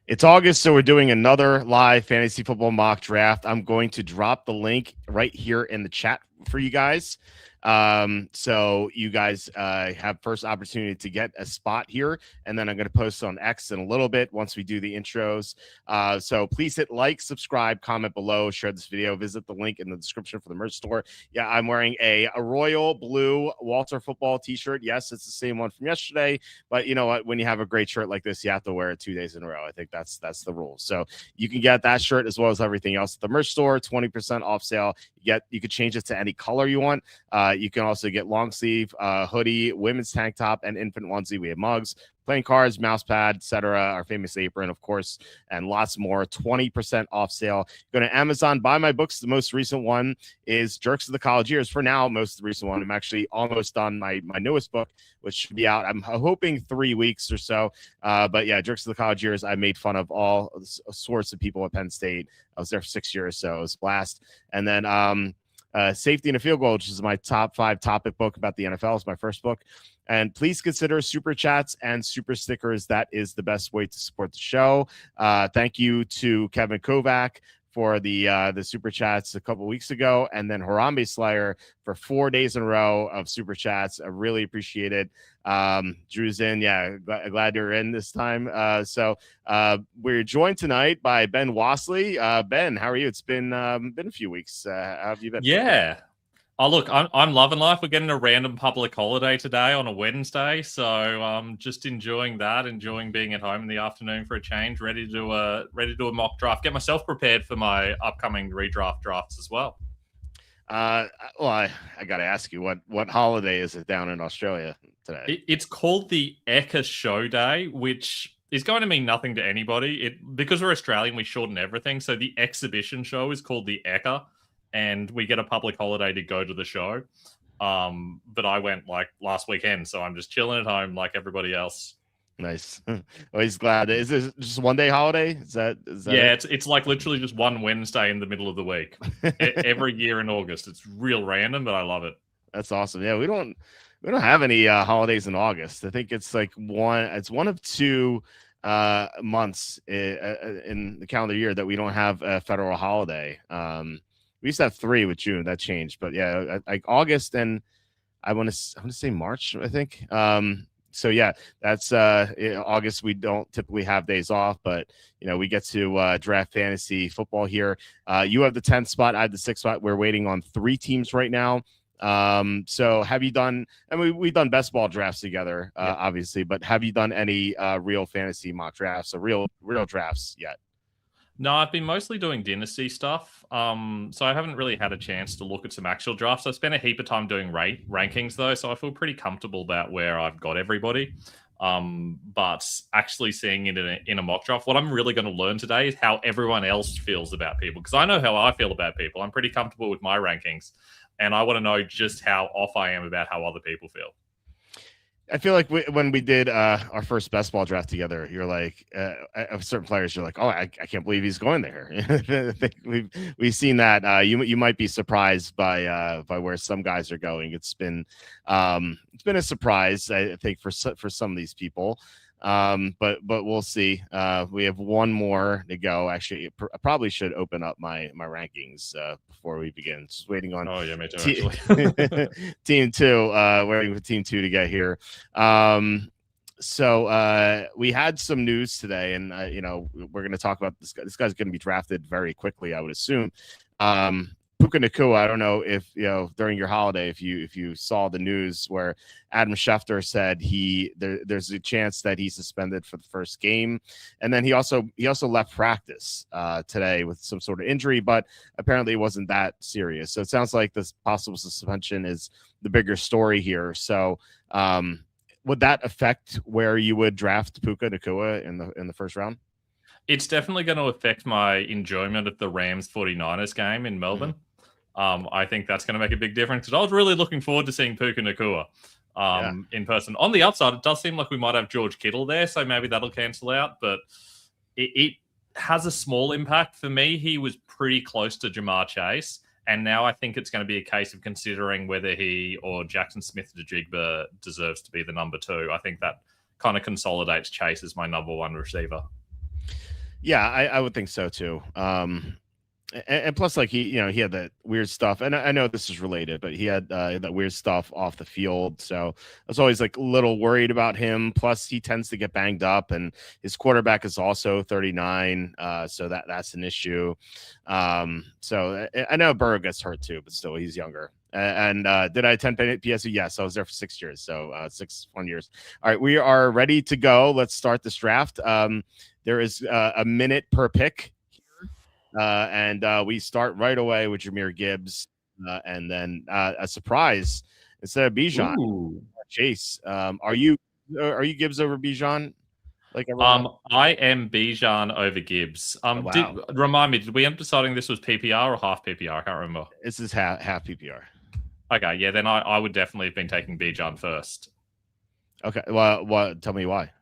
It's August, so we're doing another live fantasy football mock draft. I'm going to drop the link right here in the chat for you guys. So you guys have first opportunity to get a spot here, and then I'm going to post on X in a little bit once we do the intros. So please hit like, subscribe, comment below, share this video, visit the link in the description for the merch store. Yeah, I'm wearing a royal blue Walter football t-shirt. Yes, it's the same one from yesterday, but you know what? When you have a great shirt like this, you have to wear it 2 days in a row. I think that's the rule. So you can get that shirt as well as everything else at the merch store, 20% off sale. You could change it to any color you want. You can also get long sleeve, hoodie, women's tank top, and infant onesie. We have mugs, playing cards, mouse pad, etc. Our famous apron, of course, and lots more. 20% off sale. Go to Amazon, buy my books. The most recent one is Jerks of the College Years. For now, most of the recent one. I'm actually almost done my newest book, which should be out. I'm hoping 3 weeks or so. But yeah, Jerks of the College Years. I made fun of all sorts of people at Penn State. I was there for 6 years, so it was a blast. And then Safety and a Field Goal, which is my top 5 topic book about the NFL. It's my first book. And please consider super chats and super stickers. That is the best way to support the show. Thank you to Kevin Kovac for the super chats a couple weeks ago, and then Harambe Slayer for 4 days in a row of super chats. I really appreciate it. Drew's in. Yeah, glad you're in this time. So we're joined tonight by Ben Wasley. Ben, how are you? It's been a few weeks. How have you been? Yeah. Oh, look, I'm loving life. We're getting a random public holiday today on a Wednesday, so just enjoying that, enjoying being at home in the afternoon for a change. Ready to do a mock draft. Get myself prepared for my upcoming redraft drafts as well. Well, I got to ask you, what holiday is it down in Australia today? It's called the Ekka Show Day, which is going to mean nothing to anybody. Because we're Australian, we shorten everything. So the exhibition show is called the Ekka, and we get a public holiday to go to the show. But I went like last weekend, so I'm just chilling at home like everybody else. Nice. Always glad. Is this just 1 day holiday? Is that yeah, it's like literally just one Wednesday in the middle of the week. Every year in August. It's real random, but I love it. That's awesome. Yeah, we don't have any holidays in August. I think it's like one of 2 months in the calendar year that we don't have a federal holiday. We used to have 3 with June. That changed, but yeah, like August and I want to say March, I think. So yeah, that's August. We don't typically have days off, but you know, we get to draft fantasy football here. You have the 10th spot. I have the 6th spot. We're waiting on 3 teams right now. So have you done, I mean, we've done best ball drafts together, obviously, but have you done any real fantasy mock drafts or real drafts yet? No, I've been mostly doing dynasty stuff. So I haven't really had a chance to look at some actual drafts. I've spent a heap of time doing rankings though, so I feel pretty comfortable about where I've got everybody. But actually seeing it in a mock draft, what I'm really going to learn today is how everyone else feels about people, because I know how I feel about people. I'm pretty comfortable with my rankings, and I want to know just how off I am about how other people feel. I feel like when we did our first best ball draft together, you're like, of certain players, you're like, oh, I can't believe he's going there. I think we've seen that. You might be surprised by where some guys are going. It's been a surprise, I think, for some of these people. But we'll see. We have one more to go. Actually, I probably should open up my rankings before we begin. Just waiting on. Oh yeah, me too. Actually, team 2. Waiting for team 2 to get here. So we had some news today, and you know, we're going to talk about this guy. This guy's going to be drafted very quickly, I would assume. Puka Nacua, I don't know if you know during your holiday if you saw the news where Adam Schefter said there's a chance that he's suspended for the first game, and then he also left practice today with some sort of injury, but apparently it wasn't that serious. So it sounds like this possible suspension is the bigger story here. So would that affect where you would draft Puka Nacua in the first round? It's definitely going to affect my enjoyment of the Rams 49ers game in Melbourne. I think that's going to make a big difference. I was really looking forward to seeing Puka Nacua in person. On the upside, it does seem like we might have George Kittle there, so maybe that'll cancel out. But it has a small impact. For me, he was pretty close to Jamar Chase. And now I think it's going to be a case of considering whether he or Jackson Smith-Njigba deserves to be the number 2. I think that kind of consolidates Chase as my number 1 receiver. Yeah, I would think so too. And plus, like he had that weird stuff, and I know this is related, but he had that weird stuff off the field, so I was always like a little worried about him. Plus, he tends to get banged up, and his quarterback is also 39, so that's an issue. So I know Burrow gets hurt too, but still, he's younger. And did I attend PSU? Yes, I was there for 6 years, so 6 fun years. All right, we are ready to go. Let's start this draft. There is a minute per pick. And we start right away with Jahmyr Gibbs, and then a surprise instead of Bijan. Ooh. Chase. Are you Gibbs over Bijan? Like everyone? I am Bijan over Gibbs. Wow. Remind me, did we end up deciding this was PPR or half PPR? I can't remember. This is half PPR. Okay, yeah, then I would definitely have been taking Bijan first. Okay, well, tell me why.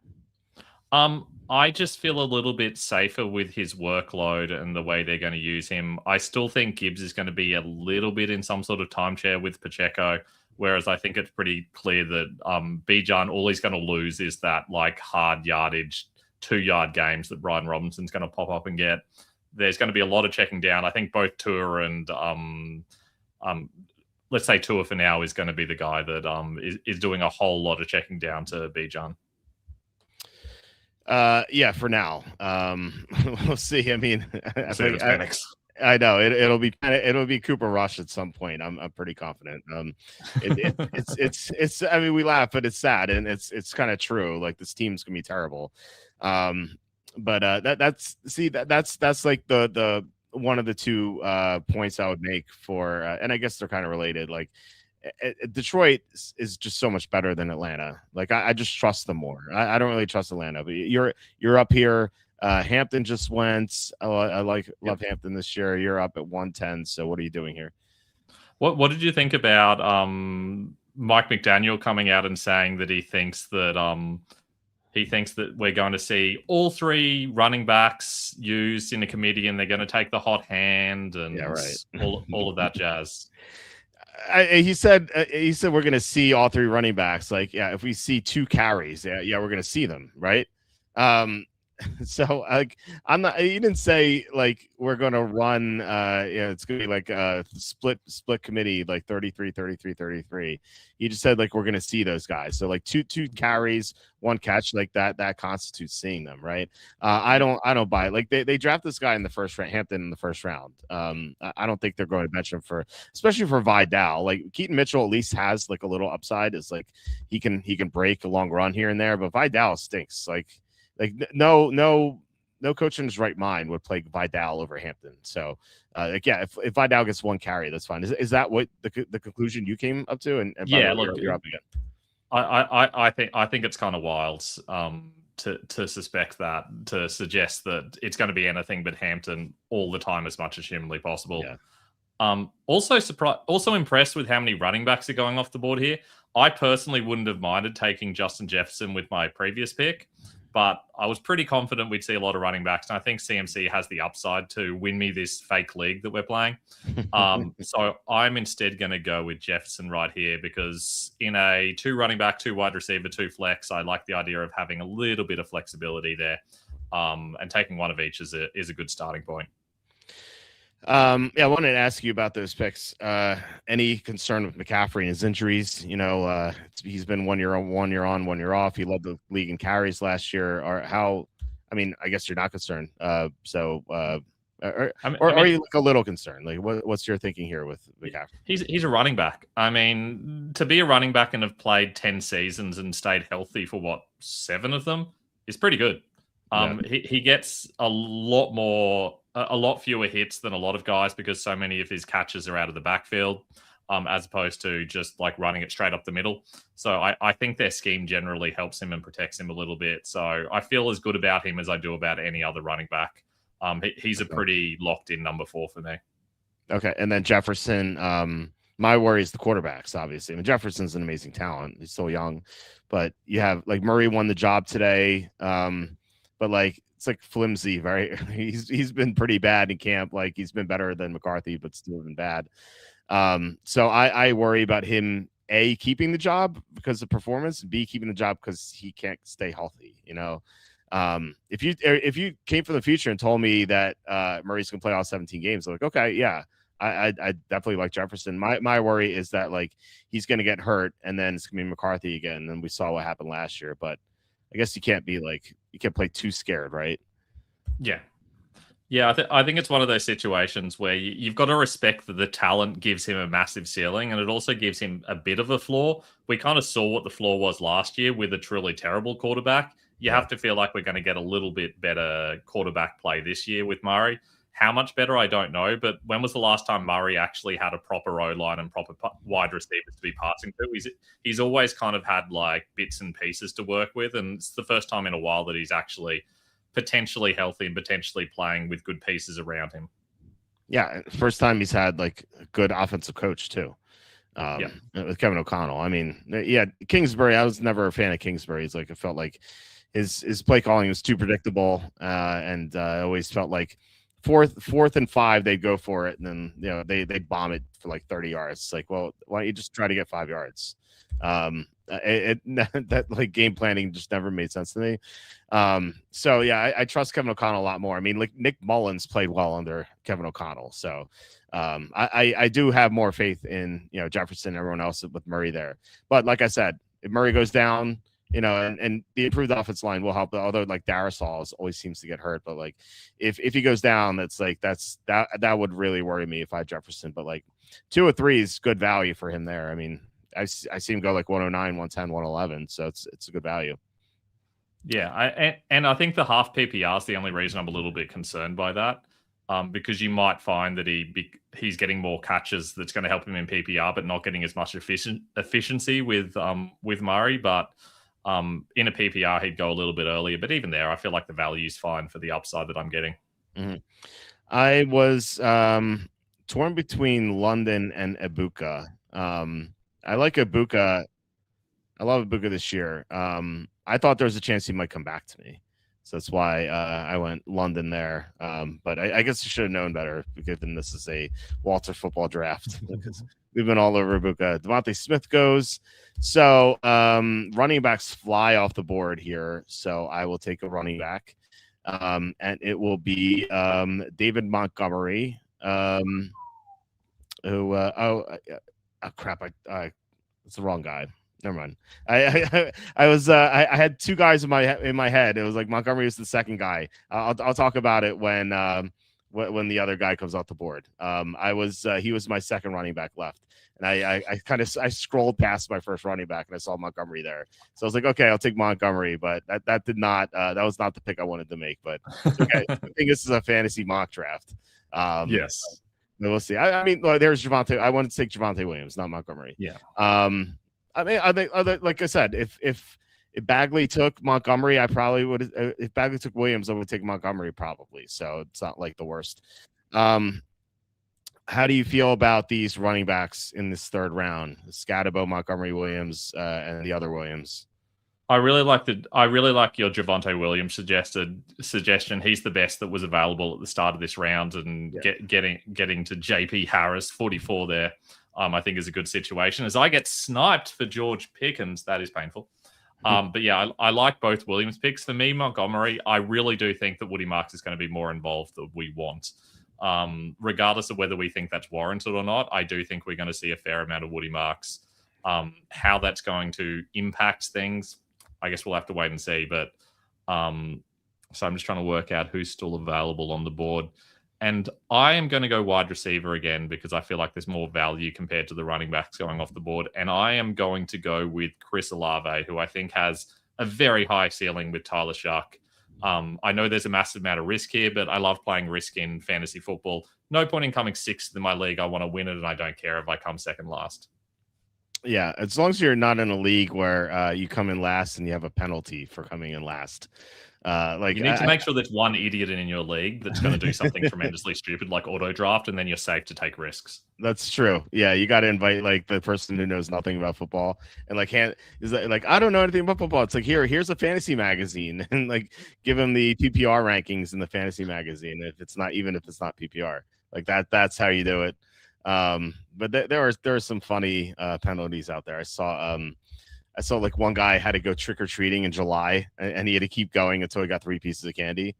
I just feel a little bit safer with his workload and the way they're going to use him. I still think Gibbs is going to be a little bit in some sort of timeshare with Pacheco, whereas I think it's pretty clear that Bijan, all he's going to lose is that like hard yardage, 2-yard games that Brian Robinson's going to pop up and get. There's going to be a lot of checking down. I think both Tua and let's say Tua for now is going to be the guy that is doing a whole lot of checking down to Bijan. Yeah, for now. We'll see. I mean, I know it'll be Cooper Rush at some point. I'm pretty confident. It's I mean, we laugh, but it's sad, and it's kind of true. Like, this team's gonna be terrible. But that's like the one of the 2 points I would make for, and I guess they're kind of related. Like, Detroit is just so much better than Atlanta. Like, I just trust them more. I don't really trust Atlanta, but you're up here. Hampton just went. I love Hampton this year. You're up at 110. So what are you doing here? What did you think about Mike McDaniel coming out and saying that he thinks that we're going to see all 3 running backs used in a committee, and they're going to take the hot hand and all of that jazz? He said we're going to see all 3 running backs. Like, yeah, if we see 2 carries, yeah, we're going to see them, right? So, like, I'm not. He didn't say like we're going to run. It's going to be like a split committee, like 33, 33, 33. He just said like we're going to see those guys. So like two carries, 1 catch, like that constitutes seeing them, right? I don't buy it. Like, they draft this guy in the first round, Hampton in the first round. I don't think they're going to bench him especially for Vidal. Like, Keaton Mitchell at least has like a little upside. Is like he can break a long run here and there, but Vidal stinks. Like no coach in his right mind would play Vidal over Hampton. So, yeah, if Vidal gets 1 carry, that's fine. Is that what the conclusion you came up to? And yeah, look, you're up again. I think it's kind of wild to suspect that, to suggest that it's going to be anything but Hampton all the time as much as humanly possible. Yeah. Also impressed with how many running backs are going off the board here. I personally wouldn't have minded taking Justin Jefferson with my previous pick, but I was pretty confident we'd see a lot of running backs. And I think CMC has the upside to win me this fake league that we're playing. So I'm instead going to go with Jefferson right here, because in a 2 running back, 2 wide receiver, 2 flex, I like the idea of having a little bit of flexibility there. And taking 1 of each is a good starting point. Yeah, I wanted to ask you about those picks. Any concern with McCaffrey and his injuries? He's been 1 year on, 1 year on, 1 year off. He led the league in carries last year. I mean, I guess you're not concerned. Are you like a little concerned? Like, what's your thinking here with McCaffrey? He's a running back. I mean, to be a running back and have played 10 seasons and stayed healthy for 7 of them is pretty good. He gets a lot fewer hits than a lot of guys, because so many of his catches are out of the backfield, as opposed to just like running it straight up the middle. So I think their scheme generally helps him and protects him a little bit. So I feel as good about him as I do about any other running back. He's a pretty locked in number 4 for me. Okay. And then Jefferson, my worry is the quarterbacks, obviously. I mean, Jefferson's an amazing talent. He's so young, but you have like Murray won the job today. But like, it's like flimsy, right? He's been pretty bad in camp. Like, he's been better than McCarthy, but still been bad. So I worry about him, A, keeping the job because of performance, and B, keeping the job because he can't stay healthy, If you came from the future and told me that Murray's gonna play all 17 games, I'm like, okay, yeah, I definitely like Jefferson. My worry is that like he's gonna get hurt and then it's gonna be McCarthy again, and we saw what happened last year. But I guess you can't play too scared, right? Yeah. Yeah, I think it's one of those situations where you've got to respect that the talent gives him a massive ceiling, and it also gives him a bit of a floor. We kind of saw what the floor was last year with a truly terrible quarterback. You have to feel like we're going to get a little bit better quarterback play this year with Murray. How much better, I don't know. But when was the last time Murray actually had a proper O-line and proper wide receivers to be passing to? He's always kind of had like bits and pieces to work with, and it's the first time in a while that he's actually potentially healthy and potentially playing with good pieces around him. Yeah, first time he's had like a good offensive coach too. With Kevin O'Connell. I mean, yeah, Kingsbury. I was never a fan of Kingsbury. It's like it felt like his play calling was too predictable, and I always felt like fourth and 5 they'd go for it, and then they bomb it for like 30 yards. It's like, well, why don't you just try to get 5 yards? That like game planning just never made sense to me. So yeah, I trust Kevin O'Connell a lot more. I mean, like Nick Mullins played well under Kevin O'Connell, so I do have more faith in Jefferson and everyone else with Murray there. But like I said, if Murray goes down, and the improved offensive line will help. Although like Darisaw always seems to get hurt, but like if he goes down, that would really worry me if I had Jefferson. But like 2 or 3 is good value for him there. I mean, I see him go like 109, 110, 111, so it's a good value. Yeah, I think the half PPR is the only reason I'm a little bit concerned by that, because you might find that he's getting more catches that's going to help him in PPR, but not getting as much efficiency with Murray. But in a PPR, he'd go a little bit earlier. But even there, I feel like the value's fine for the upside that I'm getting. Mm-hmm. I was torn between London and Ibuka. I like Ibuka. I love Ibuka this year. I thought there was a chance he might come back to me. So that's why I went London there. But I guess I should have known better, because then this is a Walter football draft, because we've been all over Ibuka. Devontae Smith goes. So running backs fly off the board here. So I will take a running back. And it will be David Montgomery. Crap! It's the wrong guy. Never mind. I had 2 guys in my head. It was like Montgomery was the second guy. I'll talk about it when the other guy comes off the board. He was my second running back left, and I scrolled past my first running back and I saw Montgomery there. So I was like, okay, I'll take Montgomery, but that did not that was not the pick I wanted to make. But it's okay. I think this is a fantasy mock draft. Yes. We'll see. I mean, there's Javonte. I wanted to take Javonte Williams, not Montgomery. Yeah. I mean, I think, like I said, if Bagley took Montgomery, I probably would. If Bagley took Williams, I would take Montgomery probably. So it's not like the worst. How do you feel about these running backs in this third round? Scatterbo, Montgomery, Williams, and the other Williams. I really like your Javonte Williams suggestion. He's the best that was available at the start of this round, and getting to JP Harris 44 there. I think is a good situation. As I get sniped for George Pickens, that is painful. But yeah, I like both Williams picks. For me, Montgomery, I really do think that Woody Marks is going to be more involved than we want. Regardless of whether we think that's warranted or not, I do think we're going to see a fair amount of Woody Marks. How that's going to impact things, I guess we'll have to wait and see. But so I'm just trying to work out who's still available on the board. And I am going to go wide receiver again, because I feel like there's more value compared to the running backs going off the board. And I am going to go with Chris Olave, who I think has a very high ceiling with Tyler Shuck. I know there's a massive amount of risk here, but I love playing risk in fantasy football. No point in coming 6th in my league. I want to win it, and I don't care if I come second last. Yeah, as long as you're not in a league where you come in last and you have a penalty for coming in last. Like you need to make sure there's one idiot in your league that's going to do something tremendously stupid like auto draft, and then you're safe to take risks. That's true. Yeah, you got to invite like the person who knows nothing about football, and like I don't know anything about football. It's like here's a fantasy magazine, and like give him the PPR rankings in the fantasy magazine. If it's not PPR, like that's how you do it. But there are some funny penalties out there. I saw I saw like one guy had to go trick or treating in July, and he had to keep going until he got 3 pieces of candy.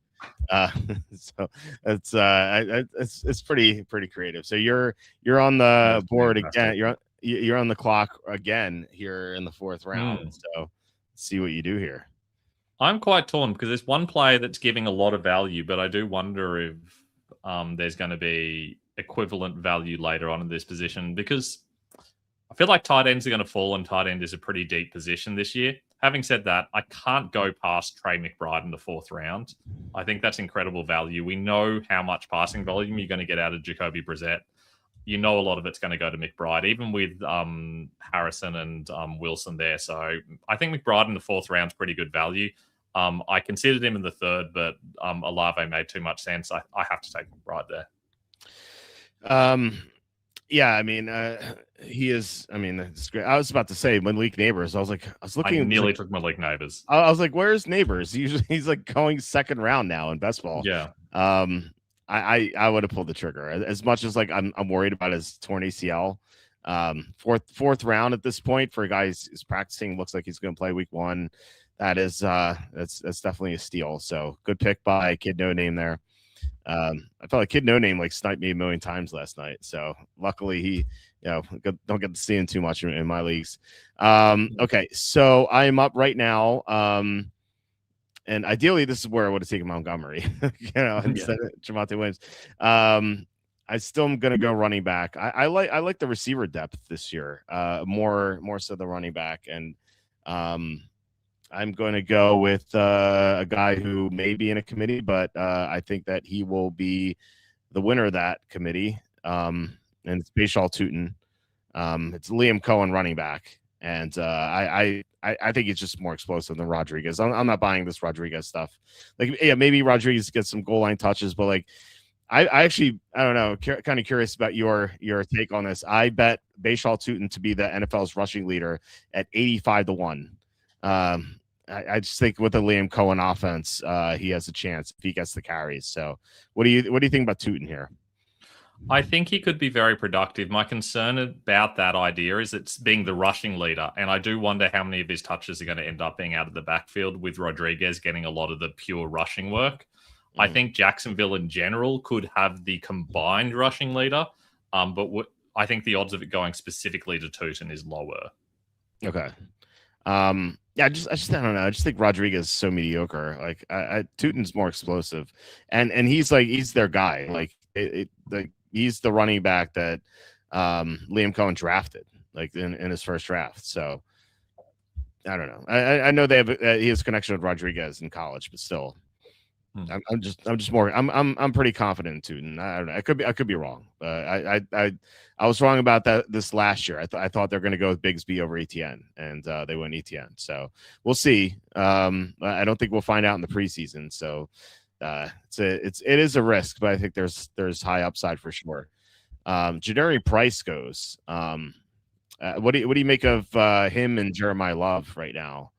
So it's pretty creative. So you're on the board again. You're on the clock again here in the 4th round. So let's see what you do here. I'm quite torn because there's one player that's giving a lot of value, but I do wonder if there's going to be equivalent value later on in this position, because I feel like tight ends are going to fall, and tight end is a pretty deep position this year. Having said that, I can't go past Trey McBride in the 4th round. I think that's incredible value. We know how much passing volume you're going to get out of Jacoby Brissett. You know a lot of it's going to go to McBride, even with Harrison and Wilson there. So I think McBride in the 4th round is pretty good value. I considered him in the 3rd, but Olave made too much sense. I have to take McBride there. Yeah, I mean, he is. I mean, it's great. I was about to say Malik Neighbors. I was looking. I nearly took Malik Neighbors. I was like, "Where's Neighbors?" Usually, he's like going 2nd round now in best ball. Yeah. I would have pulled the trigger as much as like I'm worried about his torn ACL. 4th round at this point for a guy who's practicing. Looks like he's going to play week 1. That is that's definitely a steal. So good pick by Kid No Name there. I felt like Kid No Name like sniped me a million times last night. So luckily he, don't get to see him too much in my leagues. Okay, so I am up right now. And ideally this is where I would have taken Montgomery, instead of Javonte Williams. I still am gonna go running back. I like the receiver depth this year, more so the running back, and I'm going to go with a guy who may be in a committee, but I think that he will be the winner of that committee. And it's Bashal Tutin. It's Liam Cohen running back. And I think he's just more explosive than Rodriguez. I'm not buying this Rodriguez stuff. Like, yeah, maybe Rodriguez gets some goal line touches, but like, I actually, I don't know, kind of curious about your take on this. I bet Bashal Tutin to be the NFL's rushing leader at 85-1. I just think with the Liam Cohen offense, he has a chance if he gets the carries. So what do you think about Tutin here? I think he could be very productive. My concern about that idea is it's being the rushing leader. And I do wonder how many of his touches are going to end up being out of the backfield with Rodriguez getting a lot of the pure rushing work. I think Jacksonville in general could have the combined rushing leader. But I think the odds of it going specifically to Tutin is lower. Okay. Yeah, I just don't know. I just think Rodriguez is so mediocre. Like, Tutin's more explosive, and he's their guy. Like, he's the running back that Liam Cohen drafted, like in his 1st draft. So I don't know. I know they have he has connection with Rodriguez in college, but still, I'm pretty confident in Tutin. I don't know. I could be wrong. I was wrong about this last year. I thought they're going to go with Bigsby over Etienne, and they went Etienne. So we'll see. I don't think we'll find out in the preseason. So it is a risk, but I think there's high upside for sure. Jadarian Price goes. What do you make of him and Jeremiah Love right now?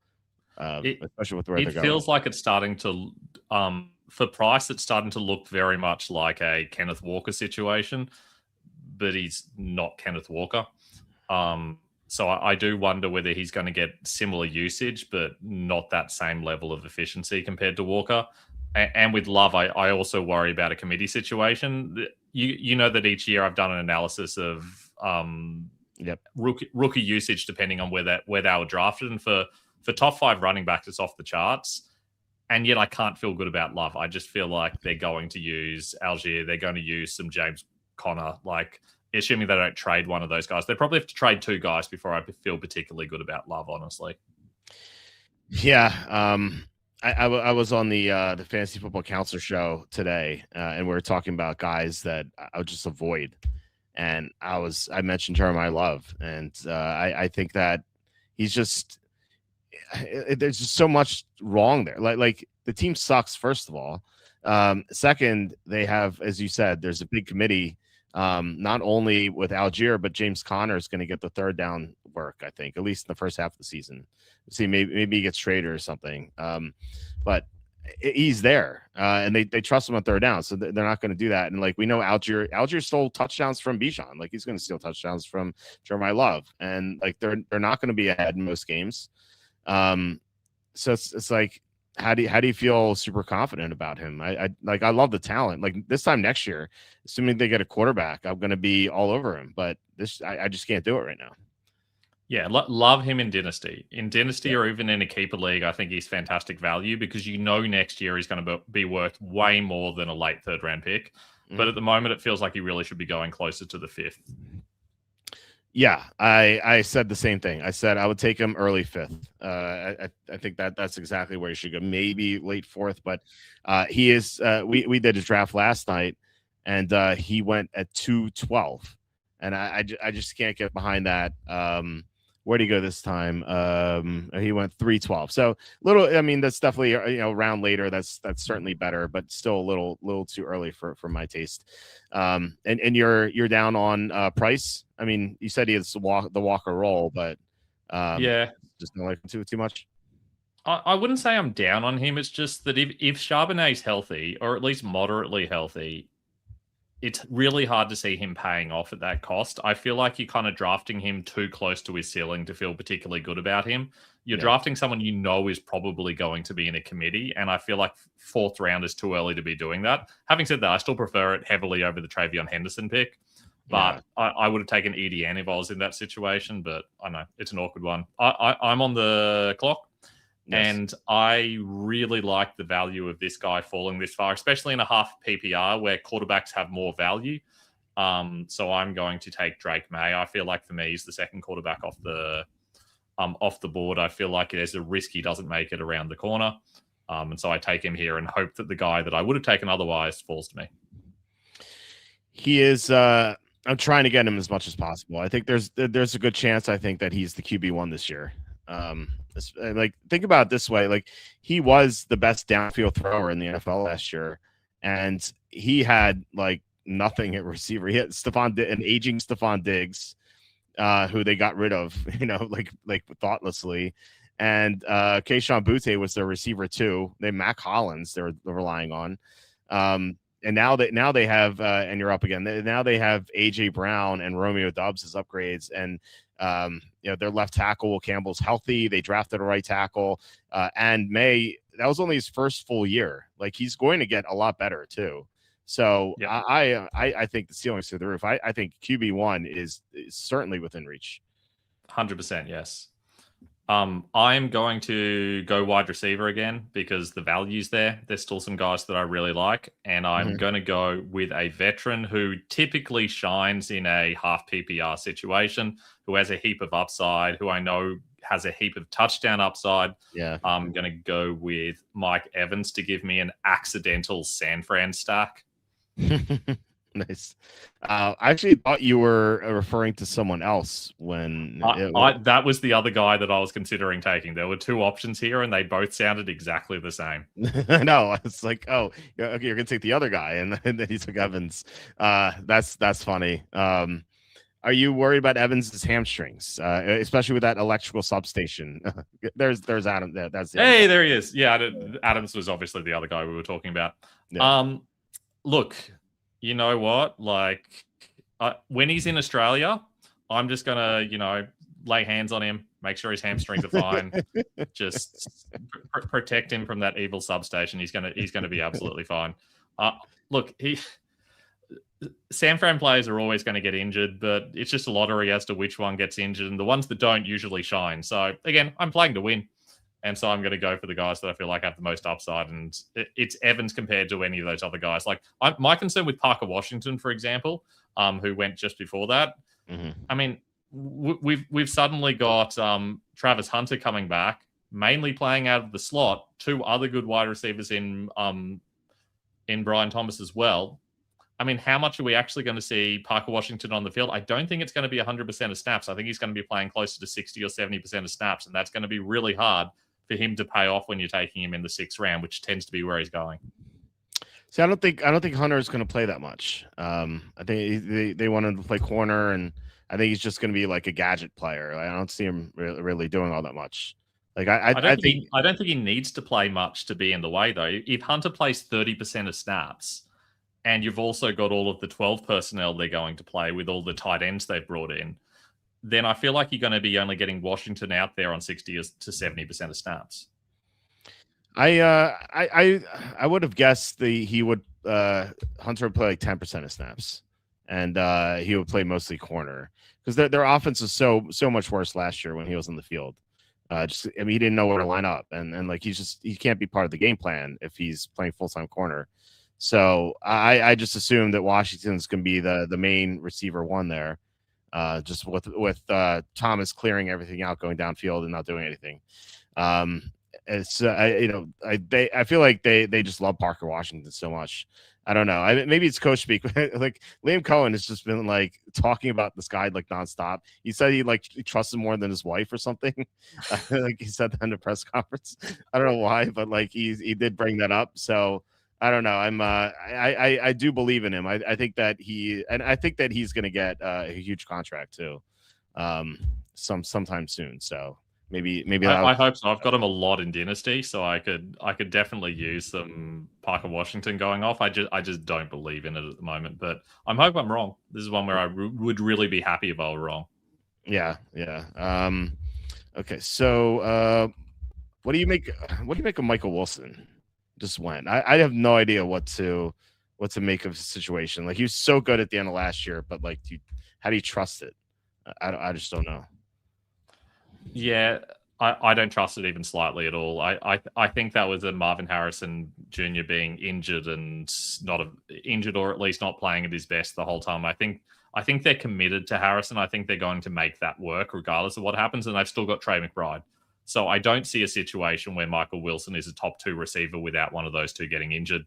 Especially with where they're going. It feels like it's starting to for Price, it's starting to look very much like a Kenneth Walker situation, but he's not Kenneth Walker. So I do wonder whether he's going to get similar usage, but not that same level of efficiency compared to Walker. And with Love, I also worry about a committee situation. You know that each year I've done an analysis of rookie usage depending on where they were drafted, and for top 5 running backs, it's off the charts. And yet I can't feel good about Love. I just feel like they're going to use Algier. They're going to use some James Conner. Like, assuming they don't trade one of those guys, they probably have to trade 2 guys before I feel particularly good about Love, honestly. Yeah. I was on the Fantasy Football Counselor show today, and we were talking about guys that I would just avoid. And I mentioned Jeremiah Love, and I think that he's just there's just so much wrong there. Like the team sucks, first of all. Second, they have, as you said, there's a big committee, not only with Algier, but James Conner is going to get the 3rd down work, I think, at least in the first half of the season. See, maybe he gets traded or something. But he's there, and they trust him on third down, so they're not going to do that. And like we know, Algier stole touchdowns from Bijan, like he's going to steal touchdowns from Jeremiah Love, and like they're not going to be ahead in most games. So it's like, how do you feel super confident about him? I love the talent. Like this time next year, assuming they get a quarterback, I'm going to be all over him. But I just can't do it right now. Yeah, love him in Dynasty. In Dynasty or even in a keeper league, I think he's fantastic value because next year he's going to be worth way more than a late third-round pick. But at the moment, it feels like he really should be going closer to the 5th. Yeah, I said the same thing. I said I would take him early 5th. I think that's exactly where he should go. Maybe late 4th, but he is. We did his draft last night, and he went at 212, and I just can't get behind that. Where did he go this time? He went 312. So little. I mean, that's definitely round later. That's certainly better, but still a little too early for my taste. And you're down on Price. I mean, you said he has the Walker role, but yeah, just don't like him too much. I wouldn't say I'm down on him. It's just that if Charbonnet's healthy, or at least moderately healthy, it's really hard to see him paying off at that cost. I feel like you're kind of drafting him too close to his ceiling to feel particularly good about him. You're drafting someone is probably going to be in a committee, and I feel like 4th round is too early to be doing that. Having said that, I still prefer it heavily over the Travion Henderson pick, but I would have taken EDN if I was in that situation, but I know it's an awkward one. I'm on the clock. Yes. And I really like the value of this guy falling this far, especially in a half PPR where quarterbacks have more value. So I'm going to take Drake May. I feel like for me, he's the second quarterback off the board. I feel like there's a risk he doesn't make it around the corner. And so I take him here and hope that the guy that I would have taken otherwise falls to me. He is. I'm trying to get him as much as possible. I think there's a good chance. I think that he's the QB1 this year. Like think about it this way, like he was the best downfield thrower in the NFL last year, and he had like nothing at receiver. He had an aging Stephon Diggs, who they got rid of, like thoughtlessly, and Keyshawn Butte was their receiver too. They Mac Hollins they're relying on, and now they have and you're up again. Now they have AJ Brown and Romeo Doubs as upgrades, and their left tackle Campbell's healthy. They drafted a right tackle, and May, that was only his first full year. Like he's going to get a lot better too. So I think the ceiling's through the roof. I think QB1 is certainly within reach. 100%, yes. I'm going to go wide receiver again because the value's there. There's still some guys that I really like, and I'm going to go with a veteran who typically shines in a half PPR situation, who has a heap of upside, who I know has a heap of touchdown upside. Yeah, I'm going to go with Mike Evans to give me an accidental San Fran stack. Nice. I actually thought you were referring to someone else when that was the other guy that I was considering taking. There were two options here, and they both sounded exactly the same. No, it's like, oh, okay, you're gonna take the other guy, and then he took Evans. That's funny. Are you worried about Evans's hamstrings, especially with that electrical substation? There's Adam. That's there he is. Yeah, Adams was obviously the other guy we were talking about. Yeah. Look. You know what? Like, when he's in Australia, I'm just going to, lay hands on him, make sure his hamstrings are fine. Just protect him from that evil substation. He's going to be absolutely fine. Look, San Fran players are always going to get injured, but it's just a lottery as to which one gets injured, and the ones that don't usually shine. So, again, I'm playing to win. And so I'm going to go for the guys that I feel like have the most upside. And it's Evans compared to any of those other guys. Like my concern with Parker Washington, for example, who went just before that. Mm-hmm. I mean, we've suddenly got Travis Hunter coming back, mainly playing out of the slot. Two other good wide receivers in Brian Thomas as well. I mean, how much are we actually going to see Parker Washington on the field? I don't think it's going to be 100% of snaps. I think he's going to be playing closer to 60 or 70% of snaps. And that's going to be really hard for him to pay off when you're taking him in the 6th round, which tends to be where he's going. See, I don't think Hunter is going to play that much. I think they want him to play corner, and I think he's just going to be like a gadget player. I don't see him really doing all that much. Like I think I don't think he needs to play much to be in the way though. If Hunter plays 30% of snaps, and you've also got all of the 12 personnel they're going to play with all the tight ends they've brought in, then I feel like you're going to be only getting Washington out there on 60 to 70% of snaps. I would have guessed Hunter would play like 10% of snaps, and he would play mostly corner because their offense was so much worse last year when he was on the field. He didn't know where to line up, and like he can't be part of the game plan if he's playing full-time corner. So I just assumed that Washington's going to be the main receiver one there, just with Thomas clearing everything out, going downfield and not doing anything. It's I feel like they just love Parker Washington so much. I don't know. Maybe it's coach speak. Like Liam Cohen has just been like talking about this guy like nonstop. He said he trusts him more than his wife or something. Like he said that in the press conference. I don't know why, but like he did bring that up. So I don't know. I do believe in him. I think that he's going to get a huge contract too, sometime soon. So. Maybe I hope so. I've got him a lot in Dynasty, so I could definitely use some Parker Washington going off. I just don't believe in it at the moment, but I'm hoping I'm wrong. This is one where I would really be happy if I were wrong. Yeah. Okay, so what do you make of Michael Wilson? Just went. I have no idea what to make of the situation. Like he was so good at the end of last year, but like, how do you trust it? I just don't know. Yeah, I don't trust it even slightly at all. I think that was a Marvin Harrison Jr. being injured and injured, or at least not playing at his best the whole time. I think they're committed to Harrison. I think they're going to make that work regardless of what happens, and they've still got Trey McBride. So I don't see a situation where Michael Wilson is a top 2 receiver without one of those two getting injured.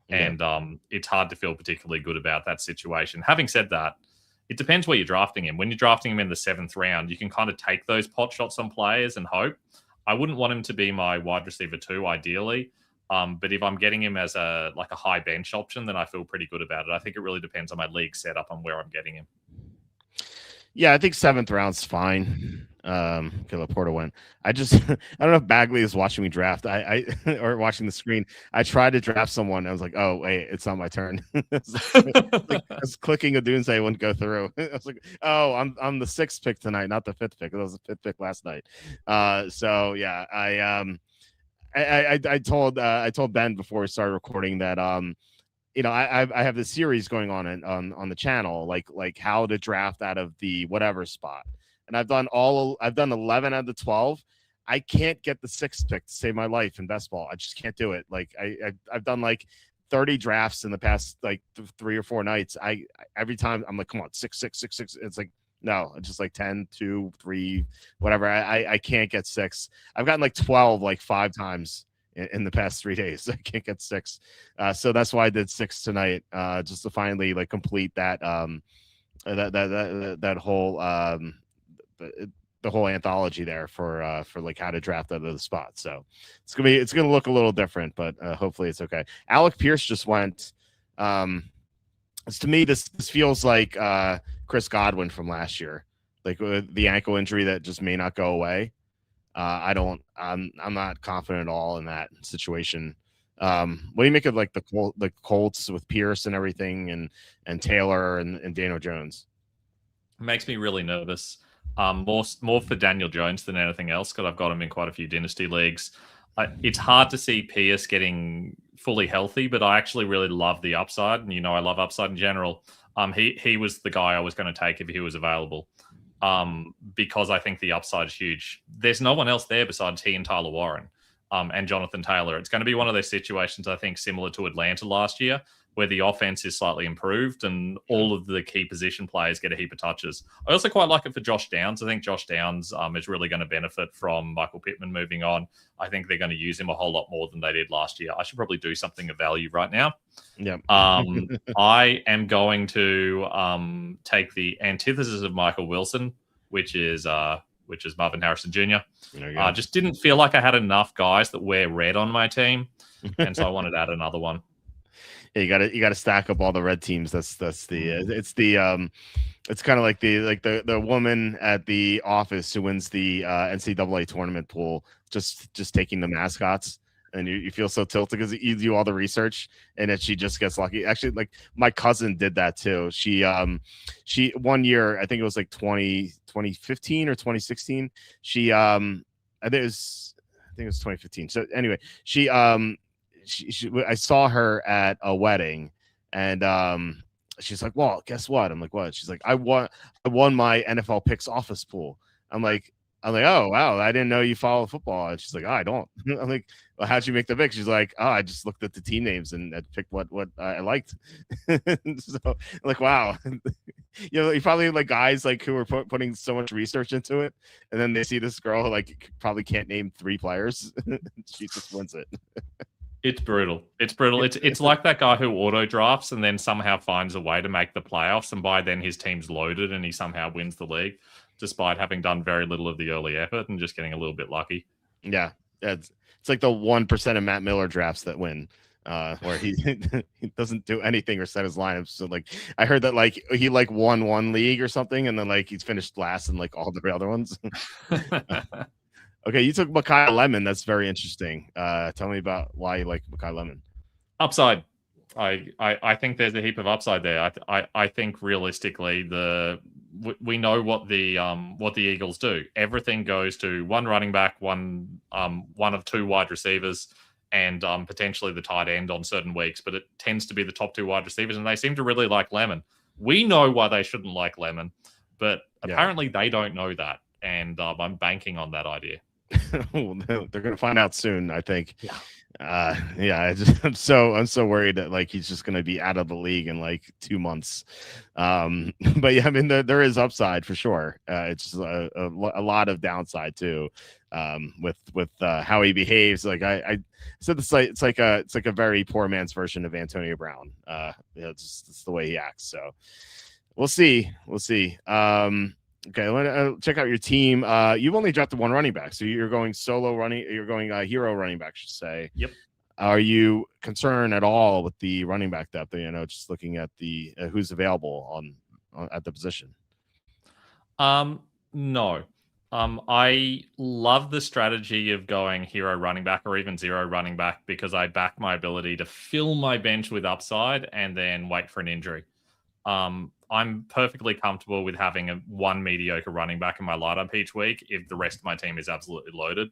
Yeah. And it's hard to feel particularly good about that situation. Having said that, it depends where you're drafting him. When you're drafting him in the 7th round, you can kind of take those pot shots on players and hope. I wouldn't want him to be my wide receiver 2, ideally. But if I'm getting him as a high bench option, then I feel pretty good about it. I think it really depends on my league setup on where I'm getting him. Yeah, I think 7th round's fine. Laporta went. I don't know if Bagley is watching me draft. Or watching the screen. I tried to draft someone. I was like, oh wait, it's not my turn. I was clicking a Doomsday, wouldn't go through. I was like, oh, I'm the 6th pick tonight, not the 5th pick. It was the 5th pick last night. So yeah, I told Ben before we started recording that I have this series going on the channel, like how to draft out of the whatever spot. And I've done 11 out of the 12. I can't get the 6th pick to save my life in best ball. I just can't do it. Like I've done like 30 drafts in the past like 3 or 4 nights. Every time I'm like, come on, 6, 6, 6, 6. It's like, no, it's just like 10, 2, 3, whatever. I can't get 6. I've gotten like 12 like 5 times in the past 3 days. I can't get 6. So that's why I did 6 tonight, just to finally like complete that that whole the whole anthology there for like how to draft out of the spot. So it's gonna look a little different, but hopefully it's okay. Alec Pierce just went. To me, this feels like Chris Godwin from last year, like with the ankle injury that just may not go away. I'm not confident at all in that situation. What do you make of like the Colts with Pierce and everything, and Taylor and Daniel Jones? It makes me really nervous. More for Daniel Jones than anything else, because I've got him in quite a few dynasty leagues. It's hard to see Pierce getting fully healthy, but I actually really love the upside, and I love upside in general. He was the guy I was going to take if he was available. Because I think the upside is huge. There's no one else there besides he and Tyler Warren, and Jonathan Taylor. It's going to be one of those situations, I think, similar to Atlanta last year, where the offense is slightly improved and all of the key position players get a heap of touches. I also quite like it for Josh Downs. I think Josh Downs is really going to benefit from Michael Pittman moving on. I think they're going to use him a whole lot more than they did last year. I should probably do something of value right now. Yeah. I am going to take the antithesis of Michael Wilson, which is Marvin Harrison Jr. Just didn't feel like I had enough guys that wear red on my team, and so I wanted to add another one. Yeah, you gotta stack up all the red teams. It's kind of like the woman at the office who wins the NCAA tournament pool just taking the mascots. And you feel so tilted because you do all the research, and then she just gets lucky. Actually, like my cousin did that too. She 1 year, I think it was like 2015 or 2016. She I think it was 2015. So anyway, she I saw her at a wedding, and she's like, "Well, guess what?" I'm like, "What?" She's like, I won my NFL picks office pool." I'm like, "Oh wow, I didn't know you follow football." And she's like, "Oh, I don't." I'm like, "Well, how'd you make the pick?" She's like, "Oh, I just looked at the team names and I picked what I liked." So I'm like, wow, you probably like guys like who are putting so much research into it, and then they see this girl who like probably can't name 3 players. She just wins it. It's brutal. It's brutal. It's like that guy who auto drafts and then somehow finds a way to make the playoffs, and by then his team's loaded and he somehow wins the league, despite having done very little of the early effort and just getting a little bit lucky. Yeah, it's like the 1% of Matt Miller drafts that win, where he he doesn't do anything or set his lineups. So like I heard that like he like won one league or something, and then like he's finished last in like all the other ones. Okay, you took Makai Lemon. That's very interesting. Tell me about why you like Makai Lemon. Upside. I think there's a heap of upside there. I think realistically we know what the Eagles do. Everything goes to one running back, one of 2 wide receivers, and potentially the tight end on certain weeks. But it tends to be the top 2 wide receivers, and they seem to really like Lemon. We know why they shouldn't like Lemon, but apparently they don't know that, and I'm banking on that idea. They're gonna find out soon, I think. Yeah. I'm so worried that like he's just gonna be out of the league in like 2 months. But yeah, I mean there is upside for sure. It's a lot of downside too, with how he behaves. Like I said, it's like a very poor man's version of Antonio Brown. It's the way he acts. So we'll see. Okay, check out your team. You've only drafted 1 running back, so you're going solo running. You're going hero running back, I should say. Yep. Are you concerned at all with the running back depth? Just looking at the who's available on at the position. No. I love the strategy of going hero running back or even 0 running back because I back my ability to fill my bench with upside and then wait for an injury. I'm perfectly comfortable with having 1 mediocre running back in my lineup each week if the rest of my team is absolutely loaded,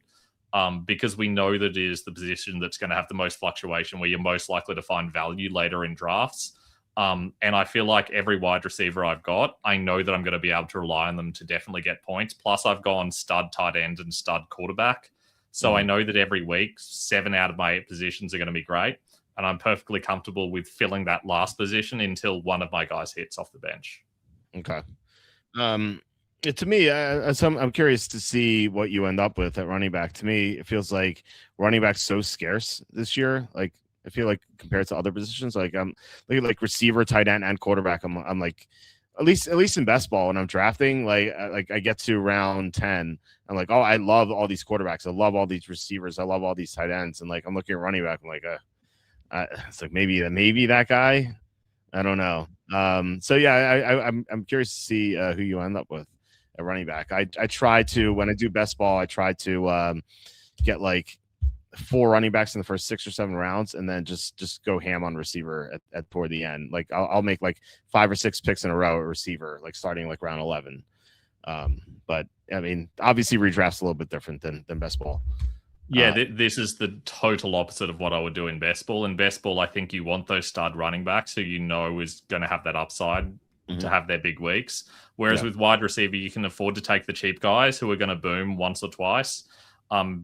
because we know that it is the position that's going to have the most fluctuation where you're most likely to find value later in drafts. And I feel like every wide receiver I've got, I know that I'm going to be able to rely on them to definitely get points. Plus, I've gone stud tight end and stud quarterback. So I know that every week, 7 out of my 8 positions are going to be great. And I'm perfectly comfortable with filling that last position until one of my guys hits off the bench. Okay. To me, I'm curious to see what you end up with at running back. To me, it feels like running back's so scarce this year. Like I feel like compared to other positions, like I'm looking like receiver, tight end, and quarterback. I'm like at least in best ball when I'm drafting, like I get to round 10. I'm like, oh, I love all these quarterbacks. I love all these receivers. I love all these tight ends. And like I'm looking at running back. I'm like, it's like maybe that guy. I don't know. So yeah, I'm curious to see who you end up with at running back. I try to, when I do best ball, I try to get like 4 running backs in the first 6 or 7 rounds, and then just go ham on receiver at toward the end. Like I'll make like 5 or 6 picks in a row at receiver, like starting like round 11. But I mean, obviously redraft's a little bit different than best ball. Yeah, this is the total opposite of what I would do in best ball. In best ball, I think you want those stud running backs who you know is going to have that upside to have their big weeks. Whereas with wide receiver, you can afford to take the cheap guys who are going to boom once or twice,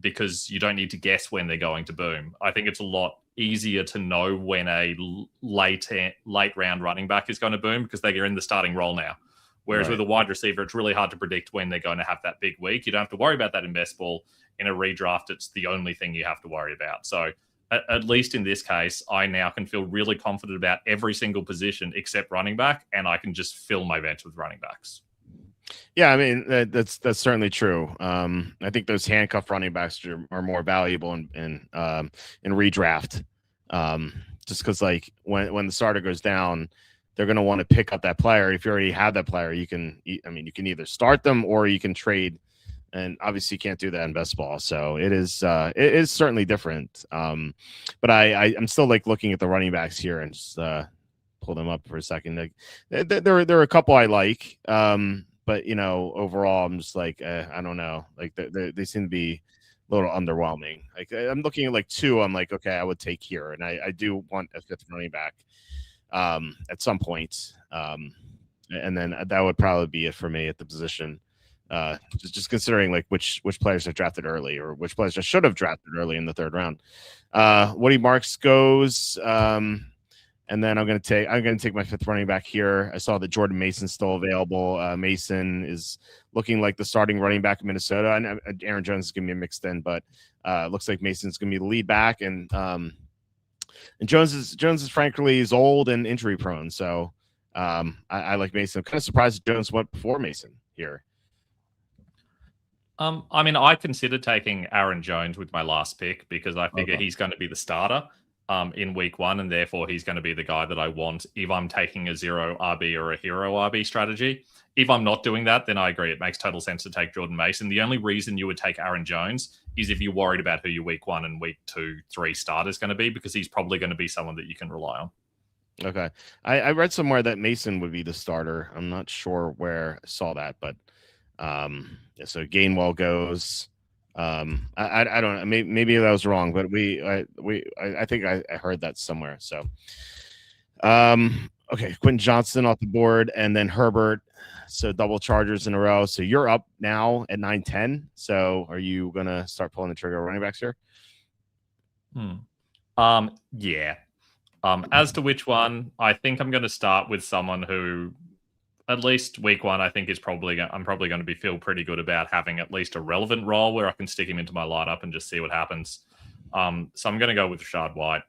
because you don't need to guess when they're going to boom. I think it's a lot easier to know when a late round running back is going to boom because they're in the starting role now. Whereas with a wide receiver, it's really hard to predict when they're going to have that big week. You don't have to worry about that in best ball. In a redraft, it's the only thing you have to worry about. So at least in this case, I now can feel really confident about every single position except running back, and I can just fill my bench with running backs. Yeah, I mean that's certainly true. I think those handcuff running backs are more valuable in redraft, just because like when the starter goes down, they're going to want to pick up that player. If you already have that player, you can either start them or you can trade and obviously you can't do that in best ball. So it is certainly different. But I'm still like looking at the running backs here and just pull them up for a second. Like, there are a couple I like, but overall I'm just like I don't know. Like they seem to be a little underwhelming. Like I'm looking at like two. I'm like, okay, I would take here, and I do want a fifth running back at some point. And then that would probably be it for me at the position. Just considering like which players are drafted early or which players I should have drafted early in the third round. Woody Marks goes, and then I'm gonna take my fifth running back here. I saw that Jordan Mason's still available. Mason is looking like the starting running back in Minnesota, and Aaron Jones is gonna be mixed in, but looks like Mason's gonna be the lead back, and Jones is frankly is old and injury prone, so I like Mason. I'm kind of surprised Jones went before Mason here. I mean, I considered taking Aaron Jones with my last pick because I figure he's going to be the starter in week one, and therefore he's going to be the guy that I want if I'm taking a 0 RB or a hero RB strategy. If I'm not doing that, then I agree. It makes total sense to take Jordan Mason. The only reason you would take Aaron Jones is if you're worried about who your week 1 and week 2, 3 starter is going to be, because he's probably going to be someone that you can rely on. Okay. I read somewhere that Mason would be the starter. I'm not sure where I saw that, but so Gainwell goes. I don't know. Maybe that was wrong, but I think I heard that somewhere. So, okay, Quentin Johnston off the board, and then Herbert. So double Chargers in a row. So you're up now at 9-10. So are you gonna start pulling the trigger running backs here? Yeah. As to which one, I think I'm going to start with someone who, at least week 1, I think I'm probably going to feel pretty good about having at least a relevant role where I can stick him into my lineup and just see what happens. So I'm going to go with Rashad White.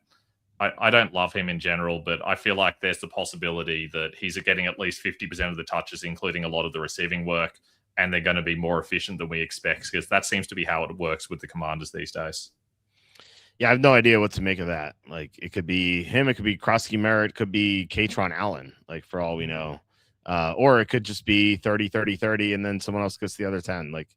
I don't love him in general, but I feel like there's the possibility that he's getting at least 50% of the touches, including a lot of the receiving work, and they're going to be more efficient than we expect, because that seems to be how it works with the Commanders these days. Yeah, I have no idea what to make of that. Like, it could be him, it could be Krosky Merritt, it could be Katron Allen, like, for all we know. Or it could just be 30-30-30, and then someone else gets the other 10. Like,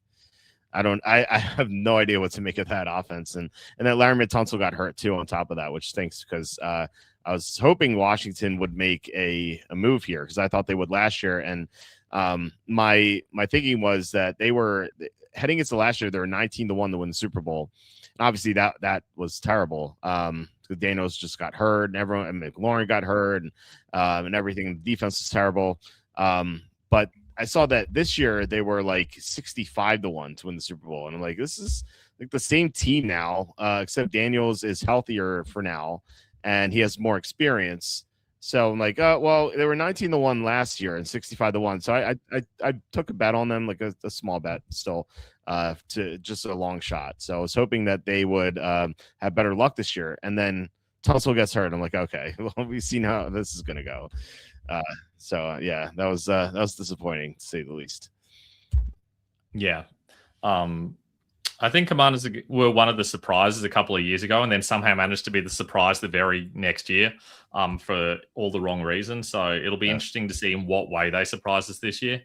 I have no idea what to make of that offense. And then Larry Tunsil got hurt too on top of that, which stinks, because I was hoping Washington would make a move here, because I thought they would last year. And my thinking was that they were heading into last year, they were 19-1 to win the Super Bowl. And obviously that was terrible. Daniels just got hurt, and everyone, and McLaurin got hurt, and everything. The defense was terrible. But I saw that this year they were like 65-1 to win the Super Bowl. And I'm like, this is like the same team now, except Daniels is healthier for now, and he has more experience. So I'm like, well, they were 19-1 last year and 65-1. So I took a bet on them, like a small bet still, to just a long shot. So I was hoping that they would have better luck this year. And then Tunsil gets hurt. I'm like, okay, well, we've seen how this is going to go. So yeah, that was disappointing, to say the least. Yeah. I think Commanders were one of the surprises a couple of years ago, and then somehow managed to be the surprise the very next year for all the wrong reasons. So it'll be interesting to see in what way they surprise us this year.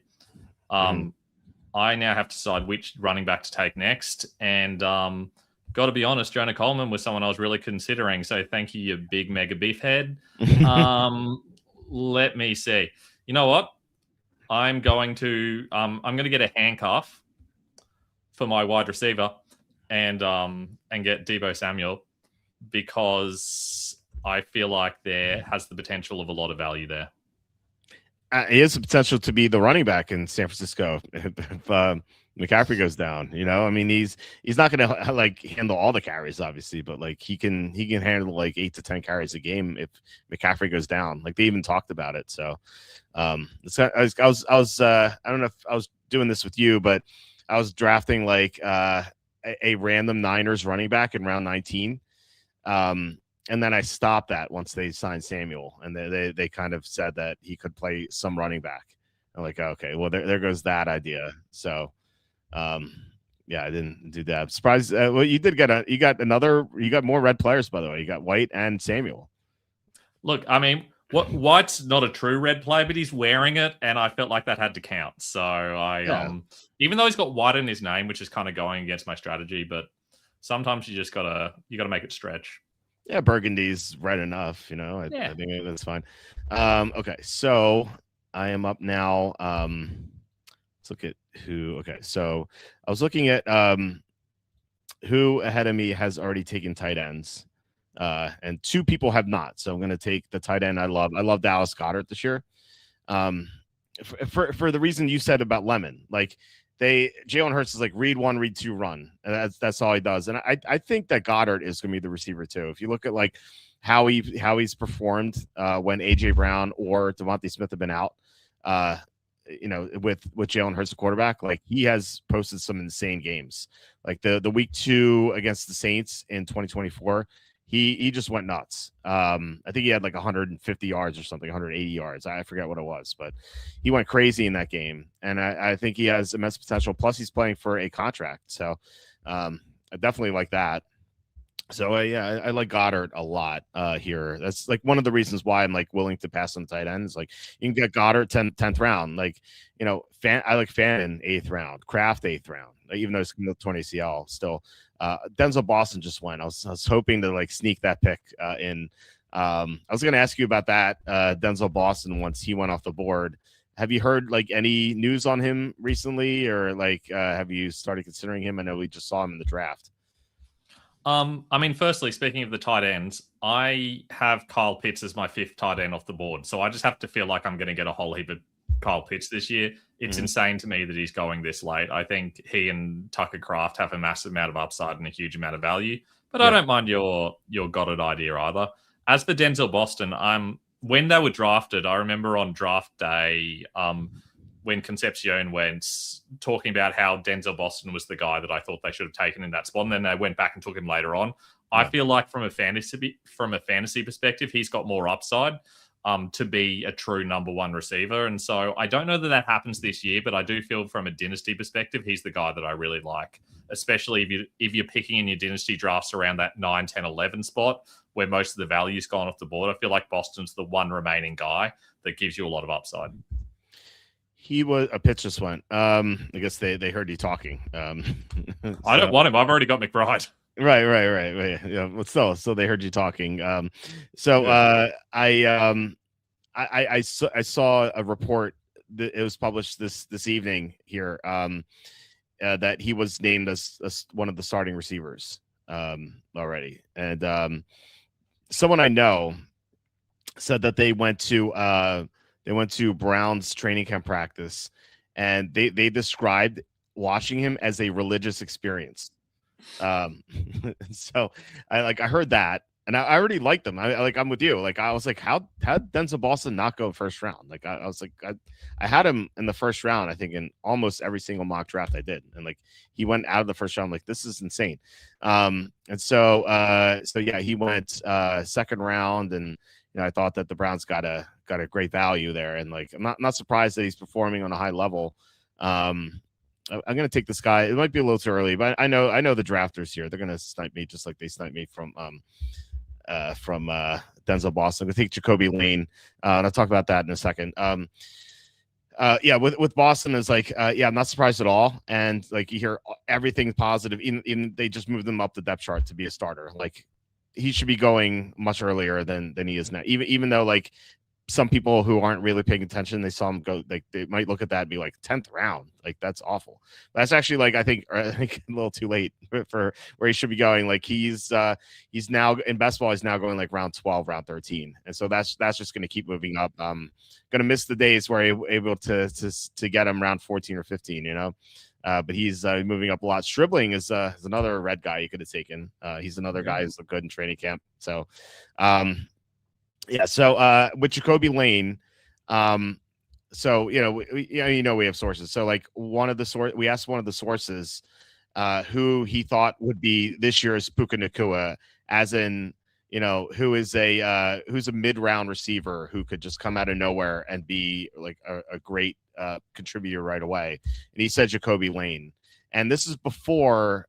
I now have to decide which running back to take next. And got to be honest, Jonah Coleman was someone I was really considering. So thank you, you big mega beef head. Let me see. You know what? I'm going to get a handcuff for my wide receiver and get Deebo Samuel, because I feel like there has the potential of a lot of value there. He has the potential to be the running back in San Francisco if McCaffrey goes down. I mean, he's not going to like handle all the carries, obviously, but like he can handle like 8 to 10 carries a game if McCaffrey goes down. Like, they even talked about it. So I was I don't know if I was doing this with you, but I was drafting like a random Niners running back in round 19. And then I stopped that once they signed Samuel, and they kind of said that he could play some running back. I'm like, okay, well, there goes that idea. So, yeah, I didn't do that. I'm surprised. Well, you got more red players, by the way. You got White and Samuel. Look, I mean, White's not a true red play, but he's wearing it, and I felt like that had to count. So even though he's got white in his name, which is kind of going against my strategy, but sometimes you gotta make it stretch. Yeah, burgundy's red enough, you know. I think that's fine. Okay, so I am up now. Let's look at who. Okay, so I was looking at who ahead of me has already taken tight ends. And 2 people have not. So I'm going to take the tight end I love. I love Dallas Goedert this year. For the reason you said about Lemon, like Jalen Hurts is like read 1, read 2, run. And that's all he does. And I think that Goddard is going to be the receiver too. If you look at like how he's performed when AJ Brown or Devontae Smith have been out, you know, with Jalen Hurts, the quarterback, like he has posted some insane games. Like the week 2 against the Saints in 2024. He just went nuts. I think he had like 150 yards or something, 180 yards. I forget what it was, but he went crazy in that game. And I think he has immense potential. Plus, he's playing for a contract. So I definitely like that. So, I like Goddard a lot here. That's like one of the reasons why I'm like willing to pass on tight ends. Like you can get Goddard 10th round. Like, you know, I like Fannin 8th round, Kraft 8th round, even though it's 20 ACL still. Denzel Boston just went. I was hoping to like sneak that pick in. I was going to ask you about that Denzel Boston once he went off the board. Have you heard like any news on him recently, or like have you started considering him? I know we just saw him in the draft. I mean, firstly, speaking of the tight ends, I have Kyle Pitts as my 5th tight end off the board. So I just have to feel like I'm going to get a whole heap of Kyle Pitts this year. It's insane to me that he's going this late. I think he and Tucker Kraft have a massive amount of upside and a huge amount of value. But I don't mind your Goddard idea either. As for Denzel Boston, when they were drafted, I remember on draft day, when Concepcion went, talking about how Denzel Boston was the guy that I thought they should have taken in that spot, and then they went back and took him later on. I feel like from a fantasy perspective, he's got more upside to be a true number 1 receiver. And so I don't know that happens this year, but I do feel from a dynasty perspective, he's the guy that I really like, especially if you're picking in your dynasty drafts around that 9, 10, 11 spot where most of the value's gone off the board. I feel like Boston's the one remaining guy that gives you a lot of upside. He was a pitch just went. I guess they heard you talking. I don't want him. I've already got McBride. Right. Yeah, but still they heard you talking. I saw a report that it was published this evening here that he was named as one of the starting receivers already, and someone I know said that they went to Brown's training camp practice, and they described watching him as a religious experience. So I heard that, and I already liked them. I'm with you. Like I was like, how Denzel Boston not go first round? Like I was like, I had him in the first round, I think, in almost every single mock draft I did, and like he went out of the first round. Like this is insane. And so yeah, he went second round, and you know I thought that the Browns got a great value there, and like I'm not surprised that he's performing on a high level. I'm going to take this guy. It might be a little too early, but I know the drafters here. They're going to snipe me just like they sniped me from Denzel Boston. I'm going to take Jacoby Lane, and I'll talk about that in a second. With Boston is like, I'm not surprised at all. And like you hear everything positive. Even they just moved him up the depth chart to be a starter. Like he should be going much earlier than he is now. Even though like some people who aren't really paying attention, they saw him go, like they might look at that and be like 10th round. Like that's awful. That's actually like, I think a little too late for where he should be going. Like he's now in best ball, he's now going like round 12, round 13. And so that's just going to keep moving up. Going to miss the days where you're able to get him round 14 or 15, you know? But he's moving up a lot. Stribling is another red guy you could have taken. He's another guy who's good in training camp. So, with Jacoby Lane, so we have sources. So like we asked one of the sources who he thought would be this year's Puka Nacua, as in who's a mid-round receiver who could just come out of nowhere and be like a great contributor right away. And he said Jacoby Lane. And this is before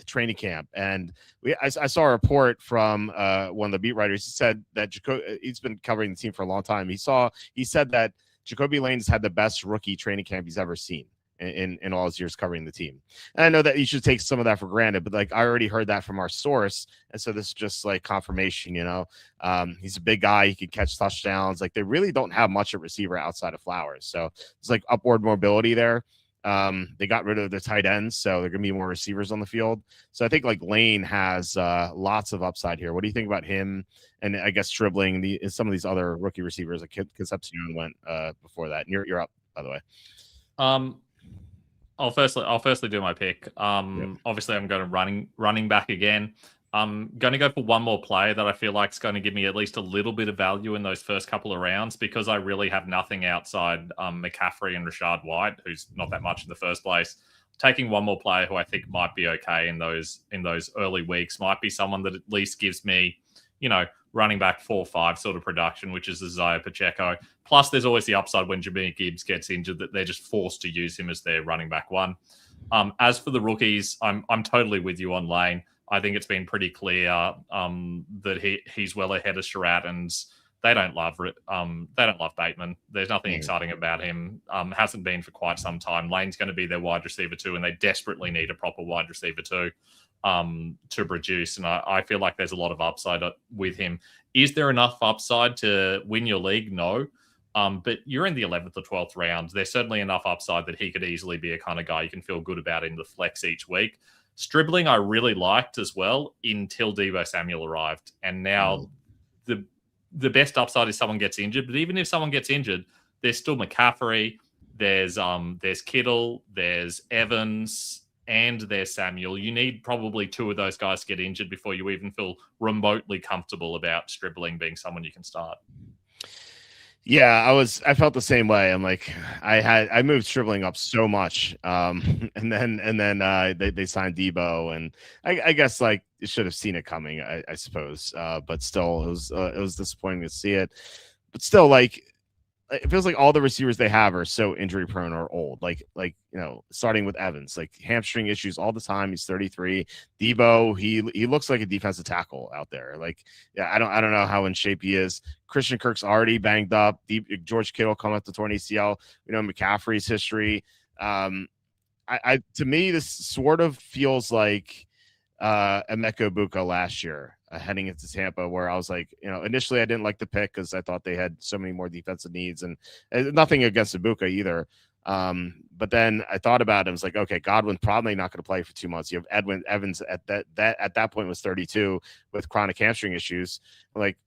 training camp. And I saw a report from one of the beat writers. He said that he's been covering the team for a long time. He said that Jacoby Lane's had the best rookie training camp he's ever seen in all his years covering the team. And I know that you should take some of that for granted, but like I already heard that from our source. And so this is just like confirmation, he's a big guy. He can catch touchdowns. Like they really don't have much at receiver outside of Flowers. So it's like upward mobility there. They got rid of the tight ends, so they're gonna be more receivers on the field. So I think like Lane has lots of upside here. What do you think about him? And I guess Stribling, some of these other rookie receivers, like Concepcion went before that. And you're up, by the way. I'll firstly do my pick. Obviously I'm going to running back again. I'm going to go for one more player that I feel like is going to give me at least a little bit of value in those first couple of rounds, because I really have nothing outside McCaffrey and Rashad White, who's not that much in the first place. Taking one more player who I think might be okay in those early weeks might be someone that at least gives me, running back 4-5 sort of production, which is Isaiah Pacheco. Plus, there's always the upside when Jameer Gibbs gets injured that they're just forced to use him as their running back one. As for the rookies, I'm totally with you on Lane. I think it's been pretty clear that he's well ahead of Surratt, and they don't love Bateman. There's nothing exciting about him. Hasn't been for quite some time. Lane's going to be their wide receiver too, and they desperately need a proper wide receiver too to produce. And I feel like there's a lot of upside with him. Is there enough upside to win your league? No. But you're in the 11th or 12th round. There's certainly enough upside that he could easily be a kind of guy you can feel good about in the flex each week. Stribling I really liked as well until Deebo Samuel arrived. And now the best upside is someone gets injured. But even if someone gets injured, there's still McCaffrey, there's Kittle, there's Evans, and there's Samuel. You need probably two of those guys to get injured before you even feel remotely comfortable about Stribling being someone you can start. Yeah, I felt the same way. I'm like, I moved Stribling up so much. And then they signed Debo, and I guess like you should have seen it coming, I suppose. But still it was disappointing to see it. But still, like, it feels like all the receivers they have are so injury prone or old. Like starting with Evans, like hamstring issues all the time. He's 33. Debo, he looks like a defensive tackle out there. Like, yeah, I don't know how in shape he is. Christian Kirk's already banged up. George Kittle coming up to torn ACL. We know McCaffrey's history. To me, this sort of feels like Emeka Buka last year. Heading into Tampa, where I was like, initially I didn't like the pick because I thought they had so many more defensive needs, and nothing against Ibuka either. But then I thought about it. I was like, okay, Godwin's probably not going to play for 2 months. You have Evans at that point was 32 with chronic hamstring issues. Like,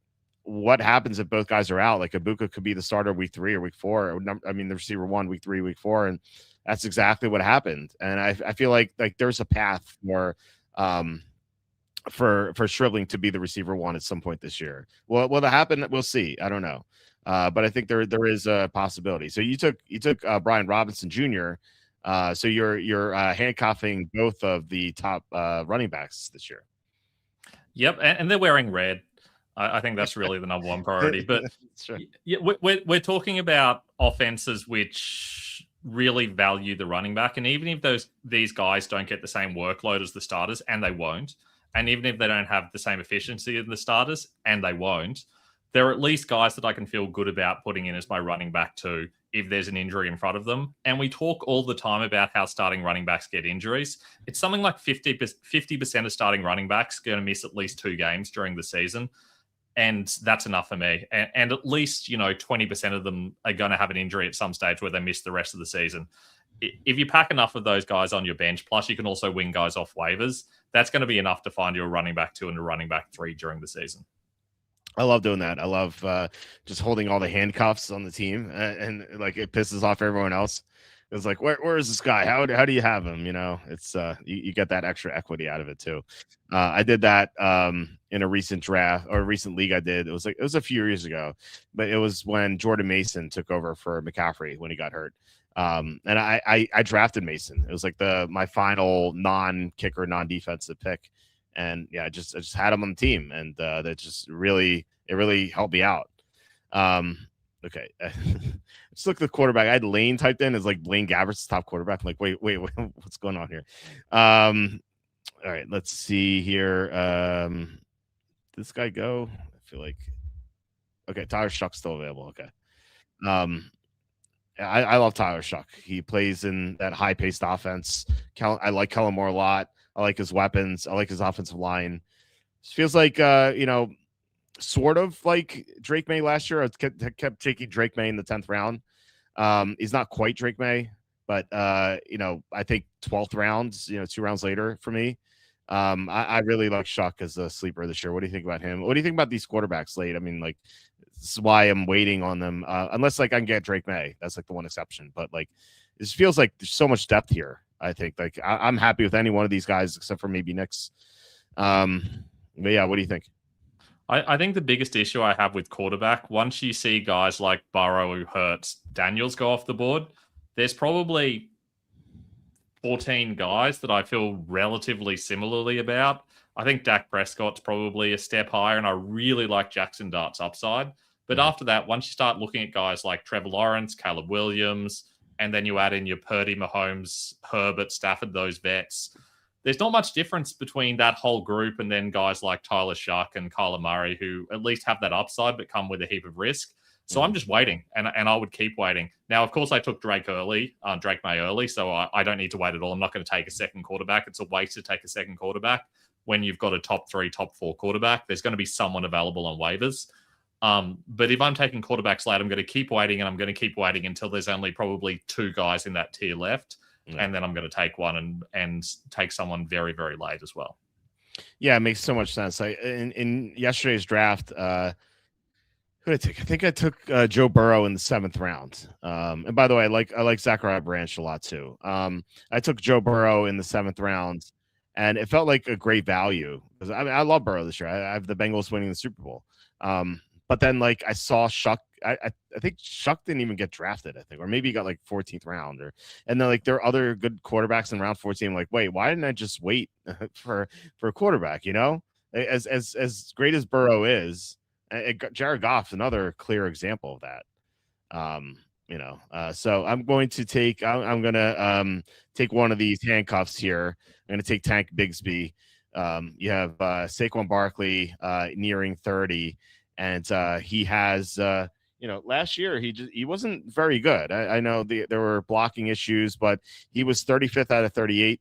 what happens if both guys are out? Like, Ibuka could be the starter week 3 or week 4. The receiver 1 week 3, week 4, and that's exactly what happened. And I feel like there's a path for Stribling to be the receiver 1 at some point this year. Will that happen? We'll see. I don't know. But I think there is a possibility. So you took Brian Robinson Jr. So you're handcuffing both of the top running backs this year. Yep, and they're wearing red. I think that's really the number one priority. But yeah, we're talking about offenses which really value the running back, and even if these guys don't get the same workload as the starters, and they won't. And even if they don't have the same efficiency as the starters, and they won't, they're at least guys that I can feel good about putting in as my running back too, if there's an injury in front of them. And we talk all the time about how starting running backs get injuries. It's something like 50% of starting running backs going to miss at least 2 games during the season. And that's enough for me. And at least, 20% of them are going to have an injury at some stage where they miss the rest of the season. If you pack enough of those guys on your bench, plus you can also win guys off waivers, that's going to be enough to find you a running back 2 and a running back 3 during the season. I love doing that. I love just holding all the handcuffs on the team, and like it pisses off everyone else. It's like, where is this guy? How do you have him? It's you get that extra equity out of it too. I did that in a recent draft or a recent league I did. It was a few years ago, but it was when Jordan Mason took over for McCaffrey when he got hurt. And I drafted Mason. It was like my final non-kicker, non-defensive pick. And yeah, I just had him on the team, and that just really helped me out. Okay. just look at the quarterback. I had Lane typed in as like Blaine Gabbert's top quarterback. I'm like, wait, what's going on here? All right, let's see here. This guy go? I feel like okay, Tyler Shuck's still available. Okay. Um, I love Tyler Shuck. He plays in that high paced offense. I like Kellen Moore a lot. I like his weapons. I like his offensive line. It feels like sort of like Drake May last year. I kept taking Drake May in the 10th round. He's not quite Drake May, but I think 12th round, 2 rounds later for me. I really like Shuck as a sleeper this year. What do you think about him? What do you think about these quarterbacks late? I mean, like, this is why I'm waiting on them. Unless like I can get Drake May. That's like the one exception. But like, this feels like there's so much depth here. I think like I'm happy with any one of these guys except for maybe Knicks. But yeah, what do you think? I think the biggest issue I have with quarterback, once you see guys like Burrow who hurts, Daniels go off the board, there's probably 14 guys that I feel relatively similarly about. I think Dak Prescott's probably a step higher, and I really like Jackson Dart's upside. But after that, once you start looking at guys like Trevor Lawrence, Caleb Williams, and then you add in your Purdy, Mahomes, Herbert, Stafford, those vets, there's not much difference between that whole group and then guys like Tyler Shuck and Kyler Murray, who at least have that upside but come with a heap of risk. So I'm just waiting, and I would keep waiting. Now, of course, I took Drake May early, so I don't need to wait at all. I'm not going to take a second quarterback. It's a waste to take a second quarterback when you've got a top 3, top 4 quarterback. There's going to be someone available on waivers. But if I'm taking quarterbacks late, I'm going to keep waiting, and I'm going to keep waiting until there's only probably 2 guys in that tier left. And then I'm going to take one and take someone very, very late as well. Yeah, it makes so much sense. In yesterday's draft, who did I take? I think I took Joe Burrow in the 7th round. And by the way, I like Zachariah Branch a lot too. I took Joe Burrow in the 7th round, and it felt like a great value because I love Burrow this year. I have the Bengals winning the Super Bowl. But then like I saw Shuck. I think Shuck didn't even get drafted, I think, or maybe he got like 14th round, and then like there are other good quarterbacks in round 14. I'm like, wait, why didn't I just wait for a quarterback? As great as Burrow is, Jared Goff's another clear example of that. So I'm going to take I'm gonna take one of these handcuffs here. I'm gonna take Tank Bigsby. You have Saquon Barkley nearing 30, and he has last year he wasn't very good. I know there were blocking issues, but he was 35th out of 38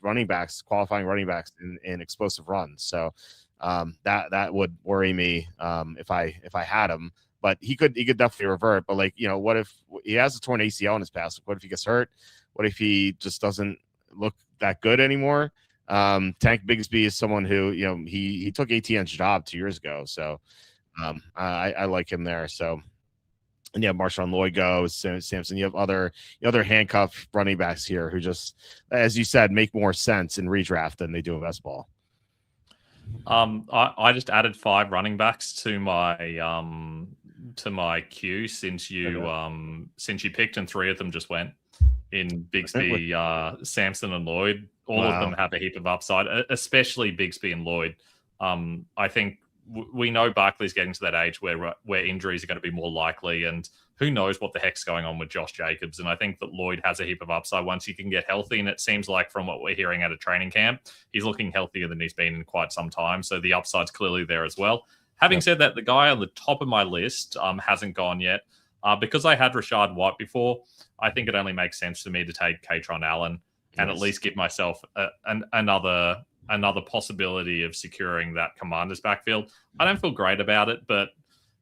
qualifying running backs in explosive runs. So that would worry me if I had him. But he could definitely revert. But what if he has a torn ACL in his past? What if he gets hurt? What if he just doesn't look that good anymore? Tank Bigsby is someone who he took ATN's job 2 years ago. So I like him there. So. And yeah, Marshawn Lloyd goes, Sampson. You have other handcuff running backs here who just, as you said, make more sense in redraft than they do in best ball. I just added 5 running backs to my queue since you picked, and 3 of them just went in Bigsby, Sampson, and Lloyd. All of them have a heap of upside, especially Bigsby and Lloyd. I think. We know Barkley's getting to that age where injuries are going to be more likely, and who knows what the heck's going on with Josh Jacobs. And I think that Lloyd has a heap of upside once he can get healthy, and it seems like from what we're hearing at a training camp, he's looking healthier than he's been in quite some time. So the upside's clearly there as well. Having said that, the guy on the top of my list hasn't gone yet. Because I had Rashad White before, I think it only makes sense for me to take Katron Allen and at least give myself another possibility of securing that Commanders backfield. I don't feel great about it, but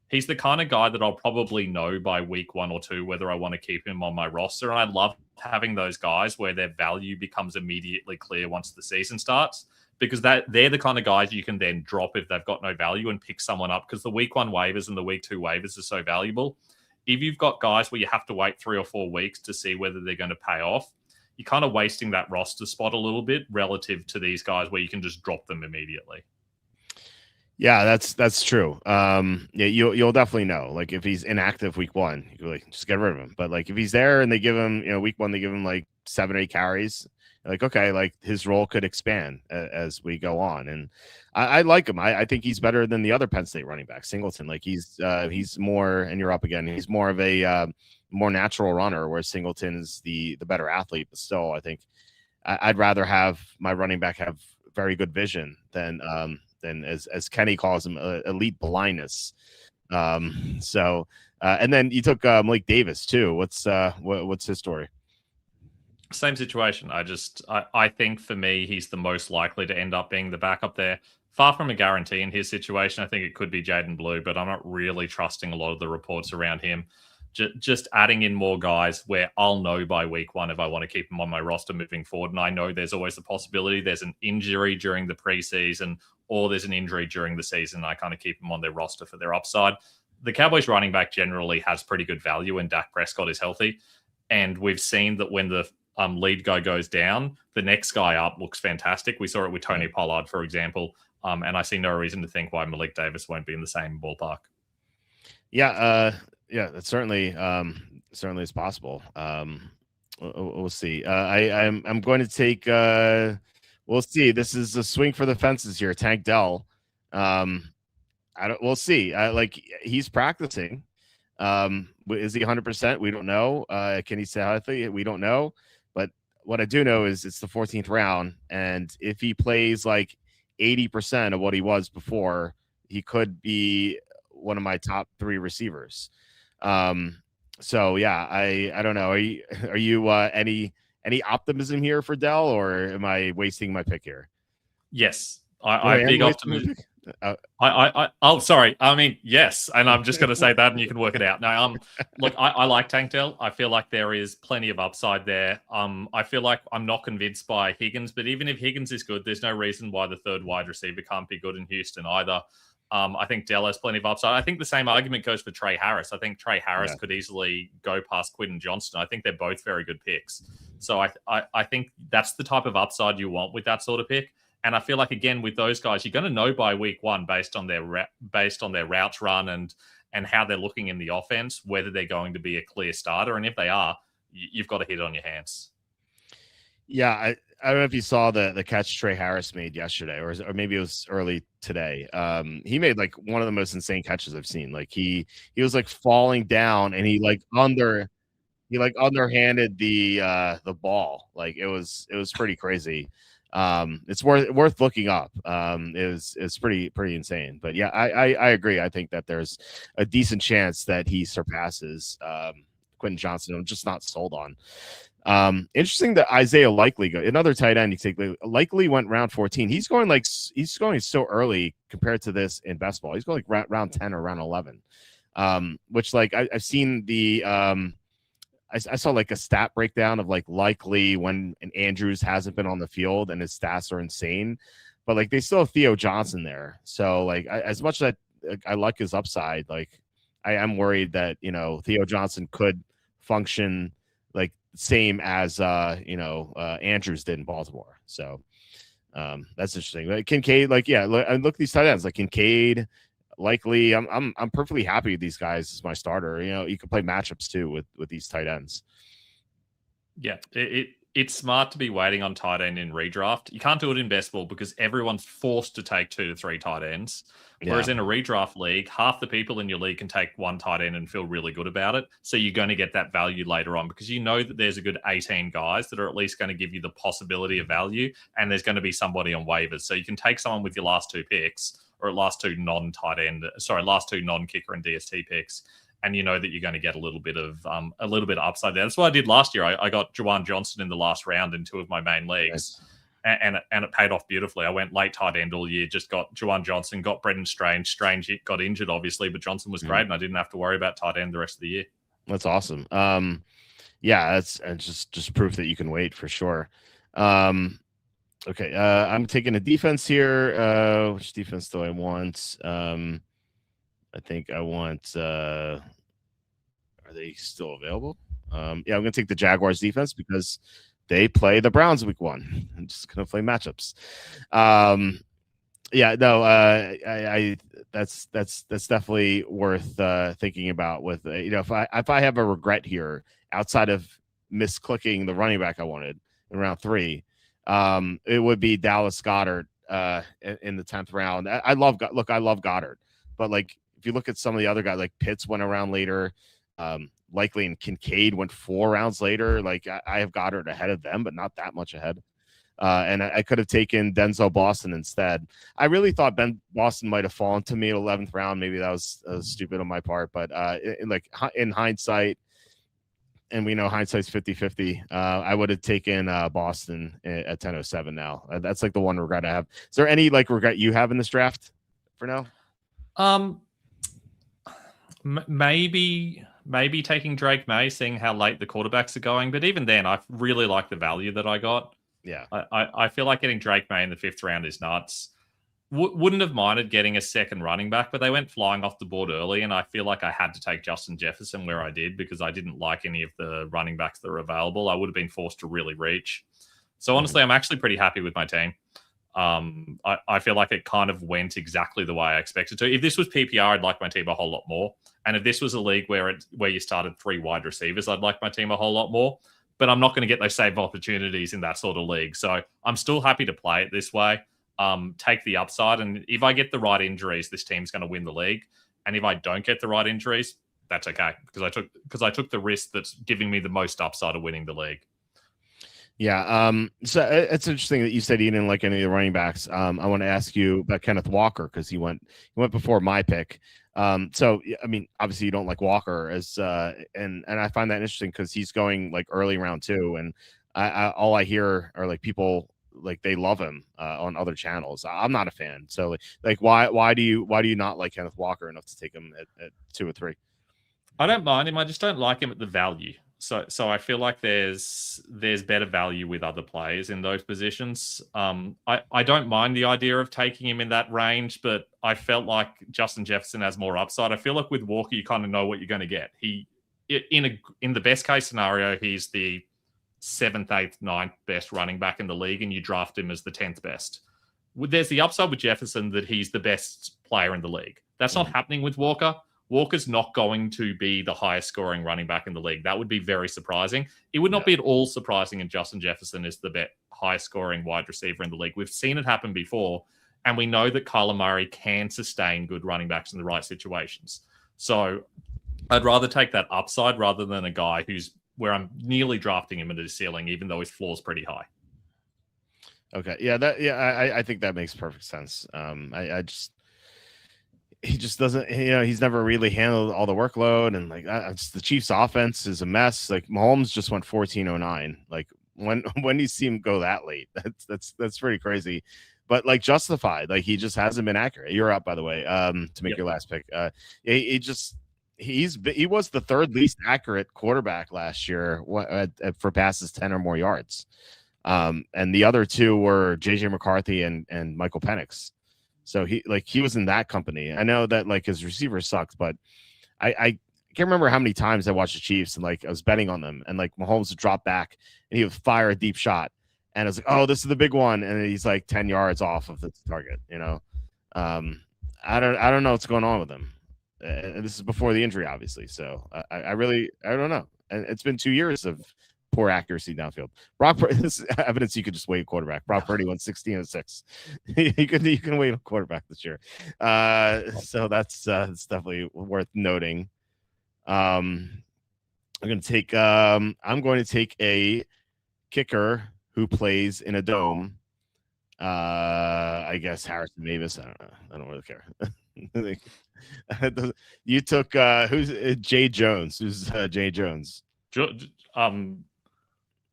he's the kind of guy that I'll probably know by week 1 or 2 whether I want to keep him on my roster. And I love having those guys where their value becomes immediately clear once the season starts, because they're the kind of guys you can then drop if they've got no value and pick someone up, because the week 1 waivers and the week 2 waivers are so valuable. If you've got guys where you have to wait 3 or 4 weeks to see whether they're going to pay off, you're kind of wasting that roster spot a little bit relative to these guys where you can just drop them immediately. Yeah, that's true. Yeah, you'll definitely know. Like if he's inactive week one, you can like just get rid of him. But like if he's there and they give him, week one they give him like 7 or 8 carries, like okay, like his role could expand as we go on. And I like him. I think he's better than the other Penn State running back, Singleton. Like he's more, and you're up again. He's more of a more natural runner, where Singleton is the better athlete. But still, I think I'd rather have my running back have very good vision than as Kenny calls him, elite blindness. So and then you took Malik Davis too. What's his story? Same situation. I think for me, he's the most likely to end up being the backup there. Far from a guarantee in his situation. I think it could be Jaden Blue, but I'm not really trusting a lot of the reports around him. Just adding in more guys where I'll know by week one if I want to keep them on my roster moving forward. And I know there's always the possibility there's an injury during the preseason or there's an injury during the season. I kind of keep them on their roster for their upside. The Cowboys running back generally has pretty good value when Dak Prescott is healthy. And we've seen that when the lead guy goes down, the next guy up looks fantastic. We saw it with Tony Pollard, for example. And I see no reason to think why Malik Davis won't be in the same ballpark. Yeah, that certainly is possible. We'll see. I'm going to take. We'll see. This is a swing for the fences here. Tank Dell. We'll see. Like he's practicing. Is he 100%? We don't know. Can he stay healthy? We don't know. But what I do know is it's the 14th round, and if he plays like 80% of what he was before, he could be one of my top 3 receivers. So yeah, I don't know. Are you any optimism here for Dell, or am I wasting my pick here? Yes, I have big optimism. Oh, sorry. I mean, yes, and I'm just going to say that, and you can work it out. No, look, I like Tank Dell. I feel like there is plenty of upside there. I feel like I'm not convinced by Higgins, but even if Higgins is good, there's no reason why the third wide receiver can't be good in Houston either. I think Dell has plenty of upside. I think the same argument goes for Trey Harris. I think Trey Harris could easily go past Quentin Johnston. I think they're both very good picks. So I think that's the type of upside you want with that sort of pick. And I feel like, again, with those guys, you're going to know by week one based on their routes run and how they're looking in the offense, whether they're going to be a clear starter. And if they are, you've got a hit on your hands. Yeah, I don't know if you saw the catch Trey Harris made yesterday, or maybe it was early today. He made like one of the most insane catches I've seen. Like he was like falling down, and he underhanded the ball. Like it was pretty crazy. It's worth looking up. It's pretty insane. But yeah, I agree. I think that there's a decent chance that he surpasses Quentin Johnston. I'm just not sold on. Interesting that Isaiah Likely, another tight end. You take Likely went round 14. He's going so early compared to this in best ball. He's going like round 10 or round 11. Which like I've seen the I saw like a stat breakdown of like Likely when Andrews hasn't been on the field, and his stats are insane. But like they still have Theo Johnson there, so like as much as I like his upside, like I am worried that Theo Johnson could function like same as Andrews did in Baltimore. So that's interesting. Like Kincaid, like look at these tight ends like Kincaid, Likely. I'm perfectly happy with these guys as my starter. You can play matchups too with these tight ends. Yeah, it's smart to be waiting on tight end in redraft. You can't do it in best ball because everyone's forced to take 2 to 3 tight ends. Whereas in a redraft league, half the people in your league can take 1 tight end and feel really good about it. So you're going to get that value later on because you know that there's a good 18 guys that are at least going to give you the possibility of value, and there's going to be somebody on waivers. So you can take someone with your last 2 picks, or last 2 non-kicker and DST picks, and you know that you're going to get a little bit of upside there. That's what I did last year. I got Juwan Johnson in the last round in 2 of my main leagues. Nice. And it paid off beautifully. I went late tight end all year, just got Juwan Johnson, got Brendan Strange. Strange got injured, obviously, but Johnson was great, and I didn't have to worry about tight end the rest of the year. That's awesome. That's just proof that you can wait for sure. Okay, I'm taking a defense here. Which defense do I want? I think I want. Are they still available? I'm going to take the Jaguars defense because they play the Browns week 1. I'm just going to play matchups. Yeah, no, I that's definitely worth thinking about. With if I have a regret here outside of misclicking the running back I wanted in round 3, it would be Dallas Goddard in the 10th round. I love look, I love Goddard, but like if you look at some of the other guys, like Pitts went around later, likely, and Kincaid went 4 rounds later. Like I have Goddard ahead of them, but not that much ahead. And I could have taken Denzel Boston instead. I really thought Ben Boston might have fallen to me at 11th round. Maybe that was stupid on my part, but in hindsight, and we know hindsight's 50-50, I would have taken Boston at 10:07 now. That's like the one regret I have. Is there any like regret you have in this draft for now? Maybe taking Drake May, seeing how late the quarterbacks are going. But even then, I really like the value that I got. Yeah. I feel like getting Drake May in the 5th round is nuts. Wouldn't have minded getting a second running back, but they went flying off the board early, and I feel like I had to take Justin Jefferson where I did because I didn't like any of the running backs that were available. I would have been forced to really reach. So honestly, I'm actually pretty happy with my team. I feel like it kind of went exactly the way I expected to. If this was PPR, I'd like my team a whole lot more. And if this was a league where you started 3 wide receivers, I'd like my team a whole lot more. But I'm not going to get those same opportunities in that sort of league. So I'm still happy to play it this way. Take the upside. And if I get the right injuries, this team's going to win the league. And if I don't get the right injuries, that's okay. Because I took the risk that's giving me the most upside of winning the league. Yeah. So it's interesting that you said you didn't like any of the running backs. I want to ask you about Kenneth Walker because he went before my pick. So I mean, obviously you don't like Walker and I find that interesting because he's going like early round 2, and all I hear are like people like they love him on other channels. I'm not a fan. So like why do you not like Kenneth Walker enough to take him at 2 or 3? I don't mind him. I just don't like him at the value. So I feel like there's better value with other players in those positions. I don't mind the idea of taking him in that range, but I felt like Justin Jefferson has more upside. I feel like with Walker, you kind of know what you're going to get. In the best case scenario, he's the 7th, 8th, 9th best running back in the league, and you draft him as the 10th best. There's the upside with Jefferson that he's the best player in the league. That's not happening with Walker. Walker's not going to be the highest scoring running back in the league. That would be very surprising. It would not be at all surprising if Justin Jefferson is the highest scoring wide receiver in the league. We've seen it happen before, and we know that Kyler Murray can sustain good running backs in the right situations. So I'd rather take that upside rather than a guy where I'm nearly drafting him into the ceiling, even though his floor's pretty high. Okay. Yeah. I think that makes perfect sense. He just doesn't, he's never really handled all the workload, and like the Chiefs offense is a mess. Like Mahomes just went 1409. Like when do you see him go that late? That's pretty crazy, but like justified. Like he just hasn't been accurate. You're up, by the way, to make your last pick. He was the 3rd least accurate quarterback last year for passes 10 or more yards. And the other 2 were JJ McCarthy and Michael Penix. So he was in that company. I know that like his receivers sucked, but I can't remember how many times I watched the Chiefs and like I was betting on them, and like Mahomes would drop back and he would fire a deep shot, and I was like, oh, this is the big one, and he's like 10 yards off of the target. I don't know what's going on with him. And this is before the injury, obviously. So I don't know. And it's been 2 years of poor accuracy downfield. This is evidence you could just wait quarterback. Brock Purdy went 16-6. you can wait a quarterback this year. So that's definitely worth noting. I'm going to take a kicker who plays in a dome. I guess Harrison Davis. I don't know. I don't really care. You took who's Jay Jones? Who's Jay Jones?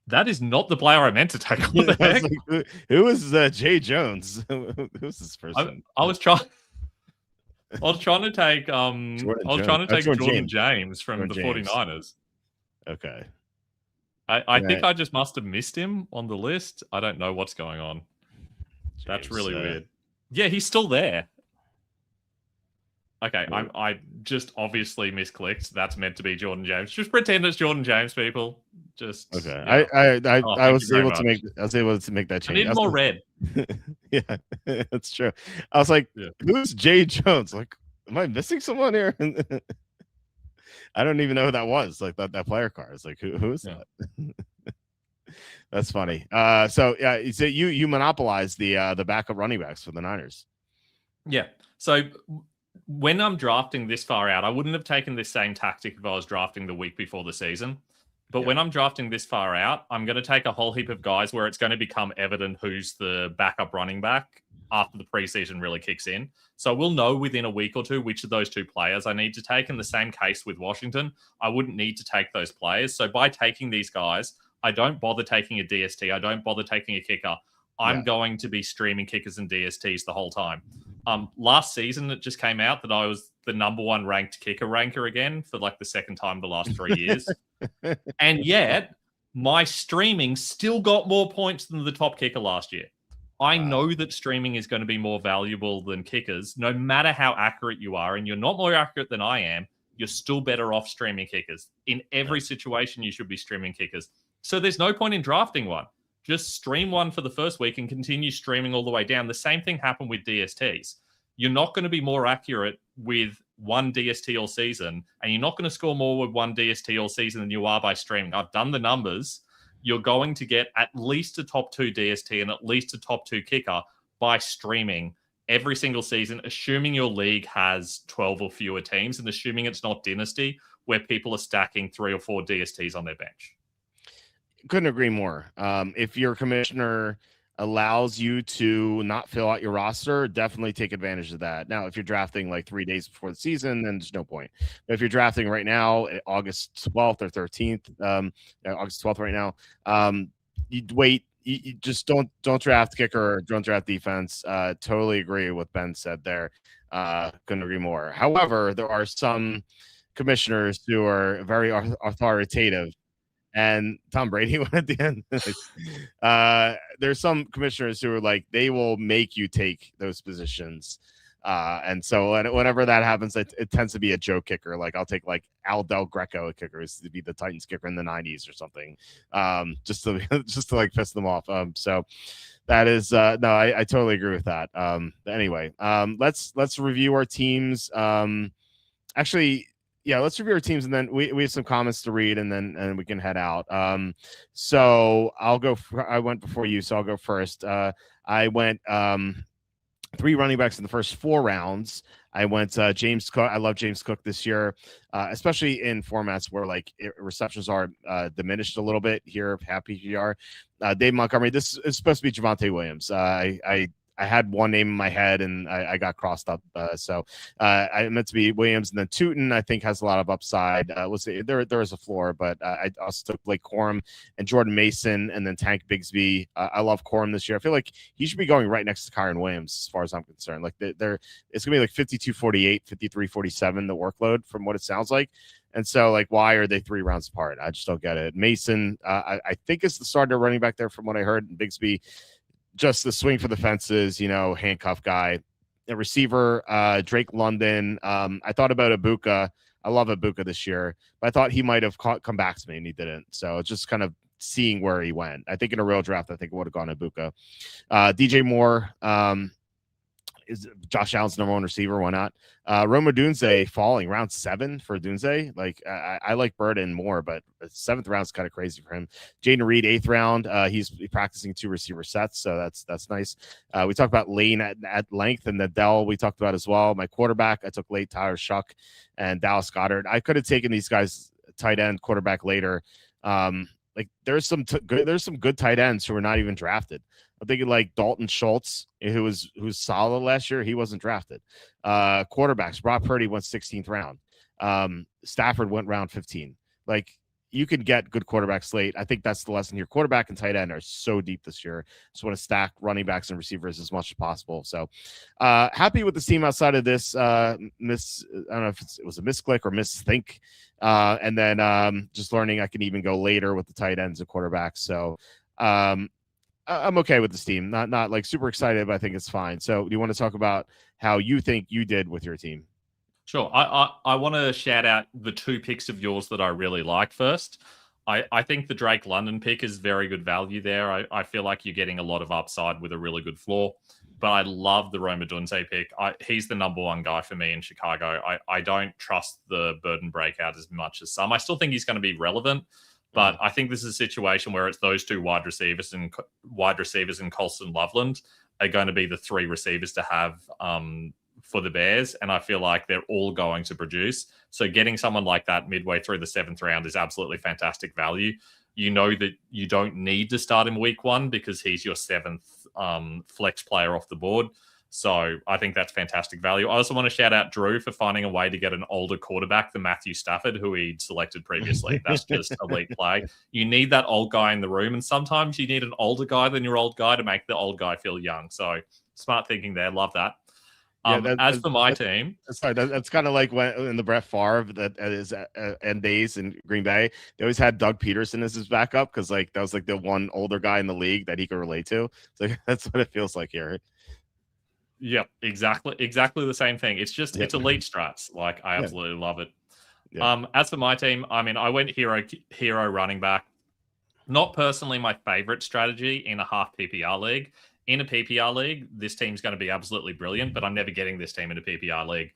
That is not the player I meant to take. What the heck? Like, who is Jay Jones? Who's this person? I was trying to take Jordan James from the 49ers. Okay. I think I just must have missed him on the list. I don't know what's going on. James, that's really weird. Yeah, he's still there. Okay, I just obviously misclicked. That's meant to be Jordan James. Just pretend it's Jordan James, people. Just Okay. yeah. I Thank you was very able to much. make that I change. need more red. Yeah, that's true. I was like, Yeah. who's Jay Jones? Like, am I missing someone here? I don't even know who that was. Like that player card. It's like, who is Yeah. that? That's funny. So yeah, so you monopolized the backup running backs for the Niners. Yeah. So when I'm drafting this far out, I wouldn't have taken this same tactic if I was drafting the week before the season. But Yeah. when I'm drafting this far out, I'm going to take a whole heap of guys where it's going to become evident who's the backup running back after the preseason really kicks in. So we'll know within a week or two which of those two players I need to take. In the same case with Washington, I wouldn't need to take those players. So by taking these guys, I don't bother taking a DST. I don't bother taking a kicker. I'm going to be streaming kickers and DSTs the whole time. Last season, it just came out that I was the number one ranked kicker ranker again for like the second time the last 3 years. And yet, my streaming still got more points than the top kicker last year. I know that streaming is going to be more valuable than kickers, no matter how accurate you are. And you're not more accurate than I am. You're still better off streaming kickers. In every situation, you should be streaming kickers. So there's no point in drafting one. Just stream one for the first week and continue streaming all the way down. The same thing happened with DSTs. You're not going to be more accurate with one DST all season, and you're not going to score more with one DST all season than you are by streaming. I've done the numbers. You're going to get at least a top 2 DST and at least a top 2 kicker by streaming every single season, assuming your league has 12 or fewer teams and assuming it's not Dynasty where people are stacking 3 or 4 DSTs on their bench. Couldn't agree more. If your commissioner allows you to not fill out your roster, definitely take advantage of that. Now, if you're drafting like 3 days before the season, then there's no point. But if you're drafting right now, August 12th or 13th, August 12th right now, you'd wait. You just don't draft kicker, don't draft defense. Totally agree with what Ben said there. Couldn't agree more. However, there are some commissioners who are very authoritative. And Tom Brady went at the end. There's some commissioners who are like, they will make you take those positions. And so whenever that happens, it tends to be a joke kicker. Like I'll take like Al Del Greco, a kicker, is to be the Titans kicker in the 90s or something, just to like piss them off. So that is no, I totally agree with that. Anyway, let's review our teams. Actually. Yeah, let's review our teams, and then we have some comments to read, and we can head out. So I'll go. I went before you, so I'll go first. I went 3 running backs in the first 4 rounds. I went James Cook. I love James Cook this year, especially in formats where like receptions are diminished a little bit here, half PPR. Dave Montgomery. This is supposed to be Javonte Williams. I had one name in my head and I got crossed up. So I meant to be Williams, and then Tootin, I think, has a lot of upside. There is a floor, but I also took Blake Corum and Jordan Mason and then Tank Bigsby. I love Corum this year. I feel like he should be going right next to Kyron Williams as far as I'm concerned. Like it's going to be like 52-48, 53-47, the workload from what it sounds like. And so, like, why are they 3 rounds apart? I just don't get it. Mason, I think is the starter running back there from what I heard. And Bigsby, just the swing for the fences, handcuff guy. A receiver, Drake London. I thought about Ibuka. I love Ibuka this year, but I thought he might have come back to me, and he didn't. So it's just kind of seeing where he went. I think in a real draft, I think it would have gone Ibuka. DJ Moore. Is Josh Allen's number 1 receiver? Why not? Roma Dunze falling round 7 for Dunze. Like I like Burden more, but the 7th round is kind of crazy for him. Jaden Reed 8th round. He's practicing 2 receiver sets, so that's nice. We talked about Lane at length, and Dell we talked about as well. My quarterback, I took late Tyler Shuck and Dallas Goedert. I could have taken these guys tight end, quarterback later. Like there's some good tight ends who were not even drafted. I'm thinking like Dalton Schultz, who's solid last year. He wasn't drafted. Quarterbacks, Brock Purdy went 16th round. Stafford went round 15. Like you can get good quarterbacks late. I think that's the lesson here. Quarterback and tight end are so deep this year. Just want to stack running backs and receivers as much as possible. So happy with the team outside of this I don't know if it was a misclick or misthink. And then just learning I can even go later with the tight ends and quarterbacks. So I'm okay with this team. Not like super excited, but I think it's fine. So do you want to talk about how you think you did with your team? Sure. I want to shout out the 2 picks of yours that I really like first. I think the Drake London pick is very good value there. I feel like you're getting a lot of upside with a really good floor. But I love the Roma Dunze pick. He's the number one guy for me in Chicago. I don't trust the Burton breakout as much as some. I still think he's going to be relevant, but I think this is a situation where it's those two wide receivers and Colston Loveland are going to be the three receivers to have for the Bears, and I feel like they're all going to produce. So getting someone like that midway through the 7th round is absolutely fantastic value. You know that you don't need to start him week 1 because he's your 7th flex player off the board. So I think that's fantastic value. I also want to shout out Drew for finding a way to get an older quarterback than Matthew Stafford, who he'd selected previously. That's just elite play. You need that old guy in the room, and sometimes you need an older guy than your old guy to make the old guy feel young. So smart thinking there. Love that. As for my team, sorry, that's kind of like when in the Brett Favre that at his end days in Green Bay, they always had Doug Peterson as his backup because like that was like the one older guy in the league that he could relate to. So that's what it feels like here. Yep, exactly the same thing. It's just it's elite strats. Like I absolutely love it. As for my team, I mean, I went hero running back. Not personally my favorite strategy in a half PPR league. In a PPR league, this team's going to be absolutely brilliant, but I'm never getting this team in a PPR league.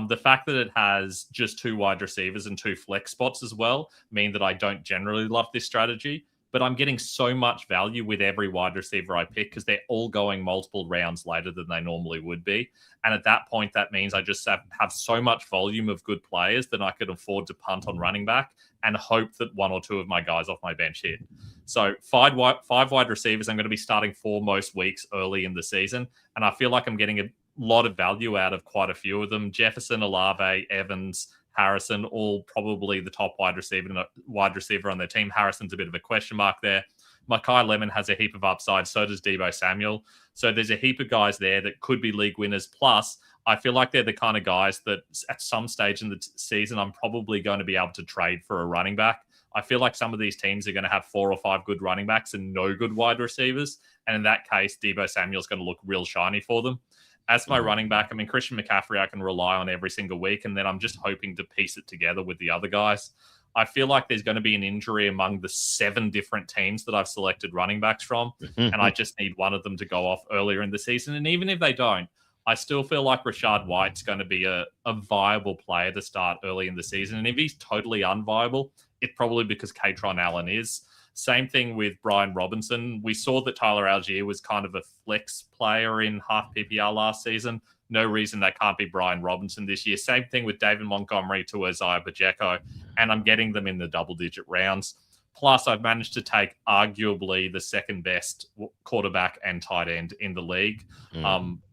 The fact that it has just 2 wide receivers and 2 flex spots as well mean that I don't generally love this strategy, but I'm getting so much value with every wide receiver I pick because they're all going multiple rounds later than they normally would be. And at that point, that means I just have so much volume of good players that I could afford to punt on running back and hope that 1 or 2 of my guys off my bench hit. So 5 wide receivers I'm going to be starting for most weeks early in the season. And I feel like I'm getting a lot of value out of quite a few of them. Jefferson, Olave, Evans, Harrison, all probably the top wide receiver on their team. Harrison's a bit of a question mark there. Mekhi Lemon has a heap of upside. So does Deebo Samuel. So there's a heap of guys there that could be league winners. Plus, I feel like they're the kind of guys that at some stage in the season, I'm probably going to be able to trade for a running back. I feel like some of these teams are going to have 4 or 5 good running backs and no good wide receivers. And in that case, Deebo Samuel's going to look real shiny for them. As my running back, I mean, Christian McCaffrey, I can rely on every single week. And then I'm just hoping to piece it together with the other guys. I feel like there's going to be an injury among the 7 different teams that I've selected running backs from. And I just need one of them to go off earlier in the season. And even if they don't, I still feel like Rachaad White's going to be a viable player to start early in the season. And if he's totally unviable, it's probably because Katron Allen is. Same thing with Brian Robinson. We saw that Tyler Algier was kind of a flex player in half PPR last season. No reason that can't be Brian Robinson this year. Same thing with David Montgomery to Isaiah Pacheco. And I'm getting them in the double-digit rounds. Plus, I've managed to take arguably the second best quarterback and tight end in the league.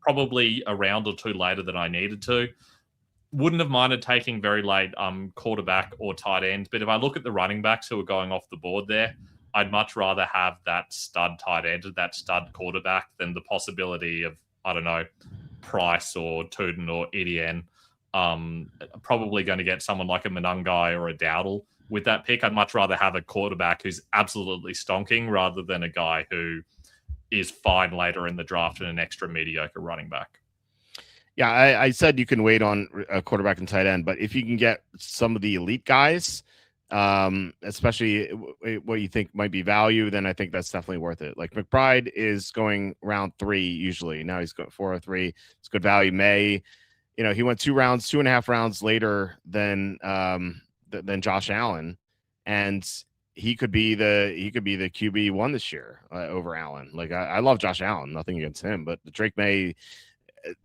Probably a round or 2 later than I needed to. Wouldn't have minded taking very late quarterback or tight end. But if I look at the running backs who are going off the board there, I'd much rather have that stud tight end, that stud quarterback than the possibility of, I don't know, Price or Tuden or Etienne. Probably going to get someone like a Monungai or a Dowdle with that pick. I'd much rather have a quarterback who's absolutely stonking rather than a guy who is fine later in the draft and an extra mediocre running back. Yeah, I said you can wait on a quarterback and tight end, but if you can get some of the elite guys, especially what you think might be value, then I think that's definitely worth it. Like McBride is going round 3 usually. Now he's going 4 or 3. It's good value. May, he went 2.5 rounds later than Josh Allen, and he could be the QB1 this year over Allen. Like I love Josh Allen, nothing against him, but the Drake May.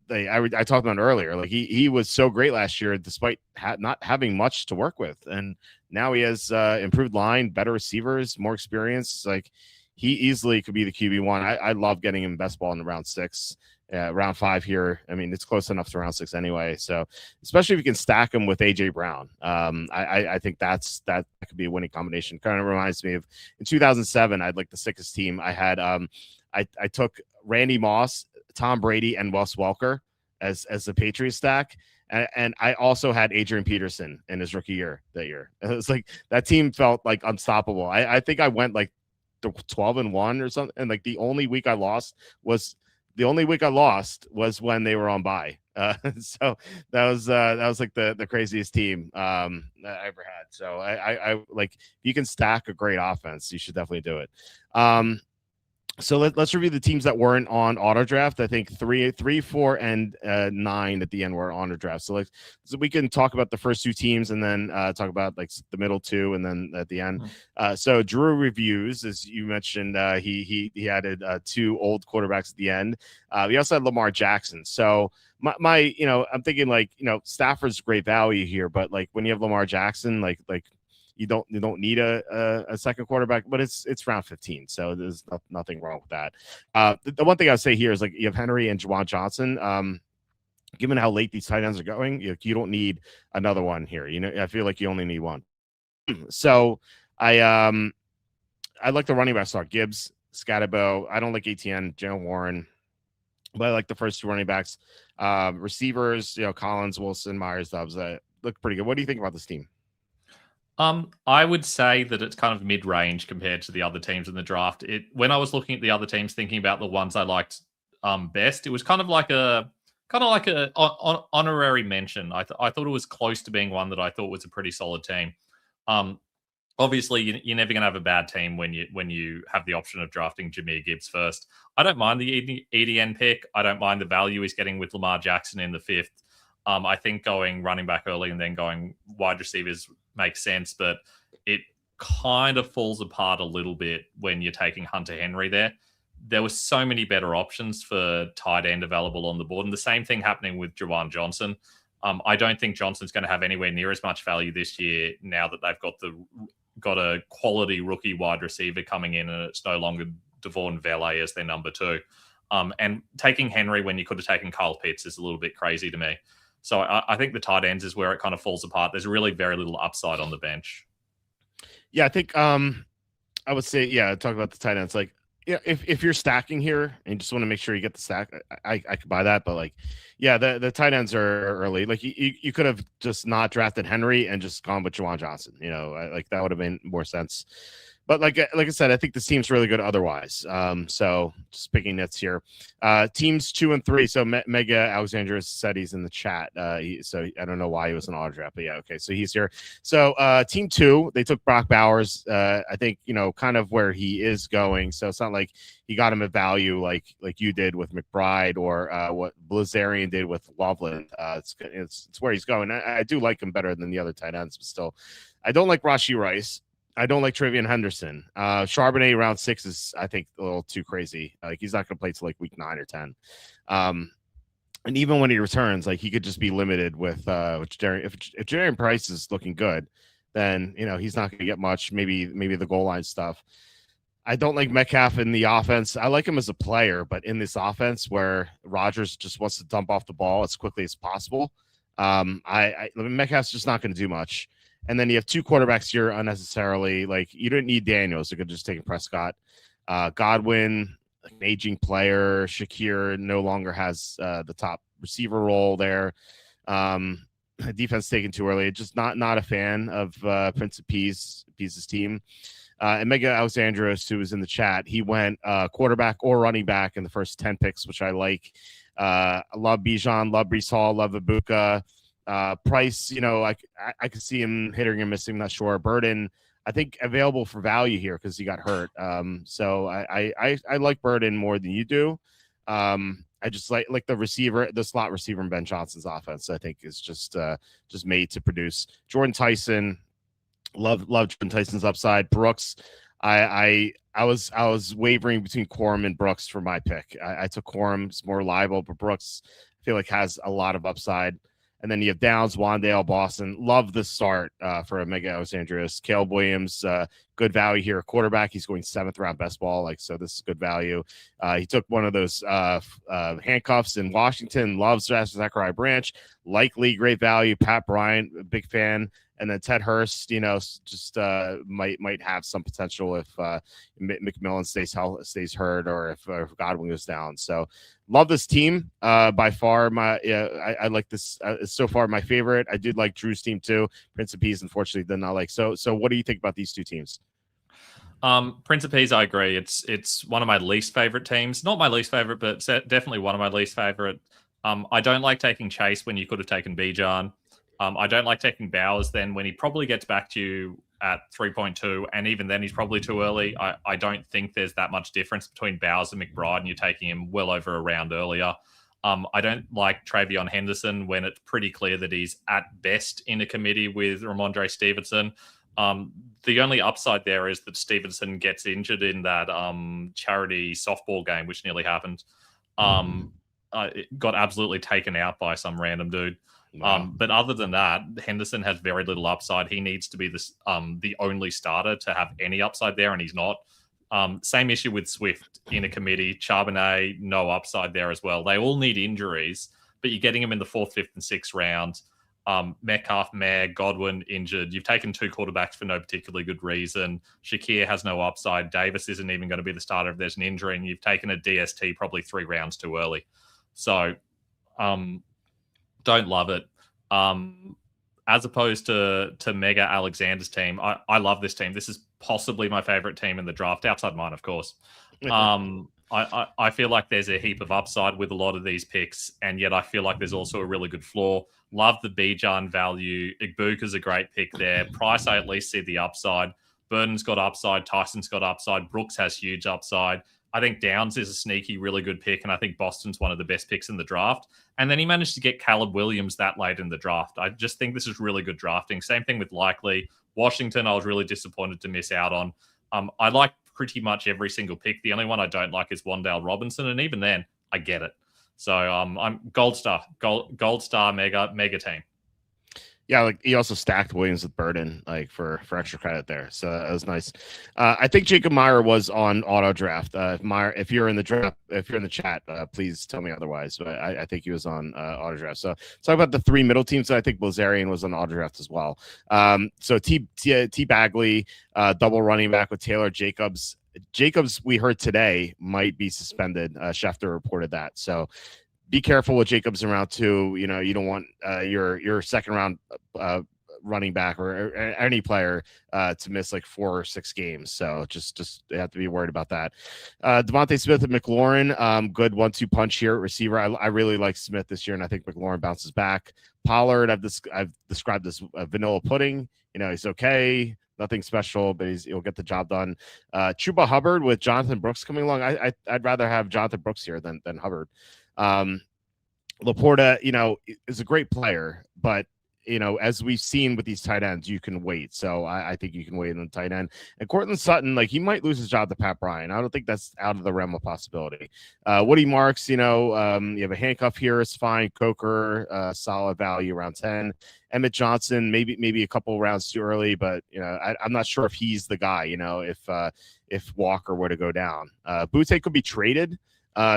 I talked about it earlier. Like he was so great last year, despite not having much to work with, and now he has improved line, better receivers, more experience. Like he easily could be the QB1. I love getting him best ball in round 6, round 5 here. I mean, it's close enough to round 6 anyway. So especially if you can stack him with AJ Brown, I think that could be a winning combination. Kind of reminds me of in 2007. I had like the sickest team. I had I took Randy Moss, Tom Brady, and Wes Welker as the Patriots stack. And I also had Adrian Peterson in his rookie year that year. It was like that team felt like unstoppable. I think I went like 12-1 or something. And like the only week I lost was The only week I lost was when they were on bye. So that was like the craziest team that I ever had. So I like, if you can stack a great offense, you should definitely do it. So let's review the teams that weren't on auto draft. I think 3, 4, and 9 at the end were on auto draft. So we can talk about the first 2 teams and then talk about like the middle 2 and then at the end. So Drew reviews, as you mentioned, he added 2 old quarterbacks at the end. We also had Lamar Jackson. So my I'm thinking like, Stafford's great value here, but like when you have Lamar Jackson, like you don't need a second quarterback, but it's round 15, so there's nothing wrong with that. The one thing I would say here is like you have Henry and Juwan Johnson. Given how late these tight ends are going, you don't need another one here. I feel like you only need one. So I like the running back start. Gibbs, Scatterbo. I don't like ATN, Jalen Warren, but I like the first 2 running backs. Receivers, Collins, Wilson, Myers, Dobbs. Look pretty good. What do you think about this team? I would say that it's kind of mid-range compared to the other teams in the draft. When I was looking at the other teams, thinking about the ones I liked best, it was kind of like a honorary mention. I thought it was close to being one that I thought was a pretty solid team. Obviously, you're never going to have a bad team when you have the option of drafting Jahmyr Gibbs first. I don't mind the EDN pick. I don't mind the value he's getting with Lamar Jackson in the 5th. I think going running back early and then going wide receivers makes sense, but it kind of falls apart a little bit when you're taking Hunter Henry there. There were so many better options for tight end available on the board, and the same thing happening with Juwan Johnson. I don't think Johnson's going to have anywhere near as much value this year now that they've got a quality rookie wide receiver coming in, and it's no longer Devon Vele as their number 2. And taking Henry when you could have taken Kyle Pitts is a little bit crazy to me. So I think the tight ends is where it kind of falls apart. There's really very little upside on the bench. Yeah, I think I would say, talk about the tight ends. Like, if you're stacking here and you just want to make sure you get the stack, I could buy that. But like, the tight ends are early. Like you could have just not drafted Henry and just gone with Juwan Johnson. Like that would have made more sense. But like I said, I think this team's really good otherwise. So just picking nits here. Teams 2 and 3. So Mega Alexandra said he's in the chat. So I don't know why he was an auto draft, but yeah, okay. So he's here. So team 2, they took Brock Bowers. I think kind of where he is going. So it's not like he got him a value like you did with McBride or what Blazarian did with Loveland. It's where he's going. I do like him better than the other tight ends, but still, I don't like Rashee Rice. I don't like Travion Henderson. Charbonnet round 6 is, I think, a little too crazy. Like he's not going to play till like week 9 or 10. And even when he returns, like he could just be limited with Jadarian. If Jadarian Price is looking good, then he's not going to get much. Maybe the goal line stuff. I don't like Metcalf in the offense. I like him as a player, but in this offense where Rodgers just wants to dump off the ball as quickly as possible, Metcalf's just not going to do much. And then you have 2 quarterbacks here unnecessarily. Like you didn't need Daniels. You could just take Prescott. Godwin, an aging player. Shakir no longer has the top receiver role there. Defense taken too early. Just not a fan of Prince of Peace's team. And Mega Alexandros, who was in the chat, he went quarterback or running back in the first 10 picks, which I like. I love Bijan, love Brees Hall, love Ibuka. Price, I could see him hitting and missing. Not sure. Burden, I think available for value here because he got hurt. So I like Burden more than you do. I just like the slot receiver in Ben Johnson's offense. I think is just made to produce. Jordan Tyson, love Jordan Tyson's upside. Brooks, I was wavering between Quorum and Brooks for my pick. I took Quorum. It's more reliable, but Brooks I feel like has a lot of upside. And then you have Downs, Wandale, Boston. Love the start for Mega Alexandrius. Caleb Williams, good value here. Quarterback, he's going 7th round best ball. So this is good value. He took one of those handcuffs in Washington. Loves Zachariah Branch. Likely great value. Pat Bryant, a big fan. And then Ted Hurst, just might have some potential if McMillan stays hurt or if Godwin goes down. So love this team. By far, I like this. So far, my favorite. I did like Drew's team too. Prince of Peace, unfortunately, did not like. So what do you think about these 2 teams? Prince of Peas, I agree. It's one of my least favorite teams. Not my least favorite, but definitely one of my least favorite. I don't like taking Chase when you could have taken Bijan. I don't like taking Bowers then when he probably gets back to you at 3.2, and even then he's probably too early. I don't think there's that much difference between Bowers and McBride, and you're taking him well over a round earlier. I don't like Travion Henderson when it's pretty clear that he's at best in a committee with Ramondre Stevenson. The only upside there is that Stevenson gets injured in that charity softball game, which nearly happened. It got absolutely taken out by some random dude. Wow. But other than that, Henderson has very little upside. He needs to be the only starter to have any upside there, and he's not. Same issue with Swift in a committee. Charbonnet, no upside there as well. They all need injuries, but you're getting them in the 4th, 5th, and 6th round. Metcalf, Mayer, Godwin injured. You've taken 2 quarterbacks for no particularly good reason. Shakir has no upside. Davis isn't even going to be the starter if there's an injury, and you've taken a DST probably 3 rounds too early. So, don't love it. As opposed to Mega Alexander's team, I love this team. This is possibly my favorite team in the draft, outside mine, of course. I feel like there's a heap of upside with a lot of these picks, and yet I feel like there's also a really good floor. Love the Bijan value. Igbuka's a great pick there. Price, I at least see the upside. Burton's got upside. Tyson's got upside. Brooks has huge upside. I think Downs is a sneaky, really good pick, and I think Boston's one of the best picks in the draft. And then he managed to get Caleb Williams that late in the draft. I just think this is really good drafting. Same thing with Likely. Washington, I was really disappointed to miss out on. I like pretty much every single pick. The only one I don't like is Wan'Dale Robinson, and even then, I get it. So I'm gold star mega team. Yeah, like he also stacked Williams with Burden, like for extra credit there. So that was nice. I think Jacob Meyer was on auto draft. If you're in the draft, if you're in the chat, please tell me otherwise. But I think he was on auto draft. So talk about the 3 middle teams. I think Blazarian was on auto draft as well. So T Bagley, double running back with Taylor Jacobs. Jacobs, we heard today, might be suspended. Schefter reported that. So be careful with Jacobs in round 2. You know, you don't want your second round running back or any player to miss like 4 or 6 games. So just have to be worried about that. Devontae Smith and McLaurin, good 1-2 punch here at receiver. I really like Smith this year, and I think McLaurin bounces back. Pollard, I've described this vanilla pudding. You know, he's okay. Nothing special, but he'll get the job done. Chuba Hubbard with Jonathan Brooks coming along. I'd rather have Jonathan Brooks here than Hubbard. Laporta, you know, is a great player, but you know, as we've seen with these tight ends, you can wait. So I think you can wait on the tight end. And Cortland Sutton, like he might lose his job to Pat Bryant. I don't think that's out of the realm of possibility. Woody Marks, you know, you have a handcuff here. It's fine. Coker, solid value around 10. Emmett Johnson, maybe a couple rounds too early, but you know, I'm not sure if he's the guy. You know, if Walker were to go down, Butte could be traded.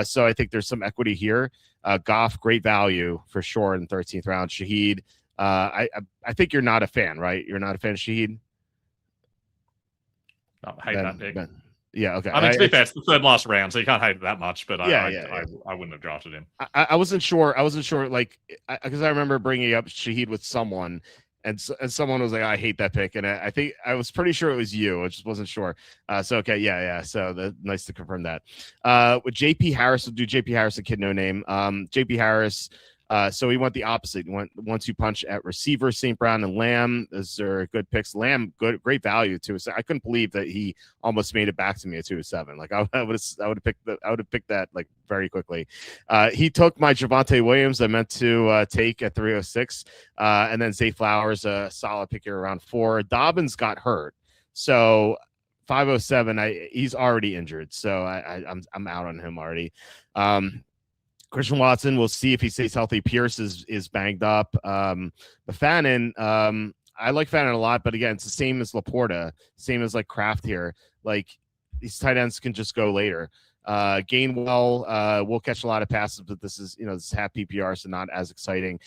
So I think there's some equity here. Goff, great value for sure in the 13th round. Shaheed, I think you're not a fan, right? You're not a fan of Shaheed? I hate that pick. Yeah, okay. I mean, to be fair, it's the 3rd last round, so you can't hate it that much, but I wouldn't have drafted him. I wasn't sure, like, because I remember bringing up Shaheed with someone, and someone was like, I hate that pick. And I think I was pretty sure it was you. I just wasn't sure. So, okay. Yeah. So nice to confirm that. With JP Harris, we'll do JP Harris, a kid, no name. JP Harris. So he went the opposite. He went 1-2 punch at receiver. St. Brown and Lamb. Those are good picks. Lamb, great value too. So I couldn't believe that he almost made it back to me at 2-7. Like I would have picked that like very quickly. He took my Javonte Williams. I meant to take at 306, and then Zay Flowers, a solid pick here around 4. Dobbins got hurt, so 507. He's already injured, so I'm out on him already. Christian Watson, we'll see if he stays healthy. Pierce is banged up. But Fannin, I like Fannin a lot, but again, it's the same as Laporta, same as like Kraft here. Like these tight ends can just go later. Gainwell will catch a lot of passes, but this is half PPR, so not as exciting.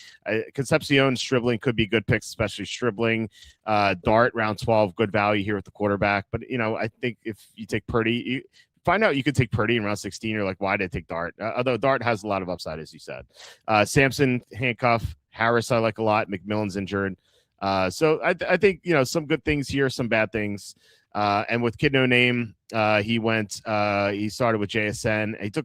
Concepcion, Stribling could be good picks, especially Stribling. Dart, round 12, good value here with the quarterback. But, I think if you take Purdy, find out you could take Purdy in round 16. You're like, why did I take Dart? Although Dart has a lot of upside, as you said. Sampson, handcuff. Harris, I like a lot. McMillan's injured. So I think, some good things here, some bad things. And with Kid No Name, he started with JSN.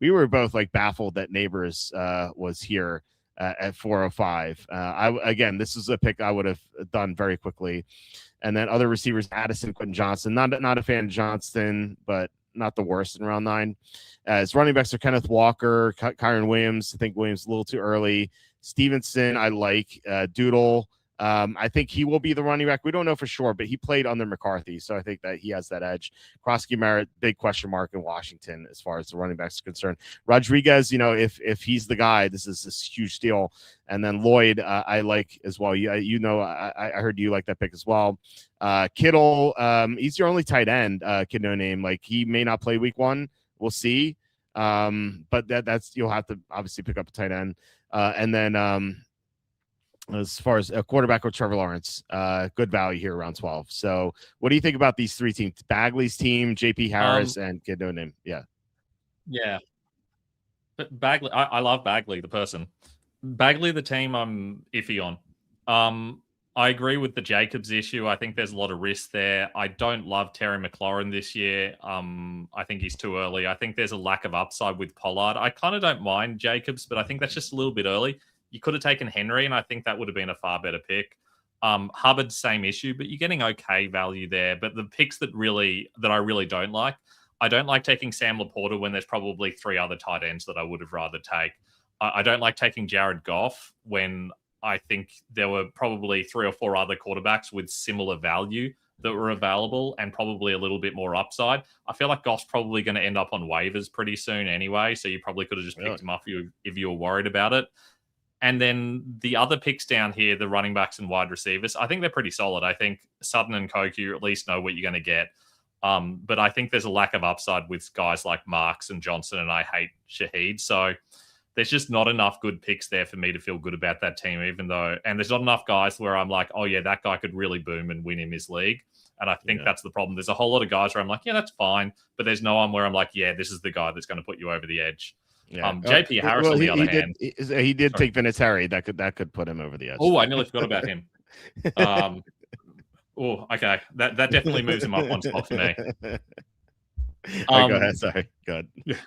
We were both like baffled that Neighbors was here at 405. Again, this is a pick I would have done very quickly. And then other receivers, Addison, Quentin Johnson. Not a fan of Johnston, but not the worst in round 9. As running backs are Kenneth Walker, Kyron Williams. I think Williams a little too early. Stevenson, I like. Doodle. I think he will be the running back. We don't know for sure, but he played under McCarthy, so I think that he has that edge. Krosky Merritt, big question mark in Washington as far as the running backs are concerned. Rodriguez, if he's the guy, this is this huge deal. And then Lloyd, I like as well. I heard you like that pick as well. Kittle, he's your only tight end. Kid No Name, like he may not play week 1. We'll see. But that's you'll have to obviously pick up a tight end. And then as far as a quarterback with Trevor Lawrence, good value here around 12. So what do you think about these 3 teams? Bagley's team, JP Harris, and Kid No Name. Yeah. But Bagley, I love Bagley, the person. Bagley, the team, I'm iffy on. I agree with the Jacobs issue. I think there's a lot of risk there. I don't love Terry McLaurin this year. I think he's too early. I think there's a lack of upside with Pollard. I kind of don't mind Jacobs, but I think that's just a little bit early. You could have taken Henry, and I think that would have been a far better pick. Hubbard, same issue, but you're getting okay value there. But the picks that I really don't like, I don't like taking Sam Laporta when there's probably 3 other tight ends that I would have rather take. I don't like taking Jared Goff when I think there were probably 3 or 4 other quarterbacks with similar value that were available and probably a little bit more upside. I feel like Goff's probably going to end up on waivers pretty soon anyway, so you probably could have just picked him up if you were worried about it. And then the other picks down here, the running backs and wide receivers, I think they're pretty solid. I think Sutton and Koku at least know what you're going to get. But I think there's a lack of upside with guys like Marks and Johnson, and I hate Shaheed. So there's just not enough good picks there for me to feel good about that team, and there's not enough guys where I'm like, oh yeah, that guy could really boom and win in his league. And I think that's the problem. There's a whole lot of guys where I'm like, yeah, that's fine. But there's no one where I'm like, yeah, this is the guy that's going to put you over the edge. Yeah. JP Harris, on the other hand, he did take Vinatieri. That could put him over the edge. Oh, I nearly forgot about him. Okay, that definitely moves him up one spot for me. Go ahead. Sorry, go ahead.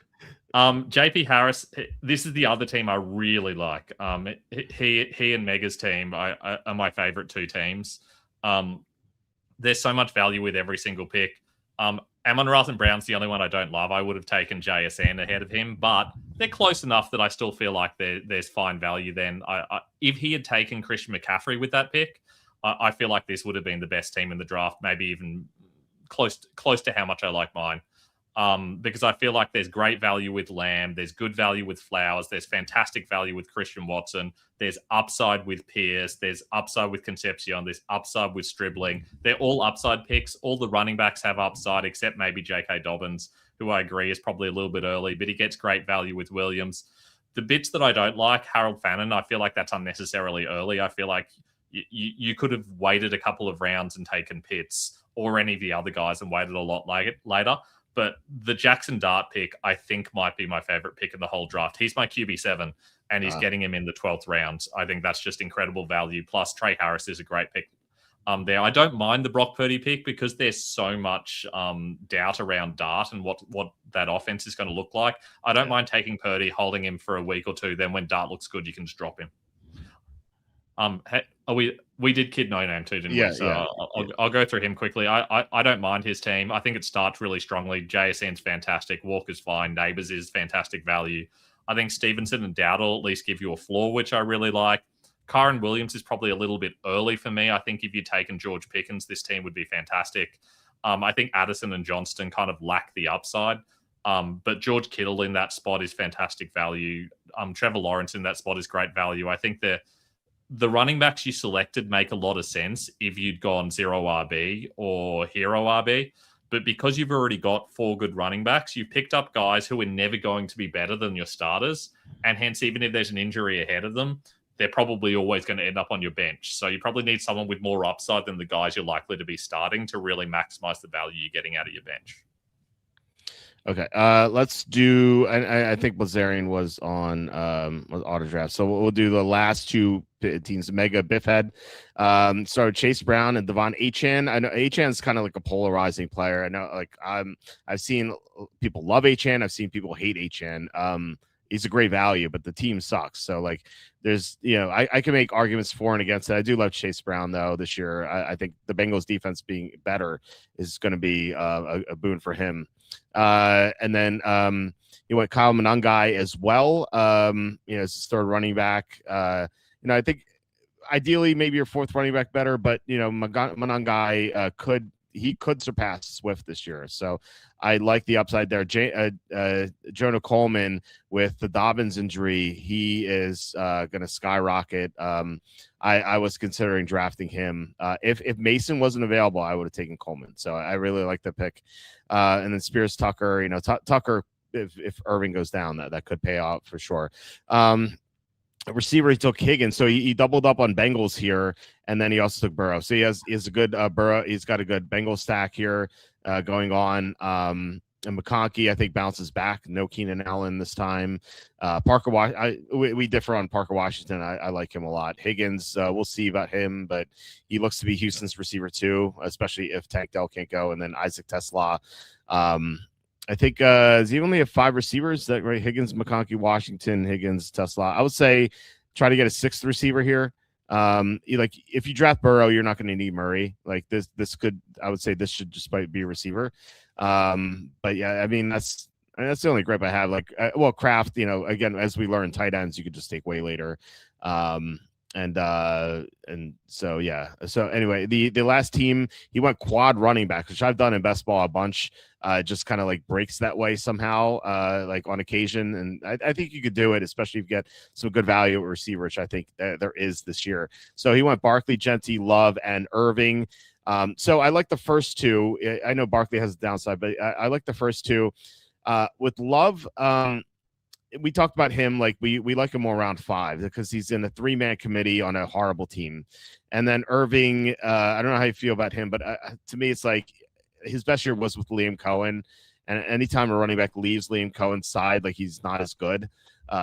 JP Harris, this is the other team I really like. He and Mega's team are my favorite 2 teams. There's so much value with every single pick. Amon-Ra St. Brown's the only one I don't love. I would have taken JSN ahead of him, but they're close enough that I still feel like there's fine value then. If he had taken Christian McCaffrey with that pick, I feel like this would have been the best team in the draft, maybe even close to how much I like mine. Because I feel like there's great value with Lamb, there's good value with Flowers, there's fantastic value with Christian Watson, there's upside with Pierce, there's upside with Concepcion, there's upside with Stribling. They're all upside picks. All the running backs have upside except maybe J.K. Dobbins, who I agree is probably a little bit early, but he gets great value with Williams. The bits that I don't like, Harold Fannin, I feel like that's unnecessarily early. I feel like you could have waited a couple of rounds and taken Pitts or any of the other guys and waited a lot later. But the Jackson Dart pick, I think, might be my favorite pick in the whole draft. He's my QB7, and he's getting him in the 12th round. I think that's just incredible value. Plus, Trey Harris is a great pick there. I don't mind the Brock Purdy pick because there's so much doubt around Dart and what that offense is going to look like. I don't mind taking Purdy, holding him for a week or 2. Then when Dart looks good, you can just drop him. We did Kid No Name too, didn't we? So I'll go through him quickly. I don't mind his team. I think it starts really strongly. JSN's fantastic. Walker's fine. Neighbors is fantastic value. I think Stevenson and Dowdle at least give you a floor, which I really like. Kyron Williams is probably a little bit early for me. I think if you'd taken George Pickens, this team would be fantastic. I think Addison and Johnston kind of lack the upside. But George Kittle in that spot is fantastic value. Trevor Lawrence in that spot is great value. I think the running backs you selected make a lot of sense if you'd gone 0 RB or hero RB. But because you've already got 4 good running backs, you've picked up guys who are never going to be better than your starters. And hence, even if there's an injury ahead of them, they're probably always going to end up on your bench. So you probably need someone with more upside than the guys you're likely to be starting to really maximize the value you're getting out of your bench. Okay. Let's do. I think Blazarian was on was auto draft, so we'll do the last two teams. Mega Biffhead. So Chase Brown and Devon Achan. I know Achan's kind of like a polarizing player. I know, like I've seen people love Achan. I've seen people hate Achan. He's a great value, but the team sucks. So like, there's I can make arguments for and against it. I do love Chase Brown though this year. I think the Bengals defense being better is going to be a boon for him. And then you went Kyle Monangai as well. As his third running back. I think ideally maybe your fourth running back better, but Monangai could surpass Swift this year. So I like the upside there. Jonah Coleman with the Dobbins injury, he is going to skyrocket. I was considering drafting him. If Mason wasn't available, I would have taken Coleman. So I really like the pick. And then Spears Tucker, Tucker, if Irving goes down, that could pay out for sure. Receiver, he took Higgins, so he doubled up on Bengals here, and then he also took Burrow. So he has a good Burrow. He's got a good Bengals stack here going on. And McConkey, I think, bounces back. No Keenan Allen this time. Parker, we differ on Parker Washington. I like him a lot. Higgins, we'll see about him, but he looks to be Houston's receiver too, especially if Tank Dell can't go. And then Isaac Tesla. I think does he only have 5 receivers? That right? Higgins, McConkey, Washington, Higgins, Tesla. I would say try to get a 6th receiver here. If you draft Burrow, you're not going to need Murray. Like this could, I would say this should just be a receiver. But yeah, I mean that's the only gripe I have. Like, Kraft, again, as we learn, tight ends you could just take way later. And so yeah. So anyway, the last team, he went quad running back, which I've done in best ball a bunch. Just kind of like breaks that way somehow, like on occasion. And I think you could do it, especially if you get some good value at receiver, which I think there is this year. So he went Barkley, Genty, Love, and Irving. So I like the first two. I know Barkley has a downside, but I like the first two. With Love, we talked about him, like we like him more around 5 because he's in a 3-man committee on a horrible team. And then Irving, I don't know how you feel about him, but to me, it's like his best year was with Liam Cohen. And anytime a running back leaves Liam Cohen's side, like he's not as good.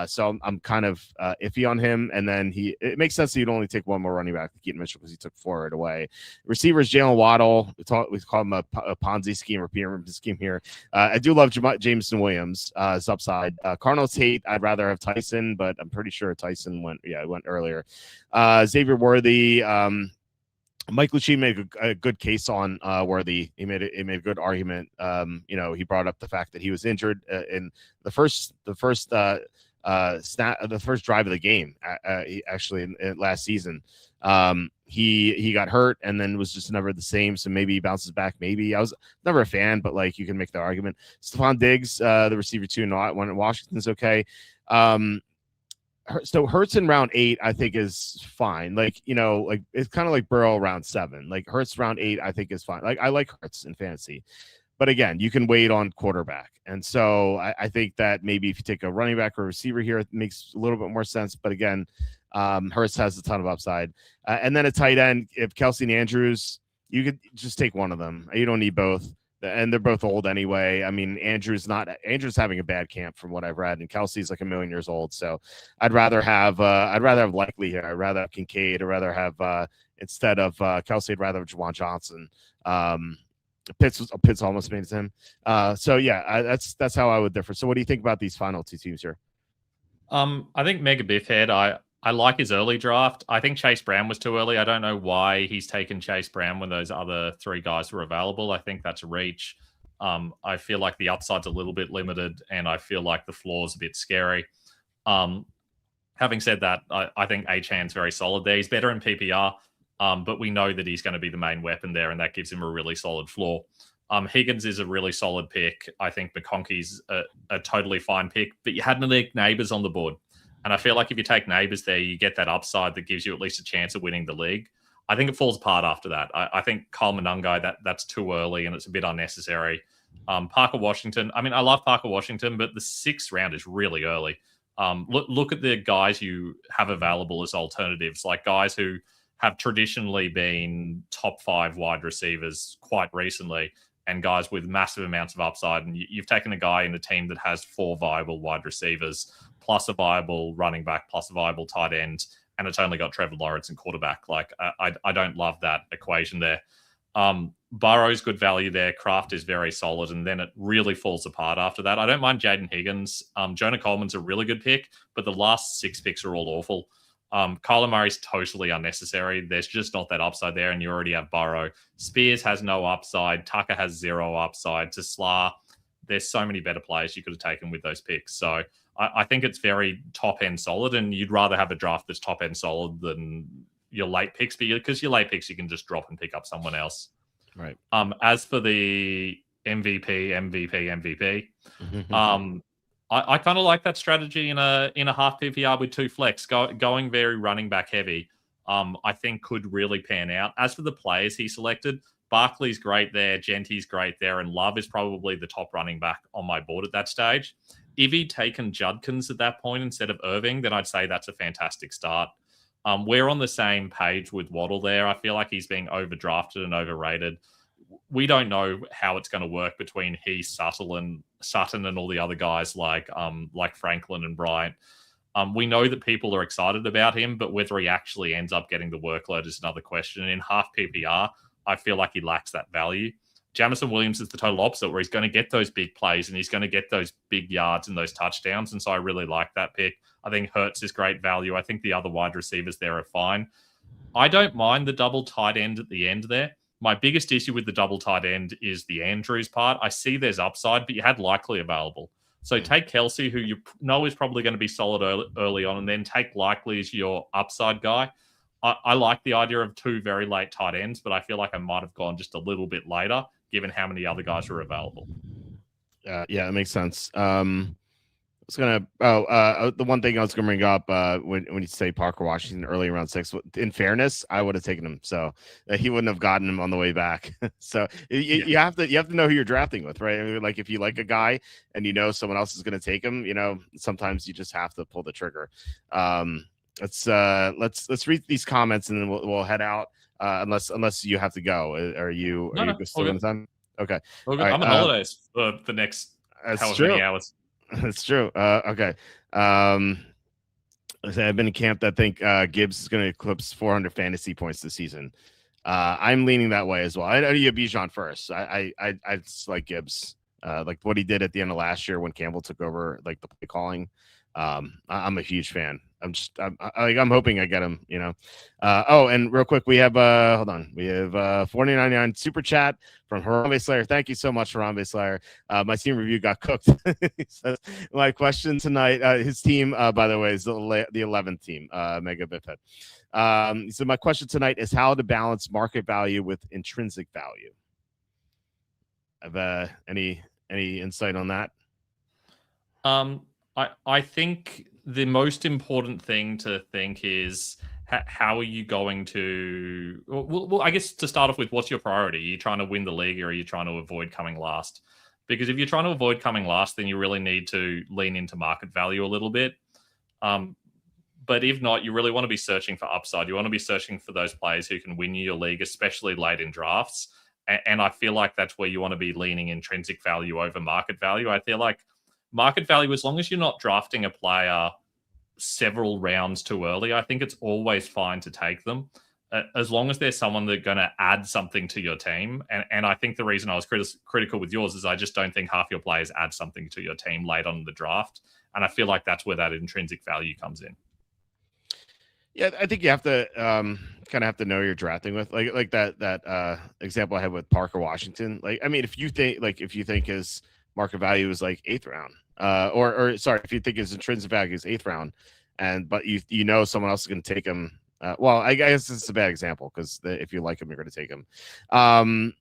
So I'm kind of iffy on him. And then it makes sense that you'd only take one more running back to Keaton Mitchell because he took 4 right away. Receivers, Jalen Waddle. We call him a Ponzi scheme or pyramid scheme here. I do love Jameson Williams, his upside. Cardinals hate. I'd rather have Tyson, but I'm pretty sure Tyson went earlier. Xavier Worthy. Mike Lucci made a good case on Worthy. He made a good argument. He brought up the fact that he was injured in the first drive of the game. In last season, he got hurt and then was just never the same. So maybe he bounces back. Maybe I was never a fan, but like you can make the argument. Stephon Diggs, the receiver too, not when Washington's okay. So Hurts in round 8, I think is fine. Like, it's kind of like Burrow round 7. Like Hurts round 8, I think is fine. Like I like Hurts in fantasy, but again, you can wait on quarterback. And so I think that maybe if you take a running back or a receiver here, it makes a little bit more sense. But again, Hurts has a ton of upside. And then a tight end, if Kelsey and Andrews, you could just take one of them. You don't need both. And they're both old anyway. I mean, Andrew's having a bad camp from what I've read, and Kelsey's like 1,000,000 years old. So I'd rather have Likely here. I'd rather have Kincaid. I'd rather have instead of Kelsey, I'd rather have Juwan Johnson. Pitts almost made it to him. So yeah, that's how I would differ. So what do you think about these final 2 teams here? I think Mega Biffhead, I like his early draft. I think Chase Brown was too early. I don't know why he's taken Chase Brown when those other 3 guys were available. I think that's a reach. I feel like the upside's a little bit limited, and I feel like the floor's a bit scary. Having said that, I think Achan's very solid there. He's better in PPR, but we know that he's going to be the main weapon there, and that gives him a really solid floor. Higgins is a really solid pick. I think McConkey's a totally fine pick, but you had Malik Neighbors on the board. And I feel like if you take Neighbors there, you get that upside that gives you at least a chance of winning the league. I think it falls apart after that. I think Kyle Monangai, that's too early and it's a bit unnecessary. Parker Washington, I mean, I love Parker Washington, but the 6th round is really early. Look at the guys you have available as alternatives, like guys who have traditionally been top 5 wide receivers quite recently. and guys with massive amounts of upside. And you've taken a guy in a team that has 4 viable wide receivers, plus a viable running back, plus a viable tight end, and it's only got Trevor Lawrence and quarterback. Like, I don't love that equation there. Burrow's good value there. Kraft is very solid, and then it really falls apart after that. I don't mind Jaden Higgins. Jonah Coleman's a really good pick, but the last 6 picks are all awful. Kyler Murray's totally unnecessary. There's just not that upside there, and you already have Burrow. Spears has no upside. Tucker has 0 upside. To Slar, there's so many better players you could have taken with those picks. So I think it's very top-end solid, and you'd rather have a draft that's top-end solid than your late picks, because your late picks you can just drop and pick up someone else. Right. As for the MVP, I kind of like that strategy in a half PPR with 2 flex, going very running back heavy. I think could really pan out. As for the players he selected, Barkley's great there, Genty's great there, and Love is probably the top running back on my board at that stage. If he'd taken Judkins at that point instead of Irving, then I'd say that's a fantastic start. We're on the same page with Waddle there. I feel like he's being overdrafted and overrated. We don't know how it's going to work between Sutton and all the other guys like Franklin and Bryant. We know that people are excited about him, but whether he actually ends up getting the workload is another question. And in half PPR, I feel like he lacks that value. Jamison Williams is the total opposite, where he's going to get those big plays and he's going to get those big yards and those touchdowns. And so I really like that pick. I think Hurts is great value. I think the other wide receivers there are fine. I don't mind the double tight end at the end there. My biggest issue with the double tight end is the Andrews part. I see there's upside, but you had Likely available. So take Kelsey, who you know is probably going to be solid early on, and then take Likely as your upside guy. I like the idea of 2 very late tight ends, but I feel like I might have gone just a little bit later, given how many other guys are available. Yeah, that makes sense. The one thing I was gonna bring up when you say Parker Washington early around 6, in fairness, I would have taken him, so he wouldn't have gotten him on the way back. So you have to know who you're drafting with, right? I mean, like if you like a guy and you know someone else is going to take him, sometimes you just have to pull the trigger. Let's read these comments and then we'll head out. Unless you have to go, are you still on the time? Okay, right, I'm on holidays for the next however many hours. That's true. Okay. I've been in camp that think Gibbs is going to eclipse 400 fantasy points this season. I'm leaning that way as well. I know you have Bijan first. I just like Gibbs, like what he did at the end of last year when Campbell took over, like the play calling. I'm a huge fan. I'm hoping I get him, and real quick, we have hold on. We have $49.99 super chat from Harambe Slayer. Thank you so much, Harambe Slayer. My team review got cooked. He says, my question tonight, his team, by the way, is the 11th team, Mega Biped. So my question tonight is how to balance market value with intrinsic value. Have any insight on that? I think the most important thing to think is how are you going to... Well, I guess to start off with, what's your priority? Are you trying to win the league or are you trying to avoid coming last? Because if you're trying to avoid coming last, then you really need to lean into market value a little bit. But if not, you really want to be searching for upside. You want to be searching for those players who can win you your league, especially late in drafts. And I feel like that's where you want to be leaning intrinsic value over market value. I feel like market value, as long as you're not drafting a player several rounds too early, I think it's always fine to take them, as long as there's someone that's going to add something to your team. And I think the reason I was critical with yours is I just don't think half your players add something to your team late on in the draft. And I feel like that's where that intrinsic value comes in. Yeah, I think you have to kind of have to know you're drafting with, like that example I had with Parker Washington. Like, I mean, if you think his market value is like 8th round, or sorry, if you think his intrinsic value is 8th round, but you know someone else is going to take him. Well, I guess it's a bad example because if you like him, you're going to take him. I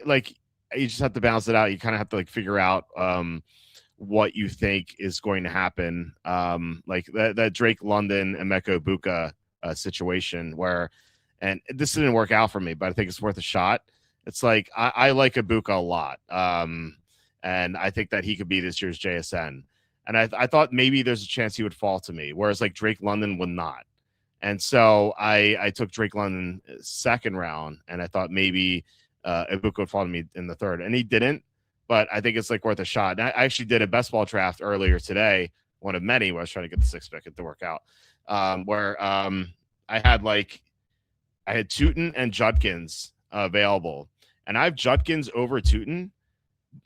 like, you just have to balance it out. You kind of have to like figure out what you think is going to happen. Like that Drake London and Emeka Egbuka situation where, and this didn't work out for me, but I think it's worth a shot. It's like, I like Egbuka a lot. And I think that he could be this year's JSN. And I thought maybe there's a chance he would fall to me, whereas like Drake London would not. And so I took Drake London 2nd round, and I thought maybe Ibuka would fall to me in the third, and he didn't. But I think it's like worth a shot. And I actually did a best ball draft earlier today, one of many, where I was trying to get the 6th pick to work out. Where I had Tootin and Judkins available, and I have Judkins over Tootin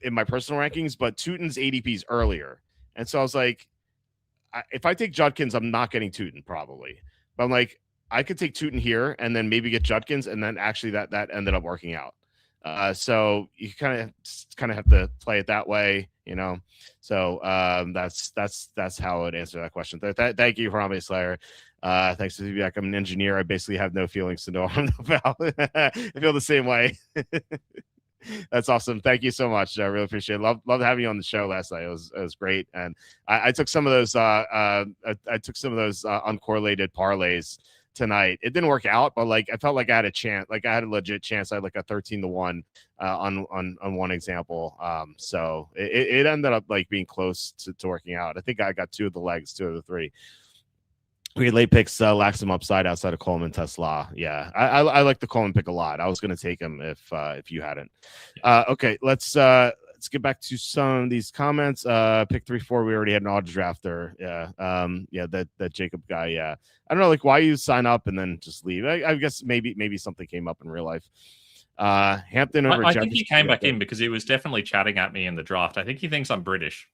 in my personal rankings, but Tootin's ADP is earlier, and so I was like, if I take Judkins, I'm not getting Tootin probably, but I'm like, I could take Tootin here and then maybe get Judkins, and then actually that ended up working out. So you kind of have to play it that way, you know. So that's how I would answer that question. Thank you, Harambe Slayer. Thanks for the feedback. I'm an engineer. I basically have no feelings to know about. I feel the same way. That's awesome. Thank you so much. I really appreciate it. Love having you on the show last night. It was great. And I took some of those uncorrelated parlays tonight. It didn't work out, but like I felt like I had a chance. Like I had a legit chance. I had like a 13-1 on one example. So it ended up like being close to working out. I think I got 2 of the legs, 2 of the 3. We had late picks, lack some upside outside of Coleman, Tesla. Yeah, I like the Coleman pick a lot. I was going to take him if you hadn't. Okay, let's get back to some of these comments. Pick 3-4. We already had an auto drafter. Yeah. That Jacob guy. Yeah, I don't know, like why you sign up and then just leave. I guess maybe something came up in real life. Hampton over. I think he came back in because he was definitely chatting at me in the draft. I think he thinks I'm British,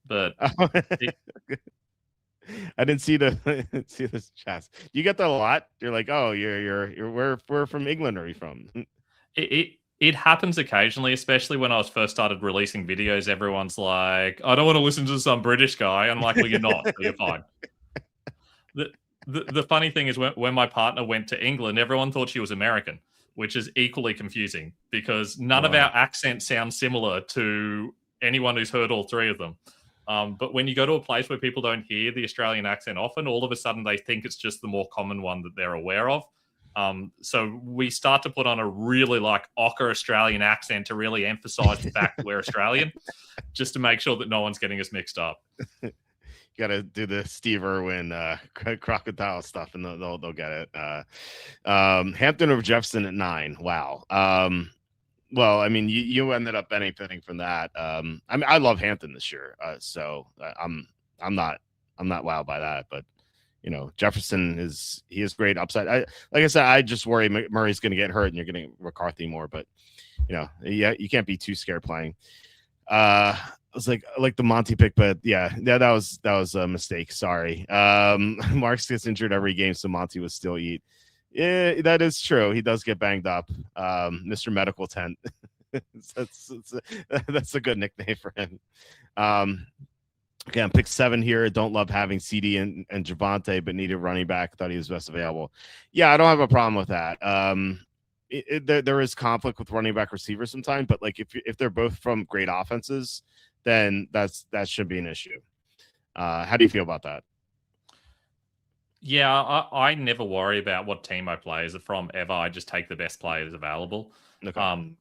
but. I didn't see this chats. You get that a lot. You're like, oh, you're where from England are you from? It happens occasionally, especially when I was first started releasing videos. Everyone's like, I don't want to listen to some British guy. I'm like, well, you're not. So you're fine. The funny thing is when my partner went to England, everyone thought she was American, which is equally confusing because none of our accents sound similar to anyone who's heard all 3 of them. But when you go to a place where people don't hear the Australian accent often, all of a sudden they think it's just the more common one that they're aware of. So we start to put on a really like ochre Australian accent to really emphasize the fact that we're Australian, just to make sure that no one's getting us mixed up. You got to do the Steve Irwin crocodile stuff, and they'll get it. Hampton over Jefferson at 9. Wow. Well, I mean, you ended up benefiting from that. I mean, I love Hampton this year, so I'm not wowed by that. But you know, Jefferson is great upside. Like I said, I just worry Murray's going to get hurt and you're getting McCarthy more. But you know, yeah, you can't be too scared playing. I was like the Monty pick, but yeah, that was a mistake. Sorry. Marks gets injured every game, so Monty would still eat. Yeah, that is true. He does get banged up. Mr. Medical Tent. That's a good nickname for him. Again, pick 7 here. Don't love having CD and Javonte, but needed running back. Thought he was best available. Yeah, I don't have a problem with that. There is conflict with running back receivers sometimes, but like if they're both from great offenses, then that should be an issue. How do you feel about that? Yeah, I never worry about what team I play is from ever. I just take the best players available. Okay.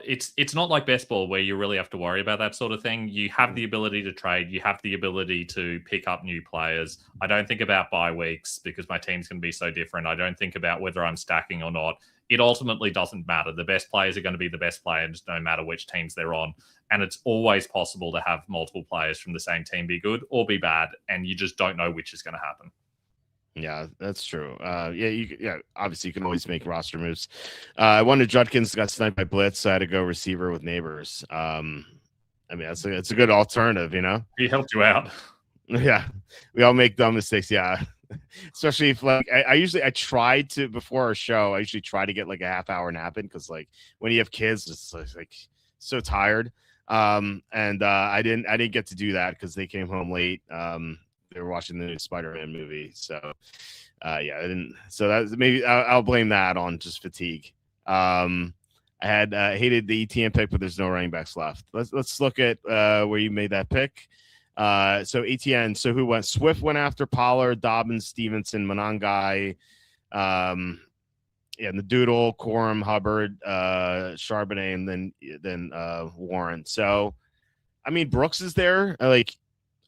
It's not like best ball where you really have to worry about that sort of thing. You have the ability to trade. You have the ability to pick up new players. I don't think about bye weeks because my team's going to be so different. I don't think about whether I'm stacking or not. It ultimately doesn't matter. The best players are going to be the best players no matter which teams they're on. And it's always possible to have multiple players from the same team be good or be bad. And you just don't know which is going to happen. Yeah, that's true. Obviously you can always make roster moves. I wanted Judkins got sniped by blitz, so I had to go receiver with Neighbors. I mean, it's a good alternative, you know. He helped you out. Yeah, we all make dumb mistakes. Yeah, especially if like I try to before our show. I usually try to get like a half-hour nap in because like when you have kids, it's like so tired. And I didn't get to do that because they came home late. They were watching the new Spider-Man movie, so I didn't. So that's maybe I'll blame that on just fatigue. I had hated the ETN pick, but there's no running backs left. Let's look at where you made that pick. So ETN. So who went? Swift went after Pollard, Dobbins, Stevenson, Monangai, and the Doodle, Corum, Hubbard, Charbonnet, and then Warren. So I mean, Brooks is there.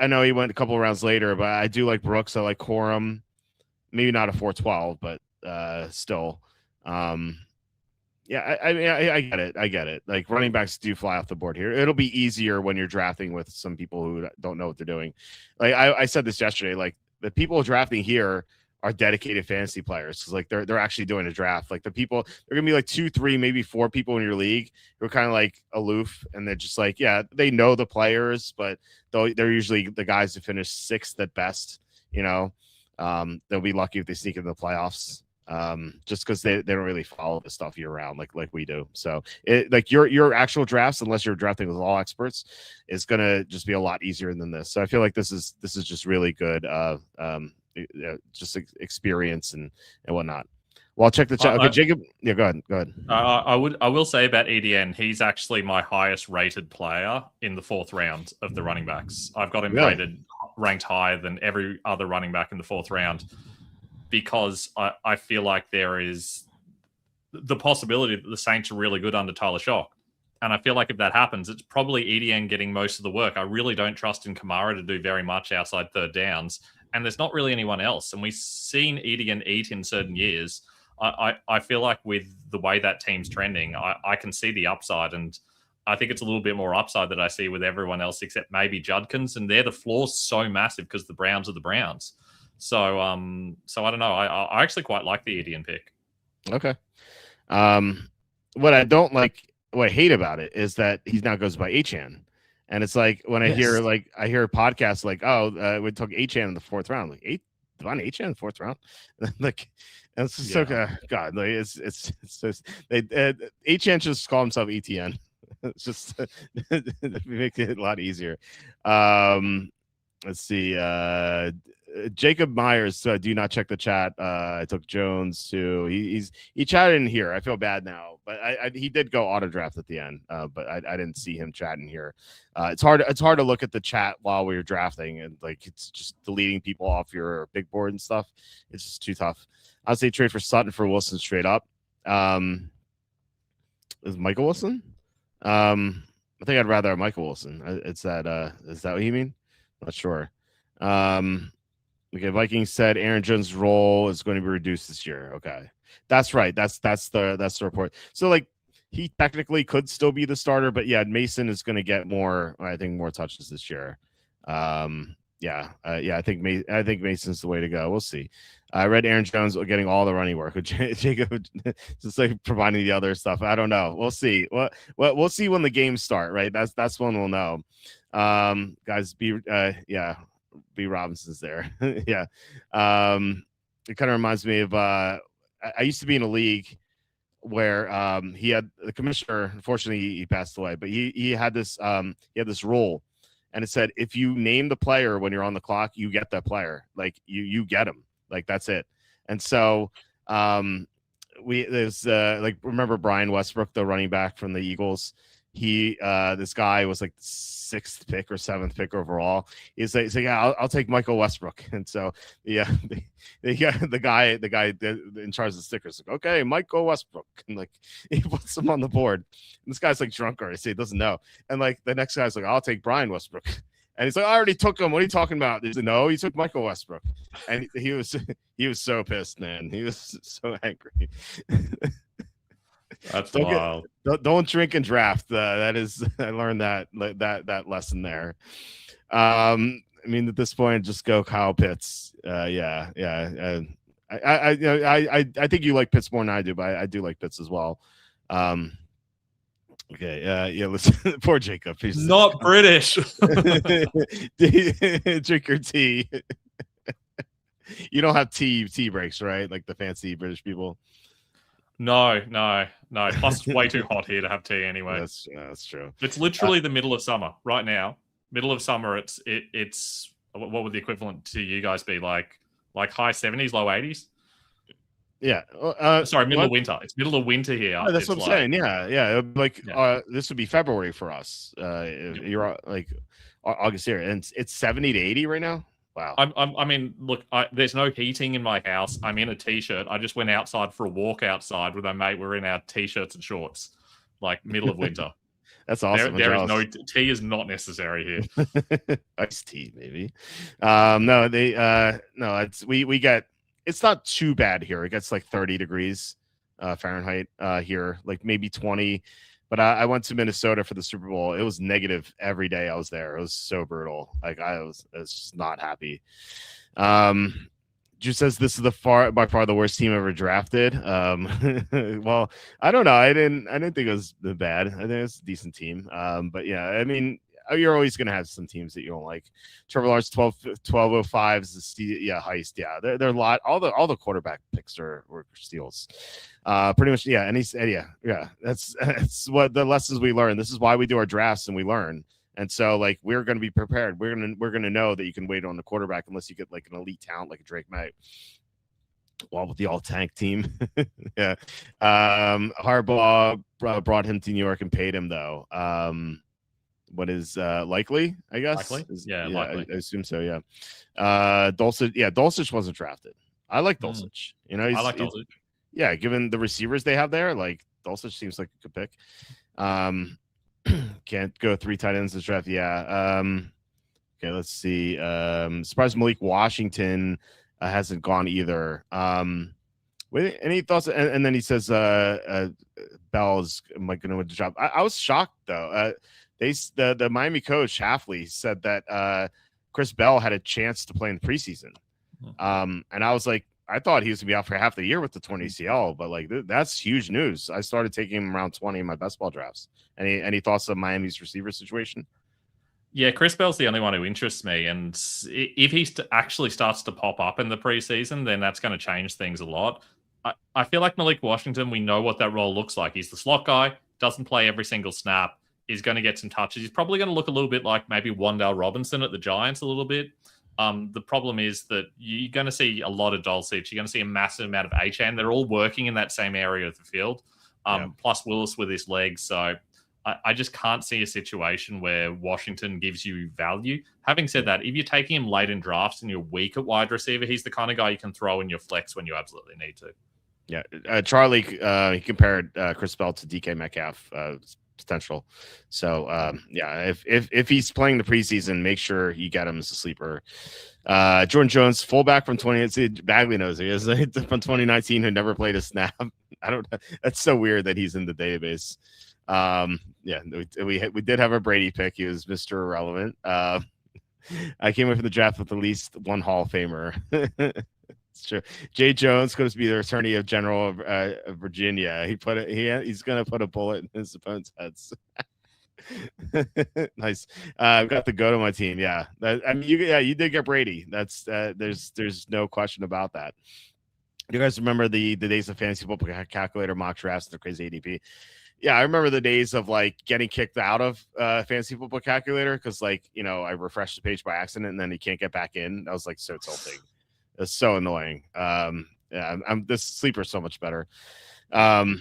I know he went a couple of rounds later, but I do like Brooks. I like Corum. Maybe not a 412, but still. Yeah, I mean, I get it. I get it. Like running backs do fly off the board here. It'll be easier when you're drafting with some people who don't know what they're doing. Like I said this yesterday. Like the people drafting here are dedicated fantasy players because like they're actually doing a draft. Like the people, they're gonna be like 2, 3, maybe 4 people in your league who are kind of like aloof, and they're just like, yeah, they know the players, but they're usually the guys who finish 6th at best. You know, they'll be lucky if they sneak in the playoffs. Just because they don't really follow this stuff year round like we do. So like your actual drafts, unless you're drafting with all experts, is gonna just be a lot easier than this. So I feel like this is just really good just experience and whatnot. Well, I'll check the chat. Okay, Jacob. Yeah, go ahead. I will say about EDN, he's actually my highest rated player in the 4th round of the running backs. I've got him ranked higher than every other running back in the 4th round. Because I feel like there is the possibility that the Saints are really good under Tyler Shock. And I feel like if that happens, it's probably EDN getting most of the work. I really don't trust in Kamara to do very much outside 3rd downs. And there's not really anyone else. And we've seen EDN eat in certain years. I feel like with the way that team's trending, I can see the upside. And I think it's a little bit more upside that I see with everyone else except maybe Judkins. And the floor's so massive because the Browns are the Browns. So I don't know. I actually quite like the Edian pick. Okay. What I don't like, what I hate about it is that he now goes by Achan, and it's like when I hear podcasts like, oh, we took Achan in the 4th round, like Devon Achan in the 4th round, like it's just so God, like it's just Achan just call himself ETN. It's just it makes it a lot easier. Let's see. Jacob Myers, do not check the chat. I took Jones too. He chatted in here. I feel bad now, but he did go auto draft at the end. But I didn't see him chatting here. It's hard to look at the chat while we're drafting, and like it's just deleting people off your big board and stuff. It's just too tough. I'd say trade for Sutton for Wilson straight up. Is Michael Wilson? I think I'd rather have Michael Wilson. Is that what you mean? Not sure. Okay, Vikings said Aaron Jones' role is going to be reduced this year. Okay, that's right. That's the report. So like he technically could still be the starter, but yeah, Mason is going to get more. I think more touches this year. I think Mason's the way to go. We'll see. I read Aaron Jones getting all the running work. Jacob just like providing the other stuff. I don't know. We'll see. We'll see when the games start. Right. That's when we'll know. Guys, B Robinson's there. Yeah. It kind of reminds me of I used to be in a league where he had the commissioner, unfortunately he passed away, but he had this rule, and it said if you name the player when you're on the clock, you get that player. Like you get him. Like that's it. And so there's remember Brian Westbrook, the running back from the Eagles. This guy was like 6th pick or 7th pick overall. He's like yeah, I'll take Michael Westbrook. And so the guy in charge of the stickers like, okay, Michael Westbrook, and like he puts him on the board. And this guy's like drunk already, so he doesn't know. And like the next guy's like, I'll take Brian Westbrook. And he's like, I already took him. What are you talking about? He's like, no, you took Michael Westbrook. And he was so pissed, man. He was so angry. That's wild. Don't drink and draft. That is, I learned that lesson there. I mean, at this point, just go Kyle Pitts. I think you like Pitts more than I do, but I do like Pitts as well. Okay. Listen, poor Jacob. He's not British. Drink your tea. You don't have tea breaks, right? Like the fancy British people. No. Plus, it's way too hot here to have tea anyway. That's true. It's literally the middle of summer right now. Middle of summer. It's what would the equivalent to you guys be like high 70s, low 80s? Yeah. Sorry, middle of winter. It's middle of winter here. Oh, that's what I'm saying. Yeah. This would be February for us. You're like August here, and it's 70 to 80 right now. Wow. I mean, look, there's no heating in my house. I'm in a t-shirt. I just went outside for a walk outside with my mate. We're in our t-shirts and shorts, like middle of winter. That's awesome. There is no tea is not necessary here. Iced tea, maybe. We get. It's not too bad here. It gets like 30 degrees Fahrenheit here, like maybe 20. But I went to Minnesota for the Super Bowl. It was negative every day I was there. It was so brutal. Like I was just not happy. Drew says this is by far the worst team ever drafted. Well, I don't know. I didn't think it was bad. I think it's a decent team. But yeah, I mean, you're always going to have some teams that you don't like. Trevor Lawrence 1205 is the heist. Yeah, they're a lot. All the quarterback picks were steals. Pretty much. Yeah, and yeah. That's what the lessons we learn. This is why we do our drafts and we learn. And so, like, we're going to be prepared. We're gonna know that you can wait on the quarterback unless you get like an elite talent like a Drake May. Well, with the all tank team, yeah. Harbaugh brought him to New York and paid him though. What is likely? I guess. Likely? Likely. I assume so. Yeah. Dulcich wasn't drafted. I like Dulcich. You know, I like Dulcich. Yeah, given the receivers they have there, like Dulcich seems like a good pick. Can't go 3 tight ends this draft. Yeah. Okay, let's see. Surprised Malik Washington hasn't gone either. Any thoughts? And then he says Bell is going to win the job. I was shocked though. The Miami coach Hafley said that Chris Bell had a chance to play in the preseason. And I was like, I thought he was gonna be out for half the year with the torn ACL, but like that's huge news. I started taking him around 20 in my best ball drafts. Any thoughts on Miami's receiver situation? Yeah, Chris Bell's the only one who interests me, and if he actually starts to pop up in the preseason, then that's going to change things a lot. I feel like Malik Washington, we know what that role looks like. He's the slot guy, doesn't play every single snap. He's going to get some touches. He's probably going to look a little bit like maybe Wan'Dale Robinson at the Giants a little bit. The problem is that you're going to see a lot of Dulcich. You're going to see a massive amount of Achane. They're all working in that same area of the field, plus Willis with his legs. So I just can't see a situation where Washington gives you value. Having said that, if you're taking him late in drafts and you're weak at wide receiver, he's the kind of guy you can throw in your flex when you absolutely need to. Yeah, Charlie he compared Chris Bell to DK Metcalf potential. So if he's playing the preseason, make sure you get him as a sleeper. Jordan Jones, fullback from 2018. Bagley knows he is from 2019 who never played a snap. I don't know. That's so weird that he's in the database. We did have a Brady pick. He was Mr. Irrelevant. I came in for the draft with at least one Hall of Famer. It's true. Jay Jones going to be the attorney general of Virginia. He's going to put a bullet in his opponent's heads. Nice. I've got the go to my team. Yeah. You did get Brady. That's there's no question about that. You guys remember the days of fantasy football calculator mock drafts and the crazy ADP? Yeah, I remember the days of like getting kicked out of fantasy football calculator because I refreshed the page by accident and then you can't get back in. That was like so tilting. It's so annoying. I'm this sleeper so much better. And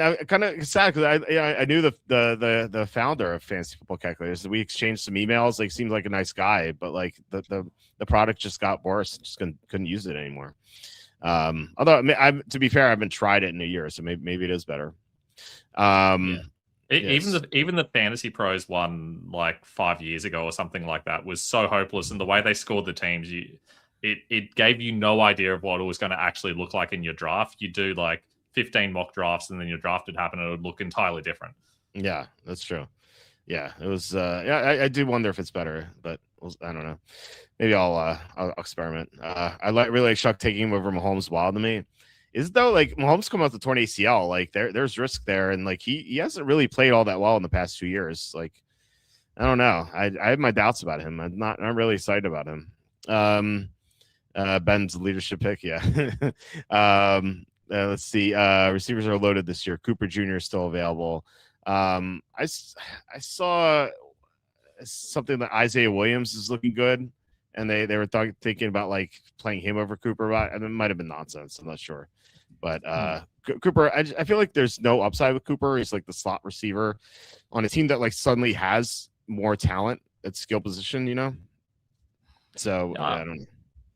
I'm kind of sad because I knew the founder of Fantasy Football Calculators. We exchanged some emails. Like, seems like a nice guy, but like the product just got worse. Just couldn't use it anymore. Although to be fair, I haven't tried it in a year, so maybe it is better. Even the Fantasy Pros one like 5 years ago or something like that was so hopeless, and the way they scored the teams, it gave you no idea of what it was going to actually look like in your draft. You do like 15 mock drafts, and then your draft would happen, and it would look entirely different. Yeah, that's true. Yeah, it was. I do wonder if it's better, but I don't know. Maybe I'll experiment. I really like Chuck taking him over Mahomes. Wild to me. Is though, like Mahomes come out the torn ACL, like there's risk there, and like he hasn't really played all that well in the past 2 years. Like I don't know, I have my doubts about him. I'm not really excited about him. Ben's leadership pick, yeah. Let's see. Receivers are loaded this year. Cooper Jr. is still available. I saw something that Isaiah Williams is looking good, and they were thinking about like playing him over Cooper, but it might have been nonsense. I'm not sure. But Cooper, I feel like there's no upside with Cooper. He's like the slot receiver on a team that like suddenly has more talent at skill position, So I don't know.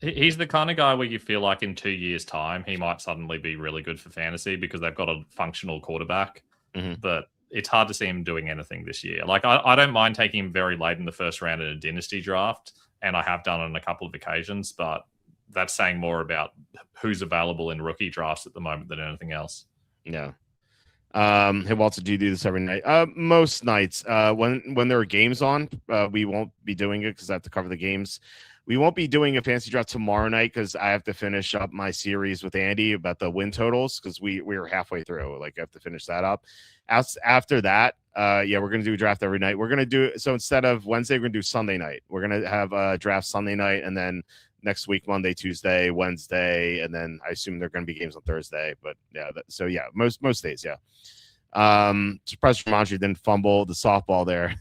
He's the kind of guy where you feel like in 2 years' time, he might suddenly be really good for fantasy because they've got a functional quarterback. Mm-hmm. But it's hard to see him doing anything this year. Like I don't mind taking him very late in the first round in a dynasty draft, and I have done it on a couple of occasions, but that's saying more about who's available in rookie drafts at the moment than anything else. Yeah. Hey, Walter, do you do this every night? Most nights. When there are games on, we won't be doing it because I have to cover the games. We won't be doing a fantasy draft tomorrow night because I have to finish up my series with Andy about the win totals because we are halfway through. Like I have to finish that up. After that, yeah, we're gonna do a draft every night. We're gonna do so instead of Wednesday, we're gonna do Sunday night. We're gonna have a draft Sunday night, and then next week Monday, Tuesday, Wednesday, and then I assume there are gonna be games on Thursday. But yeah, so yeah, most days, yeah. Surprised Ramondre didn't fumble the softball there.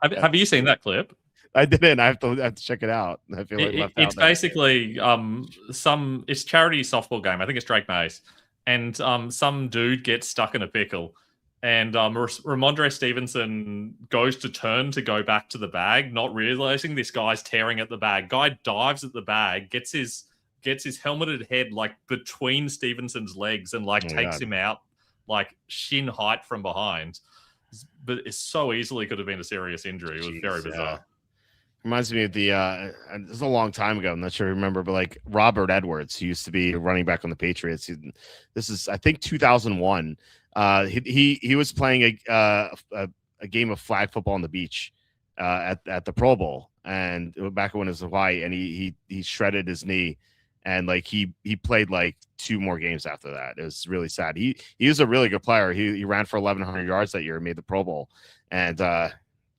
Have you seen that clip? I didn't. I have to check it out. I feel like left it's out there. basically it's charity softball game. I think it's Drake Mace, and some dude gets stuck in a pickle, and Ramondre Stevenson goes to turn to go back to the bag, not realizing this guy's tearing at the bag. Guy dives at the bag, gets his helmeted head like between Stevenson's legs, and like takes him out like shin height from behind. But it so easily could have been a serious injury. It was very bizarre. Reminds me of the this is a long time ago. I'm not sure you remember, but like Robert Edwards, who used to be running back on the Patriots. This is I think 2001. He was playing a game of flag football on the beach at the Pro Bowl, and back when it was Hawaii, and he shredded his knee, and like he played like 2 more games after that. It was really sad. He was a really good player. He ran for 1,100 yards that year, made the Pro Bowl, and